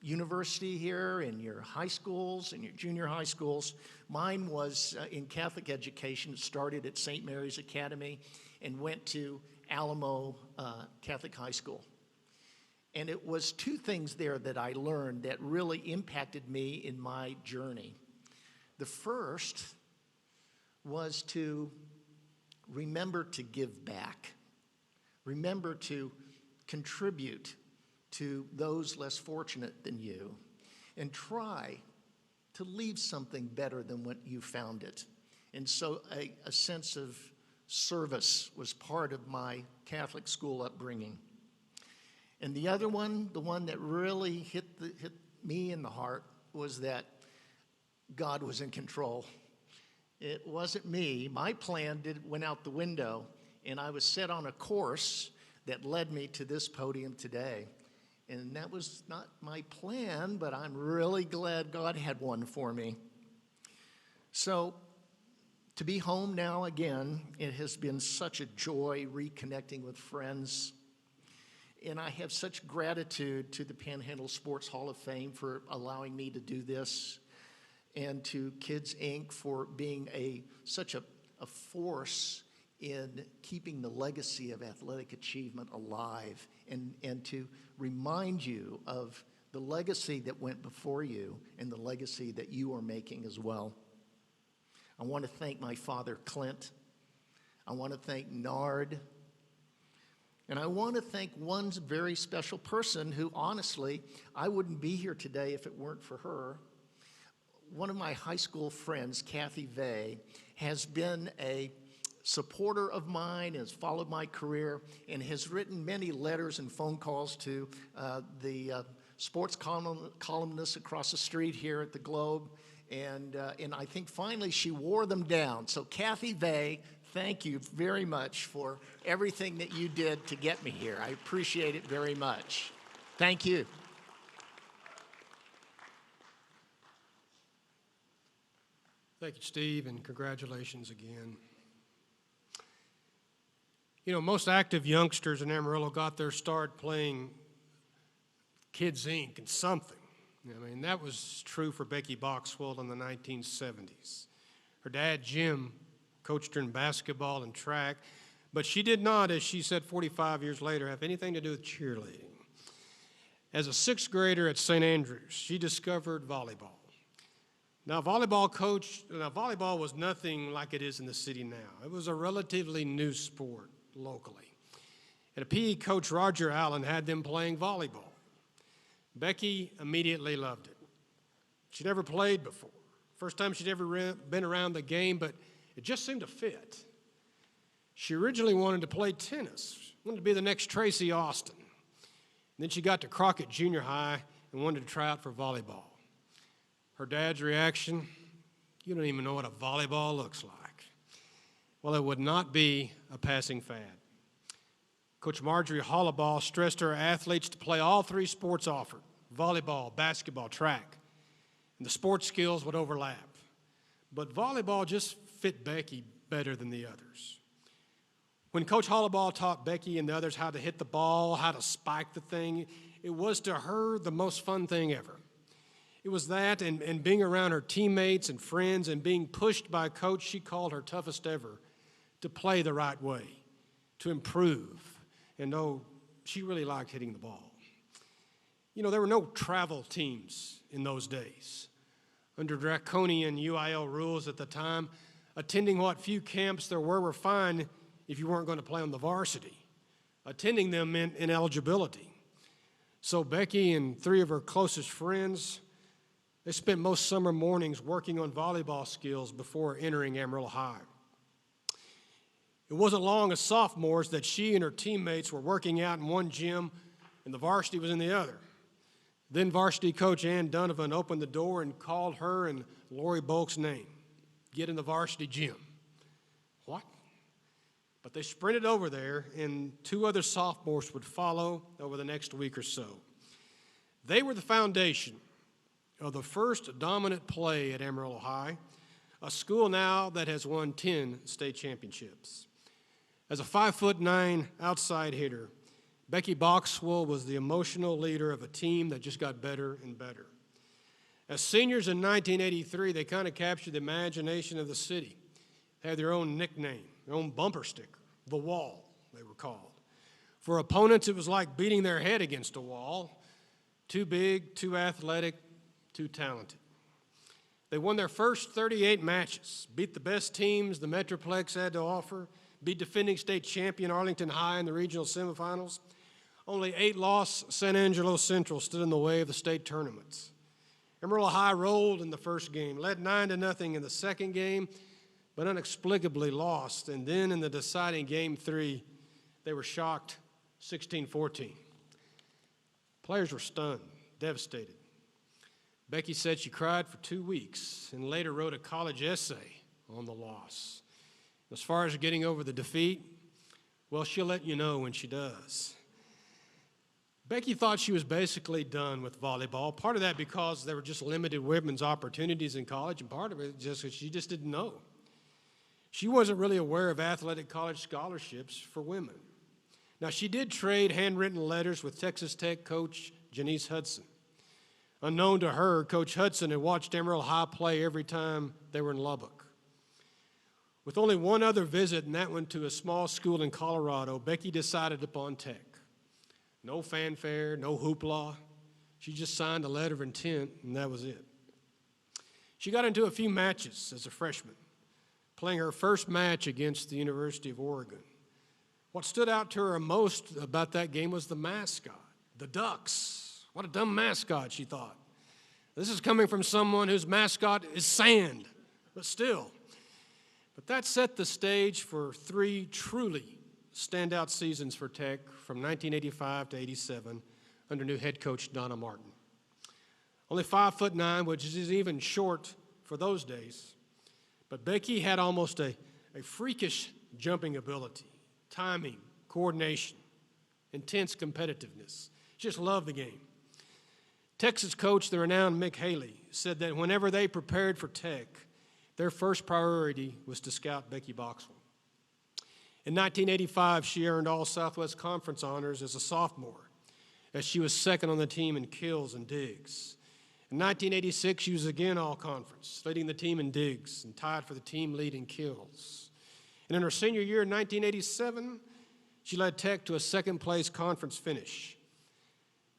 university here, in your high schools, in your junior high schools. Mine was in Catholic education. It started at St. Mary's Academy and went to Alamo Catholic High School. And it was 2 things there that I learned that really impacted me in my journey. The first was to remember to give back. Remember to contribute to those less fortunate than you, and try to leave something better than what you found it. And so a sense of service was part of my Catholic school upbringing. And the other one, the one that really hit me in the heart, was that God was in control. It wasn't me. My plan went out the window, and I was set on a course that led me to this podium today. And that was not my plan, but I'm really glad God had one for me. So to be home now again, it has been such a joy reconnecting with friends. And I have such gratitude to the Panhandle Sports Hall of Fame for allowing me to do this, and to Kids Inc. for being such a force in keeping the legacy of athletic achievement alive, and to remind you of the legacy that went before you and the legacy that you are making as well. I want to thank my father, Clint. I want to thank Nard. And I want to thank one very special person who, honestly, I wouldn't be here today if it weren't for her. One of my high school friends, Kathy Vay, has been a supporter of mine, has followed my career, and has written many letters and phone calls to the sports columnists across the street here at the Globe. And I think finally she wore them down. So Kathy Vay, thank you very much for everything that you did to get me here. I appreciate it very much. Thank you. Thank you, Steve, and congratulations again. You know, most active youngsters in Amarillo got their start playing Kids Inc. and something. I mean, that was true for Becky Boxwell in the 1970s. Her dad, Jim, coached her in basketball and track, but she did not, as she said 45 years later, have anything to do with cheerleading. As a sixth grader at St. Andrews, she discovered volleyball. Now, volleyball was nothing like it is in the city now. It was a relatively new sport locally. And a PE coach, Roger Allen, had them playing volleyball. Becky immediately loved it. She never played before. First time she'd ever been around the game, but it just seemed to fit. She originally wanted to play tennis, wanted to be the next Tracy Austin. And then she got to Crockett Junior High and wanted to try out for volleyball. Her dad's reaction, you don't even know what a volleyball looks like. Well, it would not be a passing fad. Coach Marjorie Hollabaugh stressed her athletes to play all three sports offered, volleyball, basketball, track, and the sports skills would overlap. But volleyball just fit Becky better than the others. When Coach Hollabaugh taught Becky and the others how to hit the ball, how to spike the thing, it was to her the most fun thing ever. It was that and being around her teammates and friends and being pushed by a coach she called her toughest ever to play the right way, to improve. And no, she really liked hitting the ball. You know, there were no travel teams in those days. Under draconian UIL rules at the time, attending what few camps there were fine if you weren't going to play on the varsity. Attending them meant ineligibility. So Becky and three of her closest friends, they spent most summer mornings working on volleyball skills before entering Amarillo High. It wasn't long as sophomores that she and her teammates were working out in one gym and the varsity was in the other. Then varsity coach Ann Donovan opened the door and called her and Lori Bulk's name. Get in the varsity gym. What? But they sprinted over there, and two other sophomores would follow over the next week or so. They were the foundation of the first dominant play at Amarillo High, a school now that has won 10 state championships. As a 5'9" outside hitter, Becky Boxwell was the emotional leader of a team that just got better and better. As seniors in 1983, they kind of captured the imagination of the city. They had their own nickname, their own bumper sticker, the Wall, they were called. For opponents, it was like beating their head against a wall. Too big, too athletic, too talented. They won their first 38 matches, beat the best teams the Metroplex had to offer, beat defending state champion Arlington High in the regional semifinals. Only 8-loss San Angelo Central stood in the way of the state tournaments. Amarillo High rolled in the first game, led 9-0 in the second game, but inexplicably lost. And then in the deciding game 3, they were shocked 16-14. Players were stunned, devastated. Becky said she cried for 2 weeks and later wrote a college essay on the loss. As far as getting over the defeat, well, she'll let you know when she does. Becky thought she was basically done with volleyball, part of that because there were just limited women's opportunities in college, and part of it just because she just didn't know. She wasn't really aware of athletic college scholarships for women. Now, she did trade handwritten letters with Texas Tech coach Janice Hudson. Unknown to her, Coach Hudson had watched Amarillo High play every time they were in Lubbock. With only one other visit, and that one to a small school in Colorado, Becky decided upon Tech. No fanfare, no hoopla. She just signed a letter of intent, and that was it. She got into a few matches as a freshman, playing her first match against the University of Oregon. What stood out to her most about that game was the mascot, the Ducks. What a dumb mascot, she thought. This is coming from someone whose mascot is sand, but still. But that set the stage for 3 truly standout seasons for Tech from 1985 to 87 under new head coach Donna Martin. Only 5'9", which is even short for those days. But Becky had almost a freakish jumping ability, timing, coordination, intense competitiveness. She just loved the game. Texas coach, the renowned Mick Haley, said that whenever they prepared for Tech, their first priority was to scout Becky Boxwell. In 1985, she earned all Southwest Conference honors as a sophomore. as she was second on the team in kills and digs. In 1986, she was again all-conference, leading the team in digs and tied for the team lead in kills. And in her senior year in 1987, she led Tech to a second-place conference finish.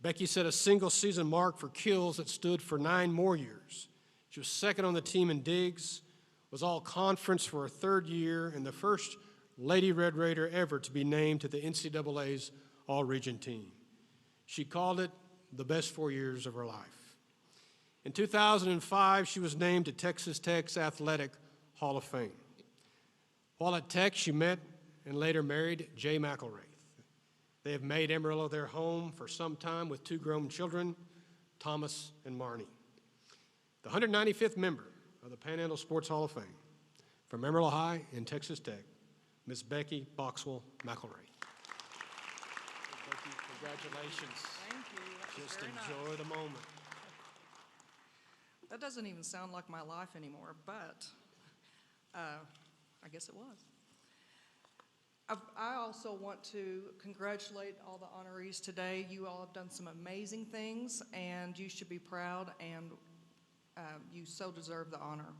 Becky set a single-season mark for kills that stood for 9 more years. She was second on the team in digs, was all-conference for her third year, and the first Lady Red Raider ever to be named to the NCAA's All-Region team. She called it the best 4 years of her life. In 2005, she was named to Texas Tech's Athletic Hall of Fame. While at Tech, she met and later married Jay McElraith. They have made Amarillo their home for some time with 2 grown children, Thomas and Marnie. The 195th member of the Panhandle Sports Hall of Fame from Amarillo High and Texas Tech, Miss Becky Boxwell McElraith. Becky, congratulations. Thank you. That was Just very enjoy nice. the moment. That doesn't even sound like my life anymore, but I guess it was. I also want to congratulate all the honorees today. You all have done some amazing things, and you should be proud, and you so deserve the honor.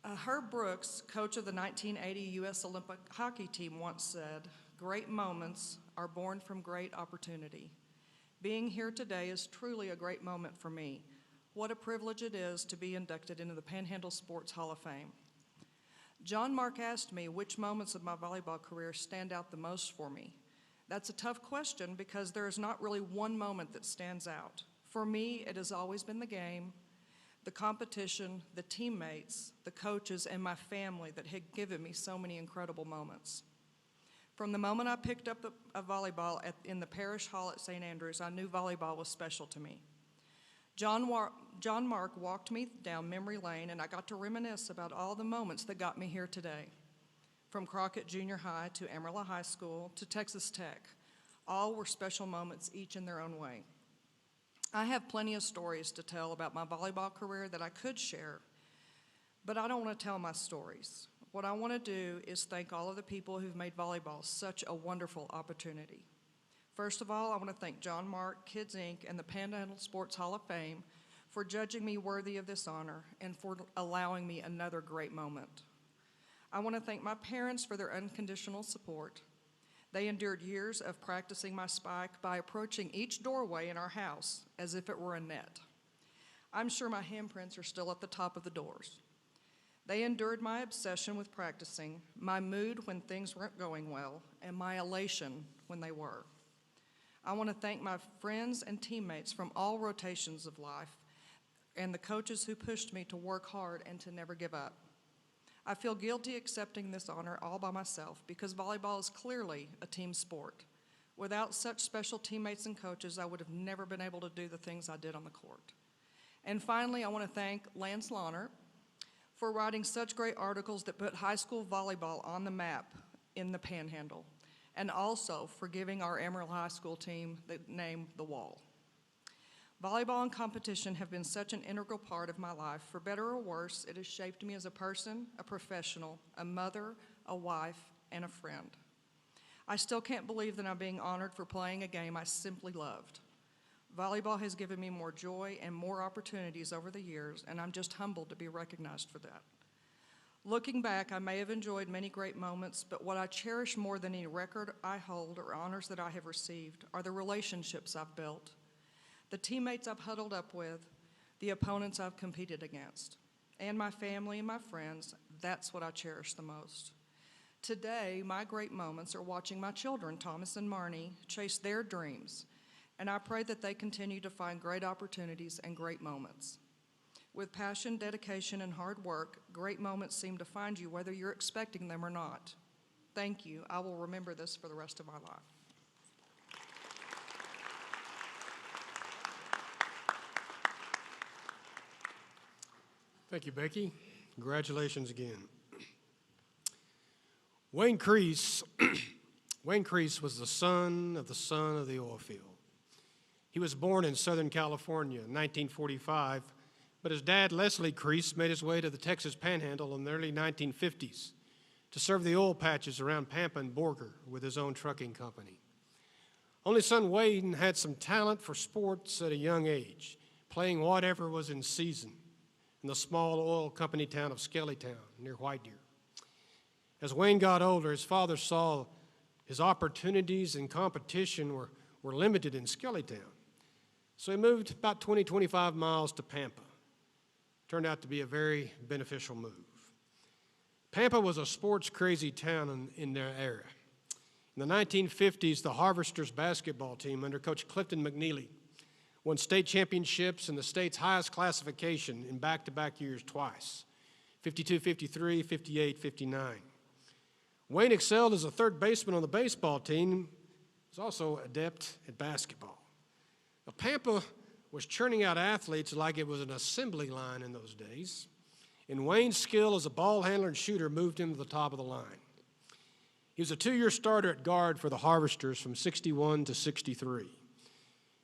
Herb Brooks, coach of the 1980 U.S. Olympic hockey team, once said, "Great moments are born from great opportunity." Being here today is truly a great moment for me. What a privilege it is to be inducted into the Panhandle Sports Hall of Fame. John Mark asked me which moments of my volleyball career stand out the most for me. That's a tough question because there is not really one moment that stands out. For me, it has always been the game, the competition, the teammates, the coaches, and my family that had given me so many incredible moments. From the moment I picked up a volleyball in the parish hall at St. Andrews, I knew volleyball was special to me. John Mark walked me down memory lane, and I got to reminisce about all the moments that got me here today. From Crockett Junior High to Amarillo High School to Texas Tech, all were special moments, each in their own way. I have plenty of stories to tell about my volleyball career that I could share, but I don't want to tell my stories. What I want to do is thank all of the people who've made volleyball such a wonderful opportunity. First of all, I want to thank John Mark, Kids Inc., and the Panhandle Sports Hall of Fame for judging me worthy of this honor and for allowing me another great moment. I want to thank my parents for their unconditional support. They endured years of practicing my spike by approaching each doorway in our house as if it were a net. I'm sure my handprints are still at the top of the doors. They endured my obsession with practicing, my mood when things weren't going well, and my elation when they were. I want to thank my friends and teammates from all rotations of life and the coaches who pushed me to work hard and to never give up. I feel guilty accepting this honor all by myself because volleyball is clearly a team sport. Without such special teammates and coaches, I would have never been able to do the things I did on the court. And finally, I want to thank Lance Launer for writing such great articles that put high school volleyball on the map in the Panhandle, and also for giving our Amarillo High School team the name The Wall. Volleyball and competition have been such an integral part of my life. For better or worse, it has shaped me as a person, a professional, a mother, a wife, and a friend. I still can't believe that I'm being honored for playing a game I simply loved. Volleyball has given me more joy and more opportunities over the years, and I'm just humbled to be recognized for that. Looking back, I may have enjoyed many great moments, but what I cherish more than any record I hold or honors that I have received are the relationships I've built, the teammates I've huddled up with, the opponents I've competed against, and my family and my friends. That's what I cherish the most. Today, my great moments are watching my children, Thomas and Marnie, chase their dreams, and I pray that they continue to find great opportunities and great moments. With passion, dedication, and hard work, great moments seem to find you whether you're expecting them or not. Thank you. I will remember this for the rest of my life. Thank you, Becky. Congratulations again. Wayne Crease was the son of the oil field. He was born in Southern California in 1945, but his dad, Leslie Crease, made his way to the Texas Panhandle in the early 1950s to serve the oil patches around Pampa and Borger with his own trucking company. Only son Wayne had some talent for sports at a young age, playing whatever was in season in the small oil company town of Skellytown near White Deer. As Wayne got older, his father saw his opportunities and competition were limited in Skellytown. So he moved about 25 miles to Pampa. Turned out to be a very beneficial move. Pampa was a sports-crazy town in their era. In the 1950s, the Harvesters basketball team under Coach Clifton McNeely won state championships in the state's highest classification in back-to-back years twice, 52-53, 58-59. Wayne excelled as a third baseman on the baseball team. He was also adept at basketball. Now, Pampa was churning out athletes like it was an assembly line in those days, and Wayne's skill as a ball handler and shooter moved him to the top of the line. He was a 2-year starter at guard for the Harvesters from 61 to 63. There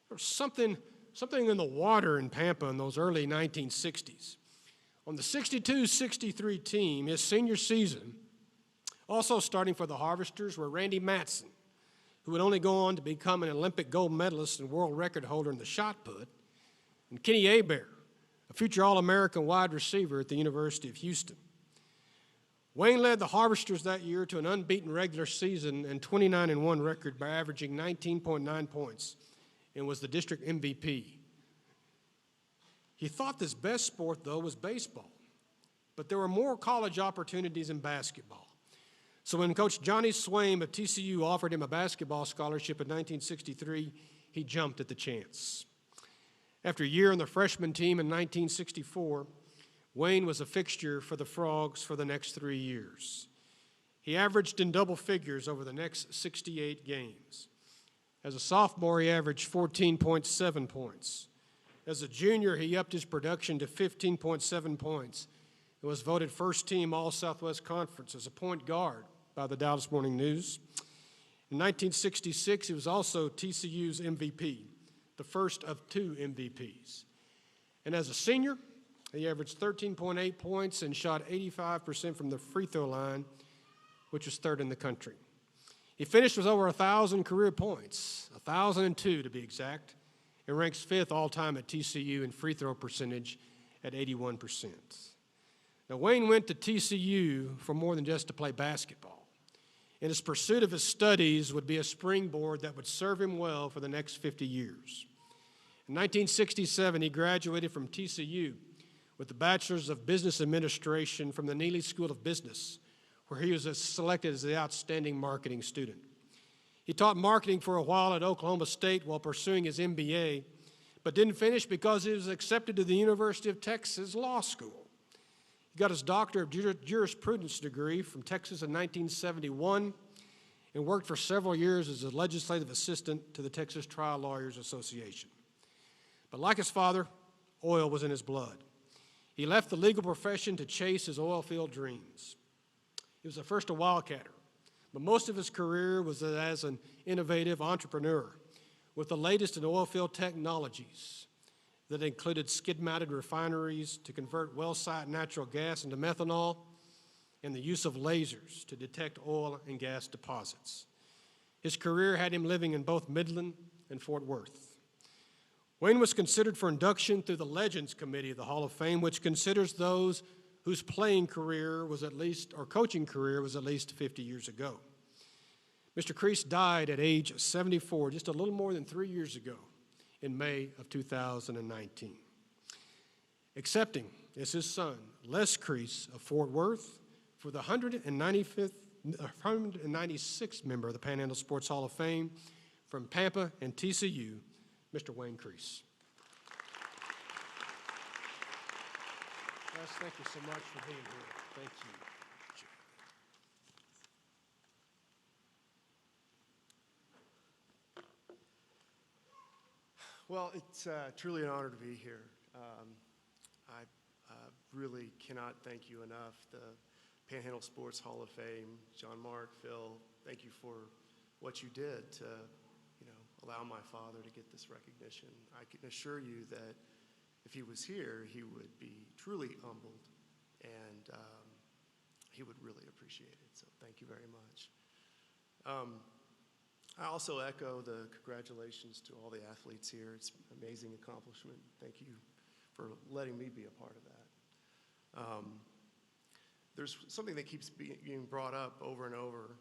was something in the water in Pampa in those early 1960s. On the 62-63 team, his senior season, also starting for the Harvesters were Randy Matson, who would only go on to become an Olympic gold medalist and world record holder in the shot put, and Kenny Hebert, a future All-American wide receiver at the University of Houston. Wayne led the Harvesters that year to an unbeaten regular season and 29-1 record by averaging 19.9 points and was the district MVP. He thought his best sport, though, was baseball, but there were more college opportunities in basketball. So when Coach Johnny Swaim of TCU offered him a basketball scholarship in 1963, he jumped at the chance. After a year on the freshman team in 1964, Wayne was a fixture for the Frogs for the next 3 years. He averaged in double figures over the next 68 games. As a sophomore, he averaged 14.7 points. As a junior, he upped his production to 15.7 points and was voted first team All-Southwest Conference as a point guard by the Dallas Morning News. In 1966, he was also TCU's MVP, the first of 2 MVPs. And as a senior, he averaged 13.8 points and shot 85% from the free throw line, which was third in the country. He finished with over 1,000 career points, 1,002 to be exact, and ranks 5th all-time at TCU in free throw percentage at 81%. Now, Wayne went to TCU for more than just to play basketball, and his pursuit of his studies would be a springboard that would serve him well for the next 50 years. In 1967, he graduated from TCU with the Bachelor's of Business Administration from the Neely School of Business, where he was selected as the outstanding marketing student. He taught marketing for a while at Oklahoma State while pursuing his MBA, but didn't finish because he was accepted to the University of Texas Law School. He got his Doctor of Jurisprudence degree from Texas in 1971 and worked for several years as a legislative assistant to the Texas Trial Lawyers Association. But like his father, oil was in his blood. He left the legal profession to chase his oil field dreams. He was at first a wildcatter, but most of his career was as an innovative entrepreneur with the latest in oil field technologies that included skid-mounted refineries to convert well-site natural gas into methanol and the use of lasers to detect oil and gas deposits. His career had him living in both Midland and Fort Worth. Wayne was considered for induction through the Legends Committee of the Hall of Fame, which considers those whose playing career was at least, or coaching career was at least 50 years ago. Mr. Crease died at age 74, just a little more than 3 years ago, in May of 2019. Accepting is his son, Les Crease of Fort Worth, for the 196th member of the Panhandle Sports Hall of Fame from Pampa and TCU, Mr. Wayne Crease. Les, thank you so much for being here. Thank you. Well, it's truly an honor to be here. I really cannot thank you enough. The Panhandle Sports Hall of Fame, John, Mark, Phil, thank you for what you did to, allow my father to get this recognition. I can assure you that if he was here, he would be truly humbled, and he would really appreciate it. So thank you very much. I also echo the congratulations to all the athletes here. It's an amazing accomplishment. Thank you for letting me be a part of that. There's something that keeps being brought up over and over,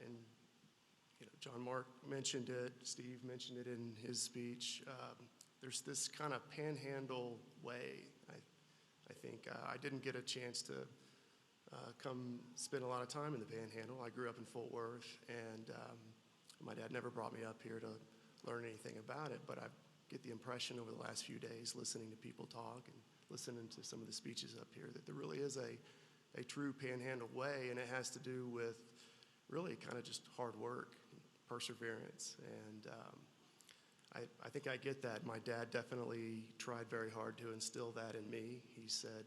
and John Mark mentioned it, Steve mentioned it in his speech. There's this kind of Panhandle way. I think I didn't get a chance to come spend a lot of time in the Panhandle. I grew up in Fort Worth, and my dad never brought me up here to learn anything about it, but I get the impression over the last few days listening to people talk and listening to some of the speeches up here that there really is a true Panhandle way, and it has to do with really kind of just hard work, perseverance, and I think I get that. My dad definitely tried very hard to instill that in me. He said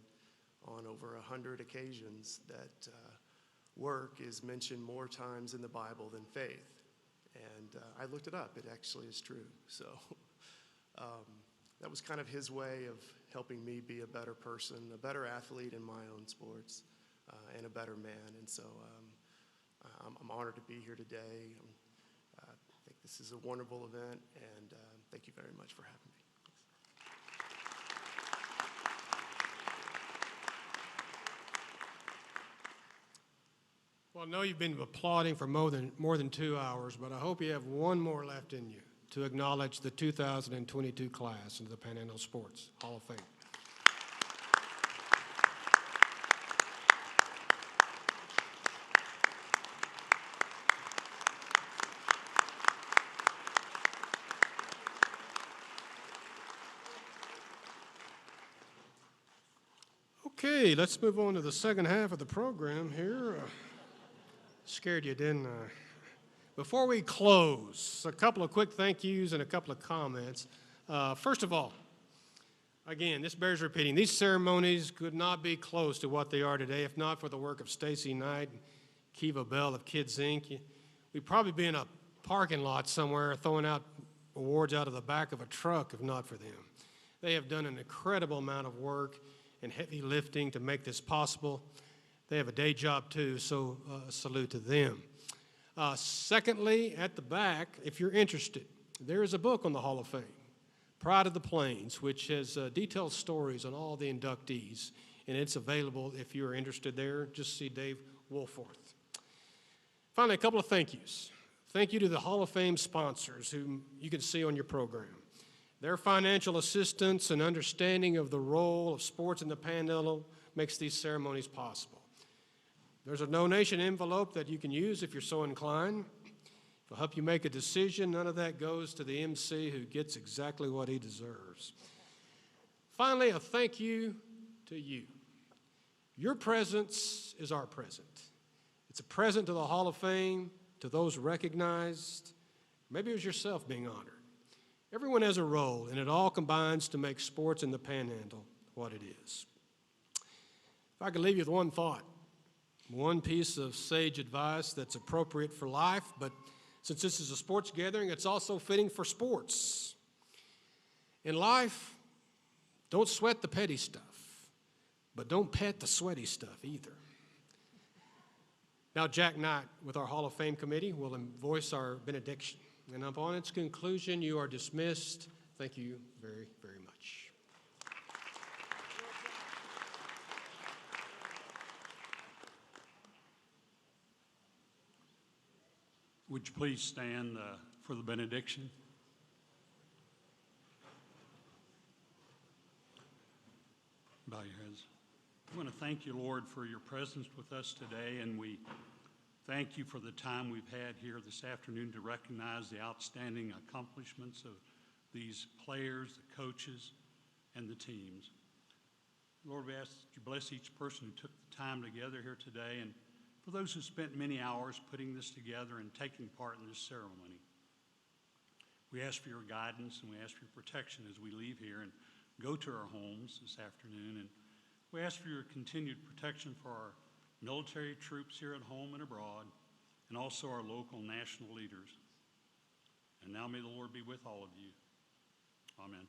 on over 100 occasions that work is mentioned more times in the Bible than faith. And I looked it up. It actually is true. So that was kind of his way of helping me be a better person, a better athlete in my own sports, and a better man. And so I'm honored to be here today. I think this is a wonderful event, and thank you very much for having me. Well, I know you've been applauding for more than 2 hours, but I hope you have one more left in you to acknowledge the 2022 class into the Panhandle Sports Hall of Fame. Okay, let's move on to the second half of the program here. Scared you, didn't I? Before we close, a couple of quick thank yous and a couple of comments. First of all, again, this bears repeating. These ceremonies could not be close to what they are today if not for the work of Stacy Knight and Kiva Bell of Kids Inc. We'd probably be in a parking lot somewhere throwing out awards out of the back of a truck if not for them. They have done an incredible amount of work and heavy lifting to make this possible. They have a day job too, so salute to them. Secondly, at the back, if you're interested, there is a book on the Hall of Fame, Pride of the Plains, which has detailed stories on all the inductees, and it's available if you're interested there. Just see Dave Wolforth. Finally, a couple of thank yous. Thank you to the Hall of Fame sponsors whom you can see on your program. Their financial assistance and understanding of the role of sports in the Panhandle makes these ceremonies possible. There's a donation envelope that you can use if you're so inclined. It'll help you make a decision. None of that goes to the MC who gets exactly what he deserves. Finally, a thank you to you. Your presence is our present. It's a present to the Hall of Fame, to those recognized. Maybe it was yourself being honored. Everyone has a role, and it all combines to make sports in the Panhandle what it is. If I could leave you with one thought, one piece of sage advice that's appropriate for life, but since this is a sports gathering, it's also fitting for sports. In life, don't sweat the petty stuff, but don't pet the sweaty stuff either. Now, Jack Knight, with our Hall of Fame committee, will voice our benediction. And upon its conclusion, you are dismissed. Thank you very, very much. Would you please stand for the benediction? Bow your heads. I want to thank you, Lord, for your presence with us today, and we thank you for the time we've had here this afternoon to recognize the outstanding accomplishments of these players, the coaches, and the teams. Lord, we ask that you bless each person who took the time together here today, and for those who spent many hours putting this together and taking part in this ceremony. We ask for your guidance and we ask for your protection as we leave here and go to our homes this afternoon. And we ask for your continued protection for our military troops here at home and abroad, and also our local national leaders. And now may the Lord be with all of you. Amen.